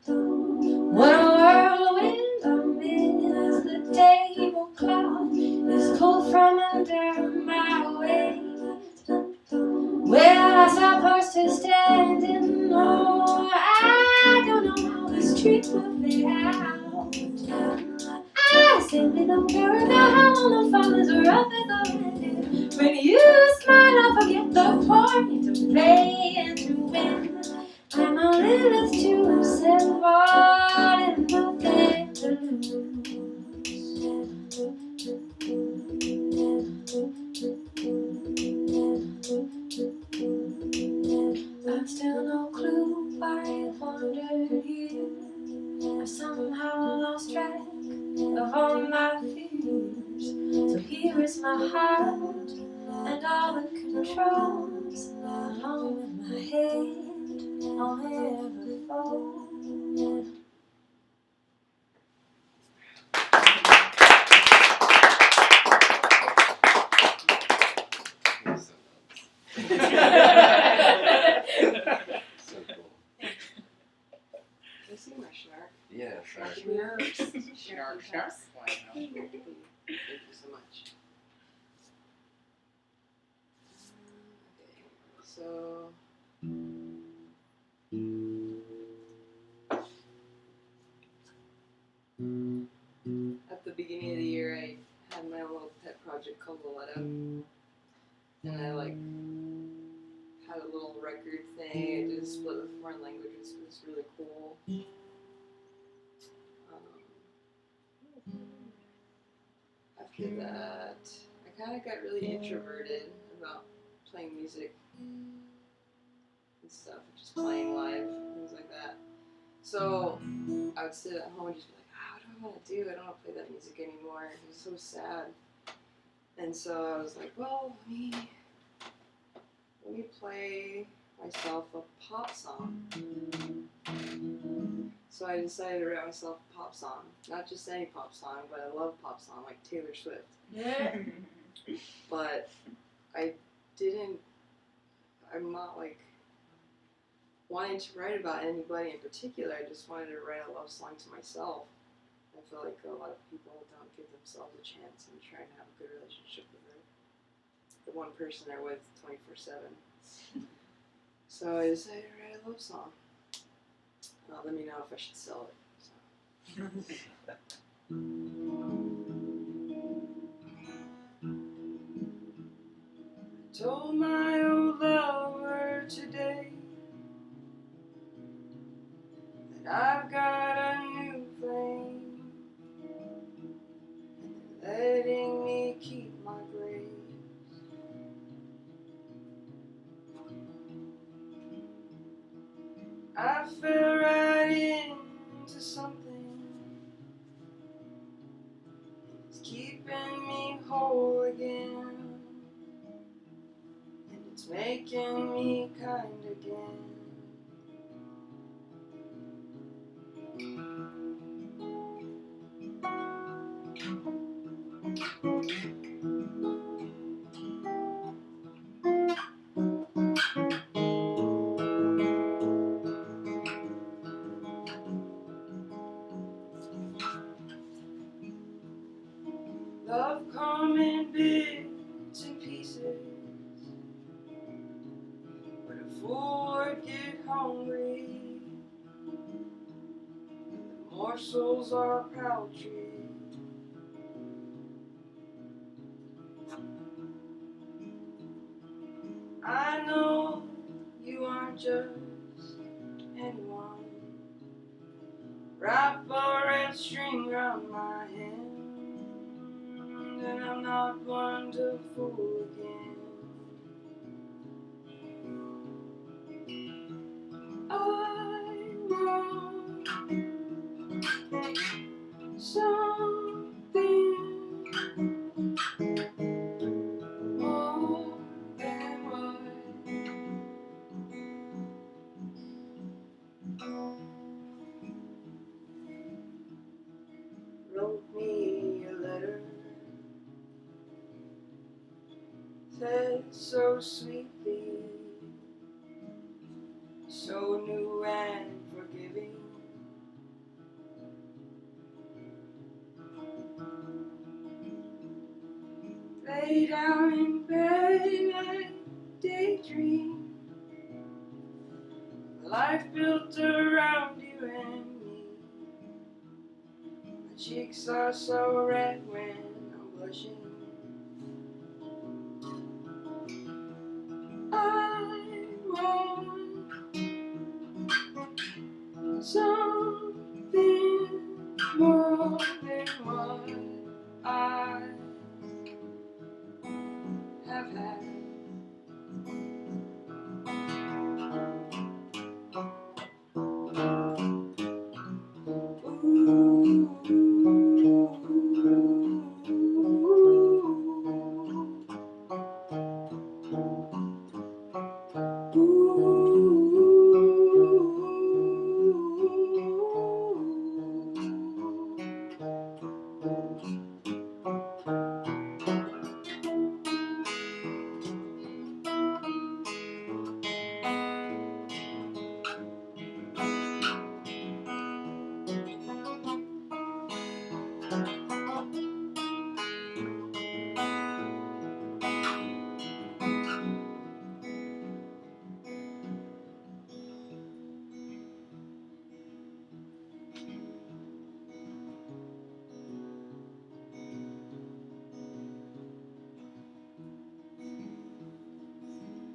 When a whirlwind amidst the tablecloth is pulled from under my weight. Where I supposed to stand and no, I don't know how the streets will play out. I simply don't care about how long the fun is rough as the wind. When you smile, I forget the point to play and to win. I'm a little too simple and nothing to lose. I've still no clue why I've wandered here. I've somehow lost track of all my fears. So here is my heart and all it controls, along with my head on every fold. So cool. Can you see my snark? Yeah, sorry. Snark, snark. Wow. Thank you so much. Okay, so at the beginning of the year, I had my own little pet project called Cavelab, and I like had a little record thing. I did a split with foreign languages. It was really cool. After that, I kind of got really introverted about playing music and stuff, just playing live, things like that. So I would sit at home and just be like, what do I want to do? I don't want to play that music anymore. It was so sad. And so I was like, well, let me play myself a pop song. So I decided to write myself a pop song. Not just any pop song, but I love pop song, like Taylor Swift. But I'm not like wanting to write about anybody in particular. I just wanted to write a love song to myself. I feel like a lot of people don't give themselves a chance and try and have a good relationship with the one person they're with 24/7. So I decided to write a love song. Let me know if I should sell it. So. Told my old lover today that I've got a new flame, and they're letting me keep my grace. I fell right into something that's keeping me whole again, and it's making me kind again. Love come in bits and pieces, but a fool would get hungry. The morsels are paltry. I know you aren't just anyone. Wrap a red string round my hand, and I'm not one to fool again. I want something said so sweetly, so new and forgiving. Lay down in bed and daydream, life built around you and me. My cheeks are so red when I'm blushing. I want something more than what I have had.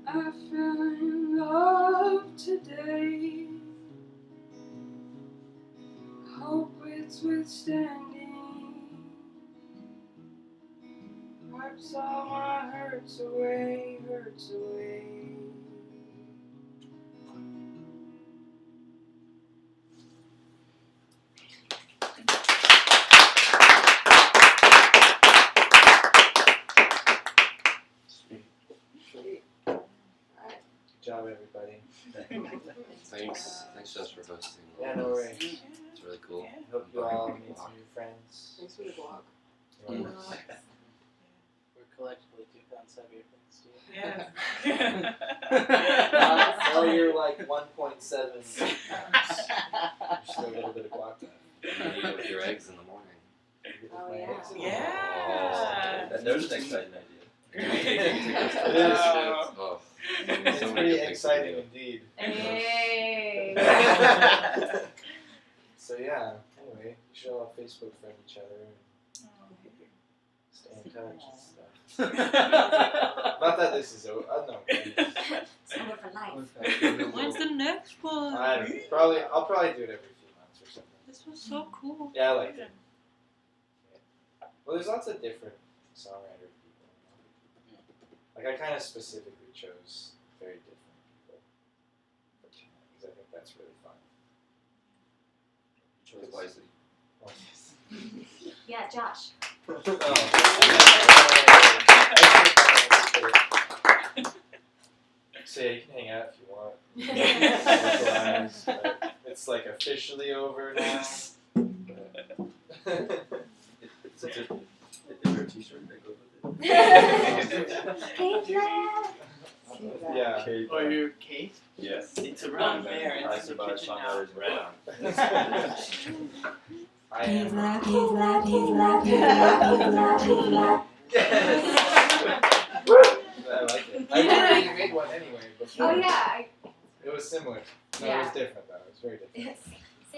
I fell in love today. Hope it's withstanding. Wipes all my hurts away, hurts away. Good job, everybody. Thanks Josh for hosting. Yeah, no worries. It's really cool. Hope you all meet some new friends. Thanks for the blog. We're collectively 2 pounds heavier thanks to you. Yeah. Now you're like 1.7. Just a little bit of guac. You eat it with your eggs in the morning. Oh, yeah. Yeah. That was an exciting idea. Oh. It's So many pretty good things to exciting do. indeed. Hey. So yeah, anyway, you should all Facebook friend each other and stay in touch and stuff. Not that this is over. No. It's over for life. When's the next one? I'll probably do it every few months or something. This was so cool. Yeah, I liked it. Yeah. Well, there's lots of different songwriter people. You know? Like I kind of specifically chose very different people for tonight because I think that's really fun. Choose wisely. Oh, yes. Yeah, Josh. So yeah, you can hang out if you want. Socialize, but it's like officially over now. Is there a t-shirt that goes with it? Cavelab. Yeah. Or your cake? Yes. It's around there. I It's in the survived kitchen now. songwriters round. I am. I like it. I already made one anyway before. Oh yeah. It was similar. No, it Yeah. was different though. It was very different. Yes.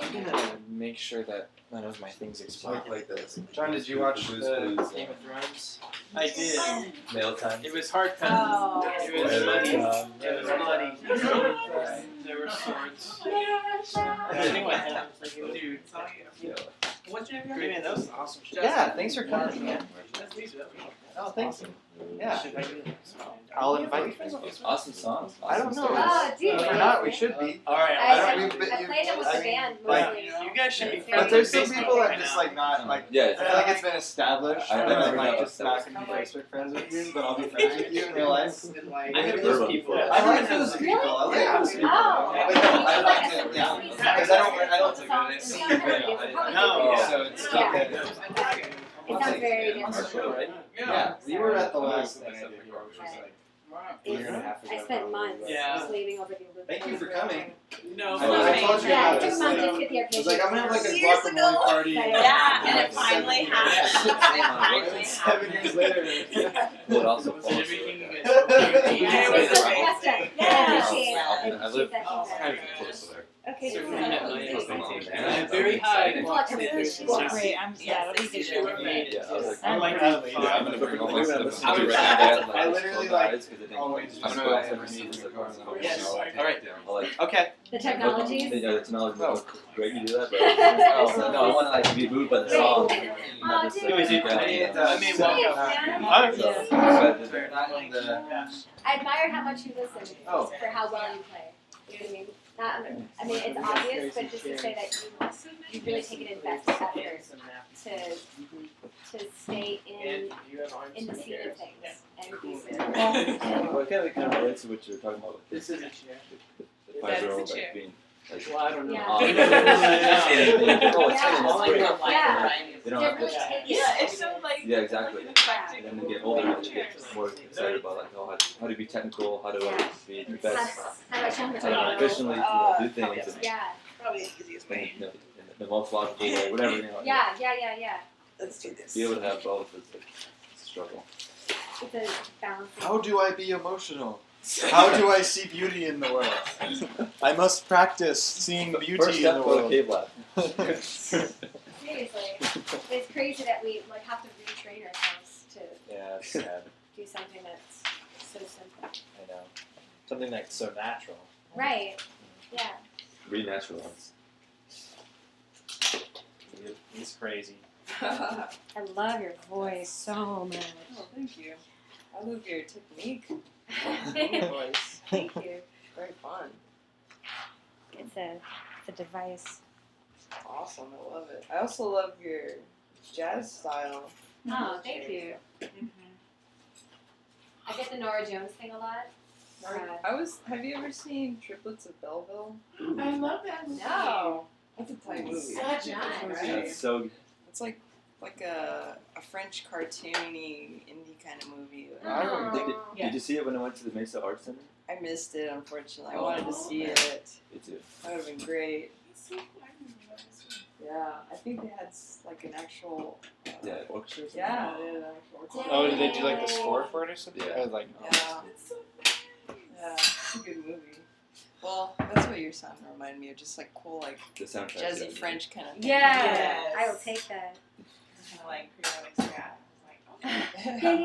I'm gonna make sure that none of my things explode. Talk like this. John, did you watch Blues the Clues, Game of Thrones? I did. Mail time. It was hard cut. Oh. It was bloody. It was bloody. Right. There were swords. I think my head was like, dude. What's your name? Man, that was awesome. Yeah, thanks for coming, man. Oh, thanks. Yeah. I'll invite you. Awesome songs. I don't know. Oh, dude. We're not. We should be. Alright, I we've played it with the band like, mostly. you guys should be But friends. But there's on some Facebook people that right just now. like not like. Yeah. I feel like it's been established. I've and never I'm like known just not gonna be Facebook friends with you, but I'll be friends with you in real life. I have those people. I like those people. I like those people. Oh. But no, I like them. Yeah. Because I don't. I don't. Songs. See you. No. So it's not that. It sounds very On the different. show, right? Yeah. You were at the last Yeah. thing I did here, which was like a It's- year and a half ago. I spent months Yeah. just leaving over the loop. Thank you for coming. No, I told you Yeah, about it took this. a month Like, just to get the I arcade. was like, I'm gonna have like a Years guacamole ago. party. Yeah, and like it finally 7 happened. years. It finally 7 years later. Would also Was fall it everything you short. guys Yeah, it was so so fantastic. Yeah. I appreciate I it. live That feedback. kind of close to there. Okay, So cool. for Yeah. very high Exciting. quantity. Great. Yeah, that'll be good. Yeah, I was like, I'm like yeah, that. I'm gonna bring all my stuff. I would- I literally, like, because I didn't. always I don't know buy if I've ever everything seen this. that goes on. Yes. All Alright. like Okay. The technologies. yeah, the technology. Oh. Great, you do that, but no, I want to like be moved by the song. Oh, Not just, dude. like, I yeah. need I mean, welcome. Thanks, man. But not in the. I admire how much you listen Oh. for how well you play. You know what I mean? Not, I mean, it's obvious, but just to say that you really take an invested effort to stay in the scene of things and be Well, it kind of relates to what you were talking about with This is a chair. the 5-year-old like being like. Well, I don't know. Yeah. Oh, it's Yeah. that's great. Yeah. They don't They're have really to. taking Yeah, it's so like. Yeah, exactly. Yeah. And then they get older, they get more excited about like, oh, how to be technical, how to be the best, how much how to efficiently do things, and Yeah, probably the easiest way. you know, in the most logical way, whatever. You know, Yeah. Let's do this. be able to have both is like a struggle. It's a balance. How do I be emotional? How do I see beauty in the world? I must practice seeing beauty First in step, the go to world. Cavelab. Seriously, it's crazy that we like have to retrain ourselves to Yeah, it's sad. do something that's so simple. I know. Something that's so natural. Right. Yeah. Renaturalize. It's crazy. I love your voice so much. Oh, thank you. I love your technique. Voice. Thank you. Very fun. It's a device. Awesome. I love it. I also love your jazz style. Oh, thank you. I get the Nora Jones thing a lot. Have you ever seen Triplets of Belleville? I love that movie. No. That's a tight movie. Such a Nice. good movie. That's so. It's like a French cartoony indie kind of movie. I remember. Did you see it when I went to the Mesa Art Center? I missed it, unfortunately. I wanted to see man. it. Me too. That would have been great. Yeah, I think they had like an actual. Yeah, orchestra. Yeah, they had an actual orchestra. Oh, did they do like the score for it or something? Yeah. I was like, oh. Yeah. Yeah, it's a good movie. Well, that's what your sound reminded me of, just like cool, like The soundtrack. jazzy French kind of thing. Yeah. Yes. I will take that. Kind of like Creole Scat.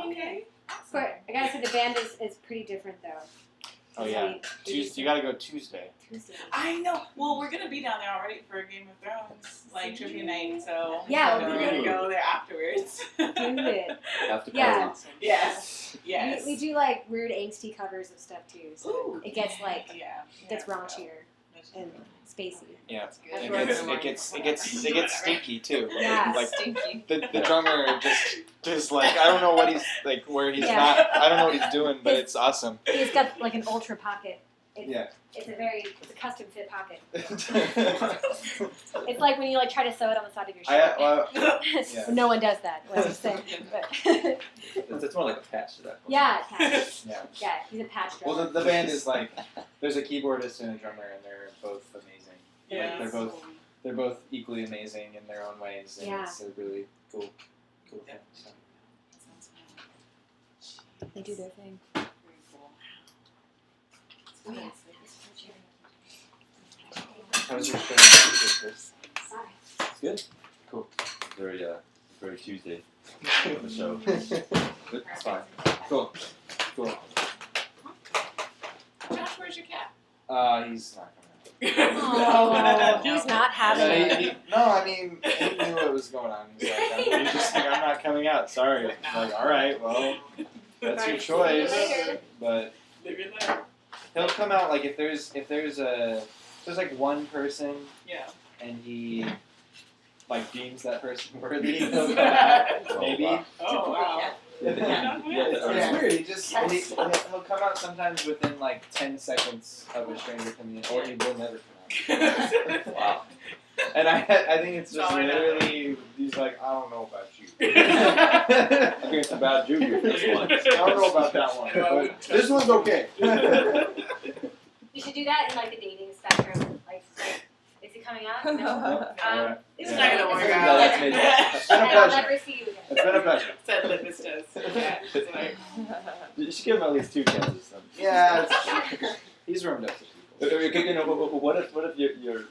Okay. But I gotta say the band is pretty different though. Oh yeah. Tuesday. You gotta go Tuesday. Tuesday. I know. Well, we're gonna be down there already for Game of Thrones, like trivia night. So Yeah, we're gonna go there afterwards. Do it. After Yeah. party. Yes. Yes. We do like weird angsty covers of stuff too. So Ooh. it gets like Yeah. gets raunchier and spacey. Yeah. That's good. It gets stinky too. Yeah. Like Stinky. the drummer just like I don't know what he's like where he's not. I don't know what he's doing, but it's awesome. He's got like an ultra pocket. Yeah. It's a custom fit pocket. It's like when you like try to sew it on the side of your shirt. Yeah. No one does that. What I'm saying. But It's more like a patch to that. yeah, patch. Yeah. Yeah, he's a patch Well, drummer. the band is like there's a keyboardist and a drummer, and they're both amazing. Yeah. Like, they're both equally amazing in their own ways, and Yeah. it's a really cool thing. So. They do their thing. Very cool. Oh, yeah. How's your show, Chris? Sorry. It's good. Cool. Very Tuesday of the show. Good. It's fine. Cool. Cool. Josh, where's your cat? He's not coming Oh, he's not having out. it. No, I mean, he knew what was going on. He's just like, I'm not coming out. Sorry. I'm like, all right, well, that's your choice. But Live your life. he'll come out like if there's like one person Yeah. and he like deems that person worthy, he'll come out. Maybe. wow. Oh wow. It's weird. He'll come out sometimes within like 10 seconds of a stranger coming in, or he will never come out. Wow. And I think it's just literally, he's like, I don't know about you. I think it's about you, this one. I don't know about that one, but this one's okay. You should do that in like the dating spectrum. Like is he coming up? No. It's not gonna work Yeah, out. that's me. It's been a And I'll pleasure. never see you again. It's been a pleasure. Said Litmus does. Yeah. It's like, You should give him at least 2 chances. Then. Yeah, he's warmed up to people. You know, what if your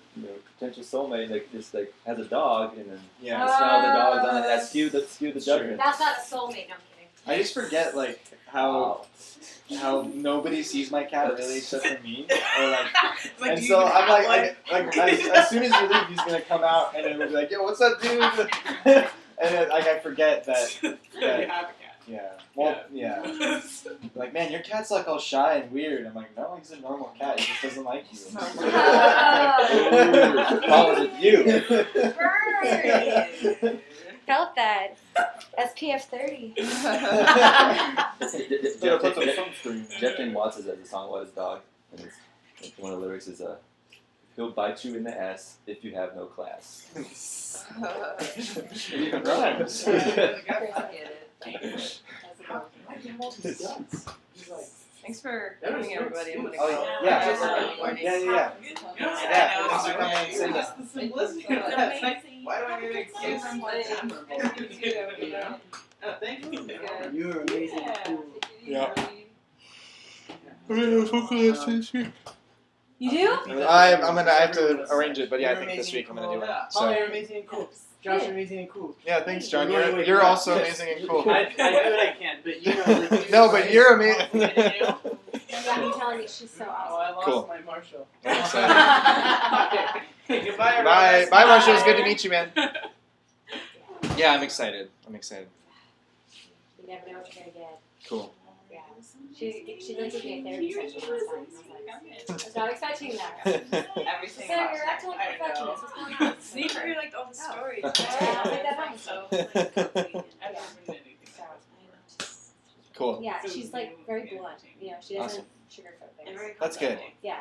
potential soulmate like just like has a dog and then Yeah. smell the dog's on it? That skew the judgment. That's not a soulmate. No, I'm kidding. I just forget like how nobody sees my cat really except for me, or like, like, and do you so even I'm have like as soon as you leave, he's gonna come out and then we'll be like, yo, what's up, dude? And then, like I forget that. you have a cat. Yeah. Well, yeah. Like, man, your cat's like all shy and weird. I'm like, no, he's a normal cat. He just doesn't like you. Problem with you. Burn. Felt that. SPF 30. Jeffrey Watts has a song about his dog, and one of the lyrics is he'll bite you in the ass if you have no class. It even rhymes. Thanks for coming, everybody. I'm gonna Oh, go. yeah. Yeah. Thanks for coming and saying that. The simplicity of that. It's like, why do I get excused from my thank you. You're amazing. Yeah. You do? I have to arrange it, but yeah, I think this week I'm gonna do it. So. You're amazing and cool. Josh, you're amazing and cool. Yeah, thanks, John. You're also amazing and cool. I do what I can, but you know. No, but you're amazing. Yeah, I'm telling you, she's so Oh, awesome. I lost Cool. my Marshall. I'm Okay, goodbye, everyone. Bye, bye, Marshall. It's good to meet you, man. Yeah, I'm excited. You never know what you're gonna get. Cool. Yeah. She went to me a therapy session last time. I was not expecting that. Everything. So you're acting like a perfectionist. What's going on? See, you heard like all the stories. Yeah, I'll take that home. So, I've never written anything. Cool. Yeah, she's like very blunt. You know, she doesn't sugarcoat and things. very That's good. Yeah.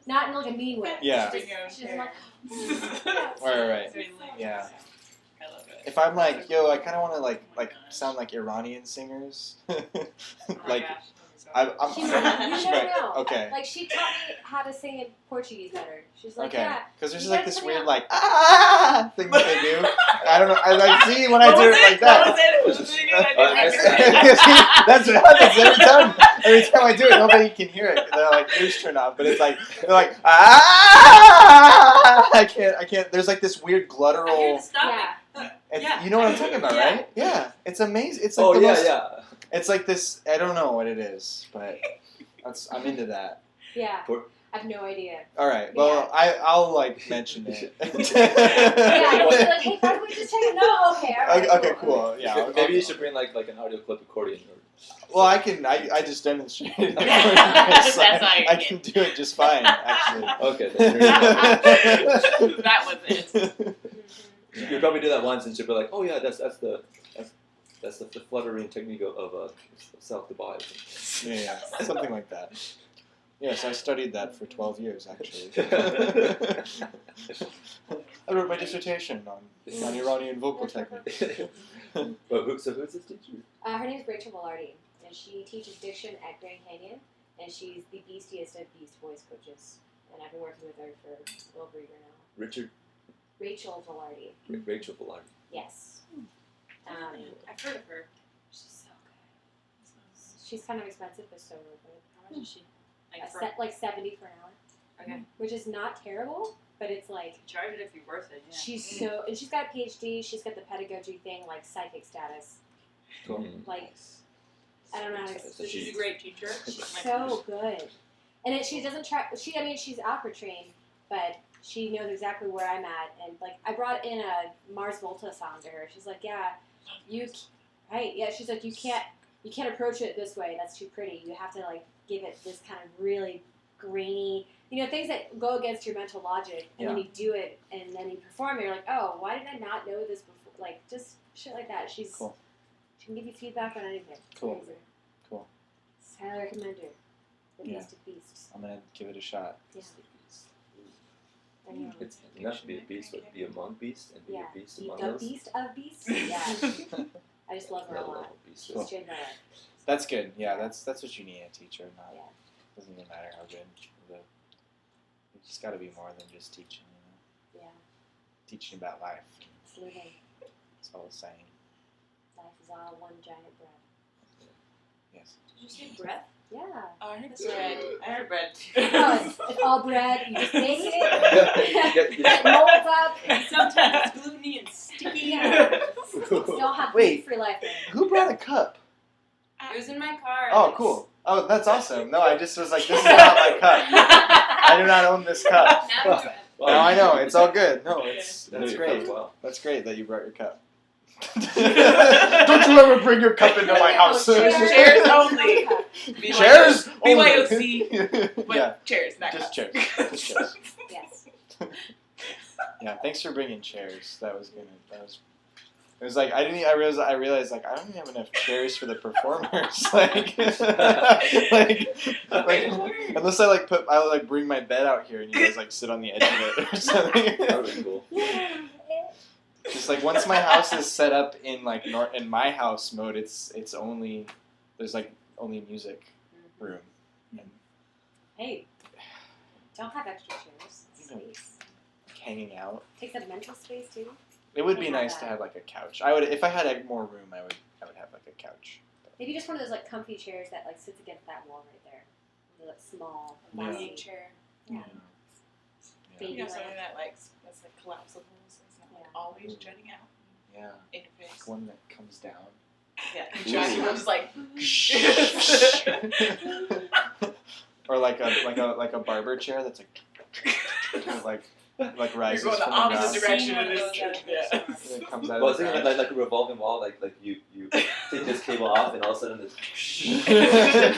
Not in like a mean way. Yeah. She doesn't like. Right. Yeah. I love it. If I'm like, yo, I kind of want to like sound like Iranian singers. Like, I'm She's like, you never right. know. Okay. Like she taught me how to sing in Portuguese better. She's like, Okay. yeah. Because there's You like guys this put me weird on. like thing that they do. I don't know. I like see when I do it like that. That's what happens every time. Every time I do it, nobody can hear it. They're like ears turn off, but it's like they're like I can't. There's like this weird gluttural. Yeah. You know what I'm talking about, right? Yeah. It's amazing. It's like Oh the yeah, most. yeah. It's like this. I don't know what it is, but I'm into that. Yeah. I have no idea. All right. Well, I'll like mention it. Yeah. She's like, hey, why don't we just check it? No. Okay. All right. Okay. Cool. Yeah. Maybe you should bring like an audio clip accordion. Well, I can. I just demonstrated. That's how you I can do it just fine, actually. Okay. That was it. You'll probably do that once, and she'll be like, "Oh yeah, that's the fluttering technique of self-device." Yeah, something like that. Yes, I studied that for 12 years, actually. I wrote my dissertation on Iranian vocal technique. Who's this teacher? Her name is Rachel Velarde, and she teaches diction at Grand Canyon, and she's the beastiest of Beast voice coaches. And I've been working with her for a little over a year now. Rachel Velarde. Rachel Velarde. Yes. I've heard of her. She's so good. She's kind of expensive, but so good. How much is she? Like $70 for an hour. Okay. Which is not terrible, but it's like Charge it if you're worth it. Yeah. she's so, and she's got a PhD. She's got the pedagogy thing, like psychic status. Cool. Like, I don't know how to So explain. She's a great teacher. She's so good, and she doesn't try. I mean, she's opera trained, but she knows exactly where I'm at. And like, I brought in a Mars Volta song to her. She's like, yeah, right? Yeah, she's like, you can't approach it this way. That's too pretty. You have to like give it this kind of really grainy, things that go against your mental logic, and then you do it, and then you perform it. You're like, oh, why did I not know this before? Like, just shit like that. She's Cool. She can give you feedback on anything. Cool. Crazy. Cool. Highly recommend her. The Yeah. Beast of Beasts. I'm gonna give it a shot. Yeah. I know. It's enough to be a beast, but be among beasts and be Yeah. a beast The among us. beast of beasts. Yeah. I just love her a Another lot. level beast. She's changed my life. That's good. Yeah, that's what you need in a teacher. Not Yeah. doesn't even matter how good. You just got to be more than just teaching. Yeah. Teaching about life. It's living. That's all it's saying. Life is all one giant breath. Yes. Did you say breath? Yeah. Oh, I heard bread. I heard bread too. Oh, it's all bread. You just make it. Yeah. It molds up. Sometimes it's gluteny and sticky. Yeah. You'll have Wait. free life. Who brought a cup? It was in my car. Oh, cool. Oh, that's awesome. No, I just was like, this is not my cup. I do not own this cup. Wow. No, I know. It's all good. No, You that's know your great. cup well. That's great that you brought your cup. Don't you ever bring your cup into my house. Chairs only. Chairs BYOC. But Yeah, chairs, not just cups. chairs. Just chairs. Yes. Yeah, thanks for bringing chairs. That was good. It was like I realized like I don't even have enough chairs for the performers. like unless I bring my bed out here and you guys like sit on the edge of it or something. That would be cool. Just like once my house is set up in like in my house mode, it's only there's like only music room. And Hey, don't have extra chairs. It's You know. space. hanging out. Takes up mental space too. It would be Can't have nice to that. have like a couch. I would if I had more room. I would have like a couch. Maybe just one of those like comfy chairs that like sits against that wall right there. The like, small, Yeah. boxy chair. Yeah. Baby You know, lamp. something that that's like collapsible, so it's not like always jutting out Yeah, in your face. like one that comes down. Yeah, Ooh. exactly. I'm just like. Or like a barber chair that's like rises You're going the from opposite the direction ground. of this. Yeah. And it comes out Well, of the it's ground. like a revolving wall, like you take this cable off and all of a sudden this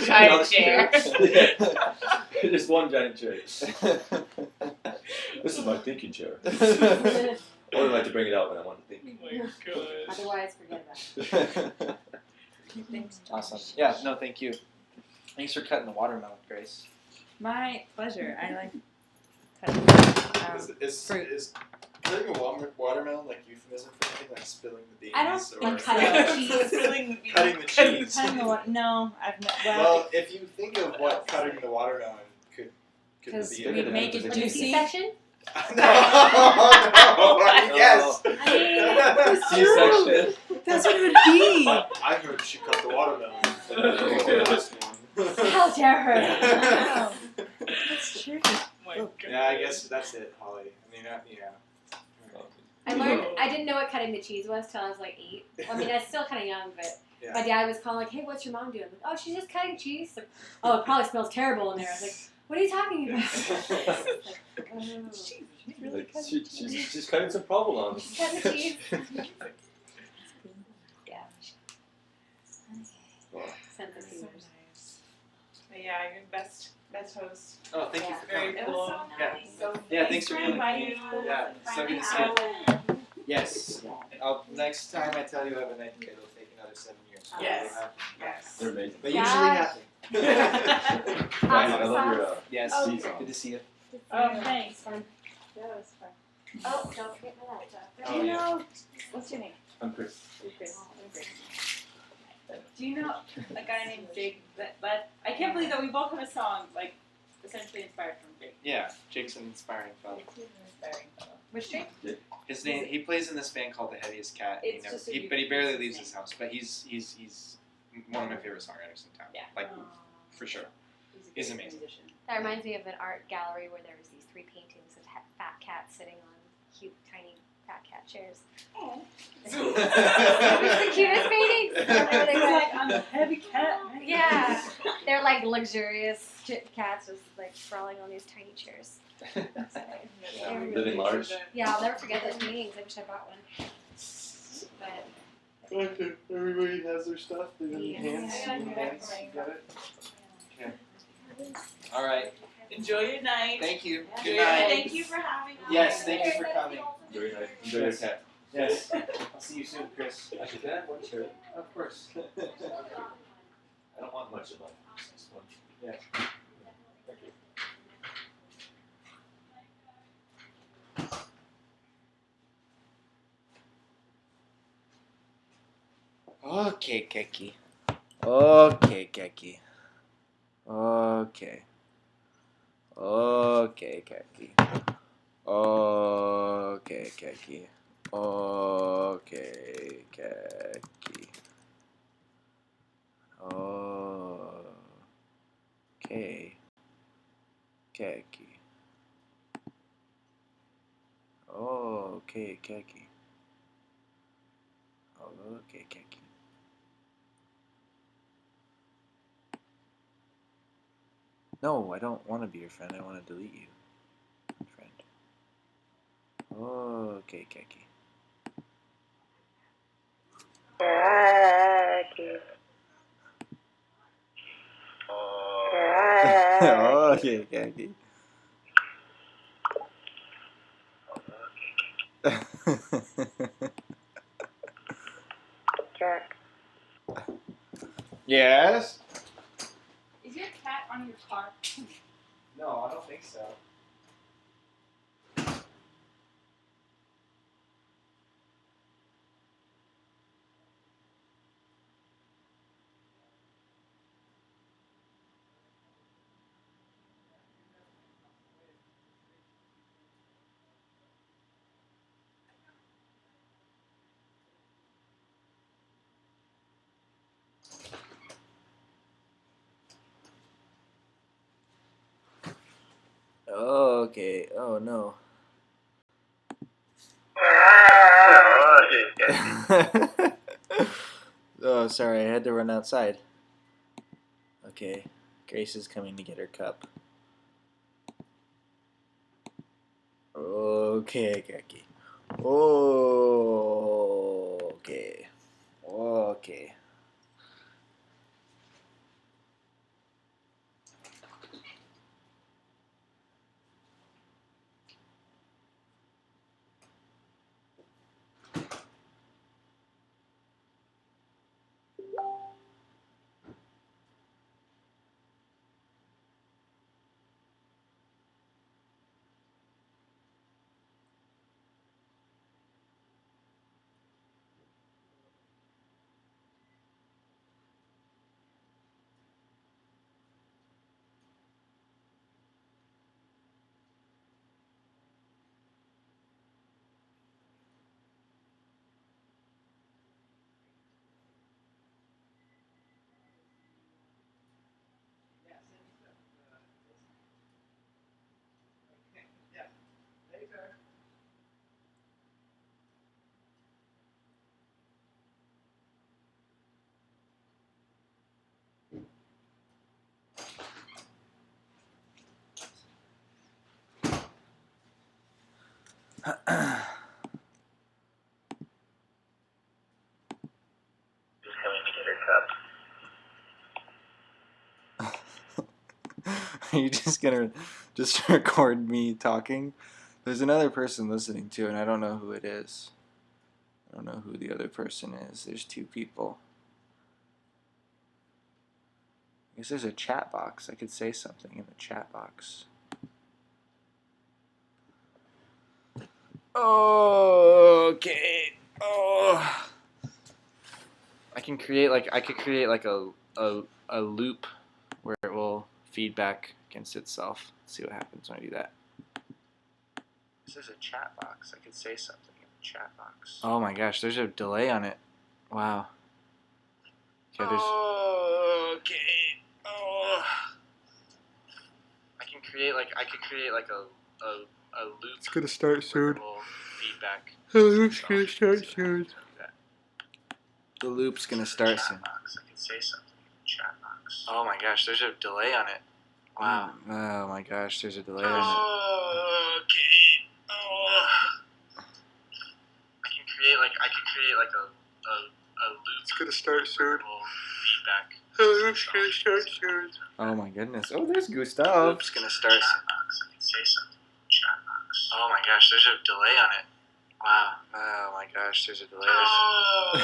Giant chair. Yeah. Just one giant chair. This is my thinking chair. I would like to bring it out when I want to think. Oh my gosh. Otherwise, forget about it. Thanks. Awesome. Yeah. No, thank you. Thanks for cutting the watermelon, Grace. My pleasure. I like Is cutting a watermelon like euphemism for anything, like spilling the beans? I don't or think cutting the cheese. Cutting the cheese. No, I've not. Well, if you think of what cutting the watermelon could because be, we make it Like Like a juicy. C-section? no, yes. C-section. That's what it would be. I heard she cut the watermelon. How dare her? Wow. That's true. Oh my God. Yeah, I guess that's it, Holly. I mean, yeah. I learned, I didn't know what cutting the cheese was till I was like 8. I mean, I was still kind of young, but Yeah. my dad was calling like, hey, what's your mom doing? I'm like, oh, she's just cutting cheese. Like, oh, it probably smells terrible in there. I was like, what are you talking about? Like, oh. She's really Like, cutting she's cutting some provolone. She's cutting the cheese. Yeah. Wow. Sense of So humor. nice. But yeah, you're the best host. Oh, thank you Yeah. for Very coming. cool. Yeah. So Yeah, thanks for coming. inviting me. Yeah, so good to see you. Yes. Next time I tell you I have a night, it'll take another 7 years. So Yes. we'll have- Yes. They're amazing. But Yeah. usually nothing. I love your Yes. Oh, season. Good to see you. Oh, thanks. Fun. That was fun. Oh, don't forget my laptop. Do you know what's your name? I'm Chris. Chris. Do you know a guy named Jake? That I can't believe that we both have a song like essentially inspired from Jake. Yeah, Jake's an inspiring fellow. He's an inspiring fellow. Which Jake? His name. He plays in this band called The Heaviest Cat. and It's just a but he barely beautiful leaves name. his house. But he's one of my favorite songwriters in town. Yeah. Like for sure. He's great amazing. musician. That reminds me of an art gallery where there was these 3 paintings of fat cats sitting on cute, tiny fat cat chairs. It was the cutest paintings. He's like, I'm a heavy cat. man." Yeah, they're like luxurious cats just like sprawling on these tiny chairs. Yeah, living large. Yeah, I'll never forget those paintings. I wish I bought one. But Everybody has their stuff. They have Yes. hands. I got Hands. it. Got it? All right. Enjoy your night. Thank you. Yeah. Good night. Thank you for having us. Yes, thank you for coming. Very nice. Enjoy your cat. Yes. I'll see you soon, Chris. Actually, can I have one shirt? Of course. I don't want much of mine. Just one. Yeah. Thank you. Okay, Keki. Okay, Keki. Okay. Okay, Keki. Okay, Keki. Okay, Keki. Okay. Keki. Okay, Keki. Okay, Keki. No, I don't want to be your friend. I want to delete you, friend. Okay, Keki. Okay, Keki. Yes? Is your cat on your car? No, I don't think so. Okay. Oh no. Oh, sorry. I had to run outside. Okay. Grace is coming to get her cup. Okay, Keki. Okay. Okay. Are you just gonna just record me talking? There's another person listening too, and I don't know who it is. I don't know who the other person is. There's two people. I guess there's a chat box. I could say something in the chat box. Okay. Oh. I could create like a loop where it will feedback against itself. Let's see what happens when I do that. This is a chat box. I could say something in the chat box. Oh my gosh, there's a delay on it. Wow. Okay, there's... Okay. Oh. I could create like a loop. It's gonna start soon. Feedback. The loop's gonna start soon. The loop's gonna start soon. I can say something in the chat box. Oh my gosh, there's a delay on it. Wow. Oh my gosh, there's a delay on it. Okay. Oh. I can create like a loop. It's gonna start soon. Feedback. The loop's gonna start soon. Oh my goodness. Oh, there's Gustav. The loop's gonna start soon. I can say something in the chat box. Oh my gosh, there's a delay on it. Wow. Oh my gosh, there's a delay on it.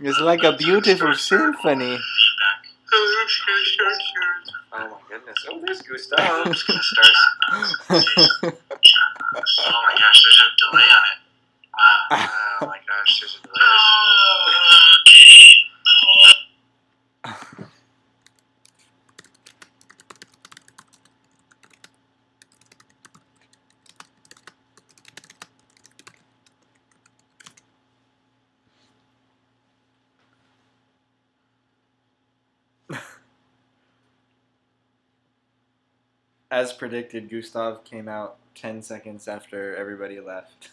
It's like a beautiful symphony. Oh my goodness. Oh, there's Gustav. Oh my gosh, Oh my gosh, this is As predicted, Gustav came out 10 seconds after everybody left.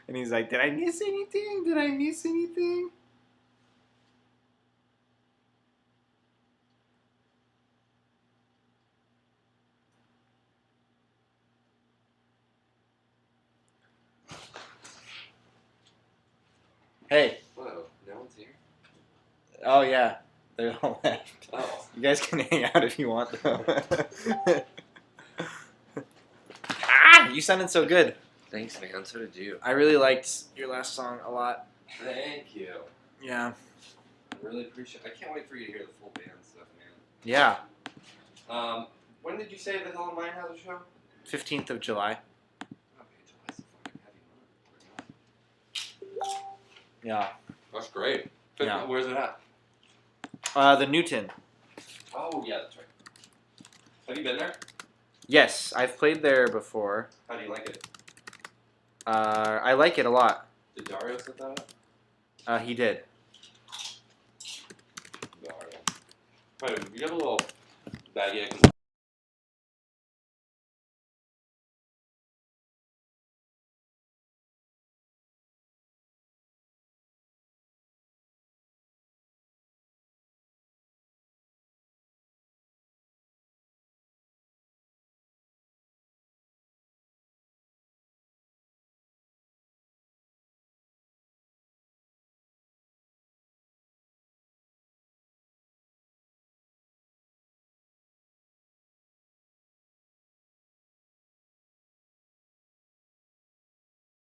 And he's like, did I miss anything? Did I miss anything? Hey. Whoa, no one's here? Oh, yeah. They're all left. Oh. You guys can hang out if you want, though. Ah! You sounded so good. Thanks, man. So did you. I really liked your last song a lot. Thank you. Yeah. I really appreciate it. I can't wait for you to hear the full band stuff, man. Yeah. When did you say the Hell of Mine has a show? 15th of July. Okay, July's a fucking heavy month. Yeah. That's great. Yeah. Where's it at? The Newton. Oh, yeah, that's right. Have you been there? Yes, I've played there before. How do you like it? I like it a lot. Did Dario set that up? He did. Dario. Wait, you have a little baggie I can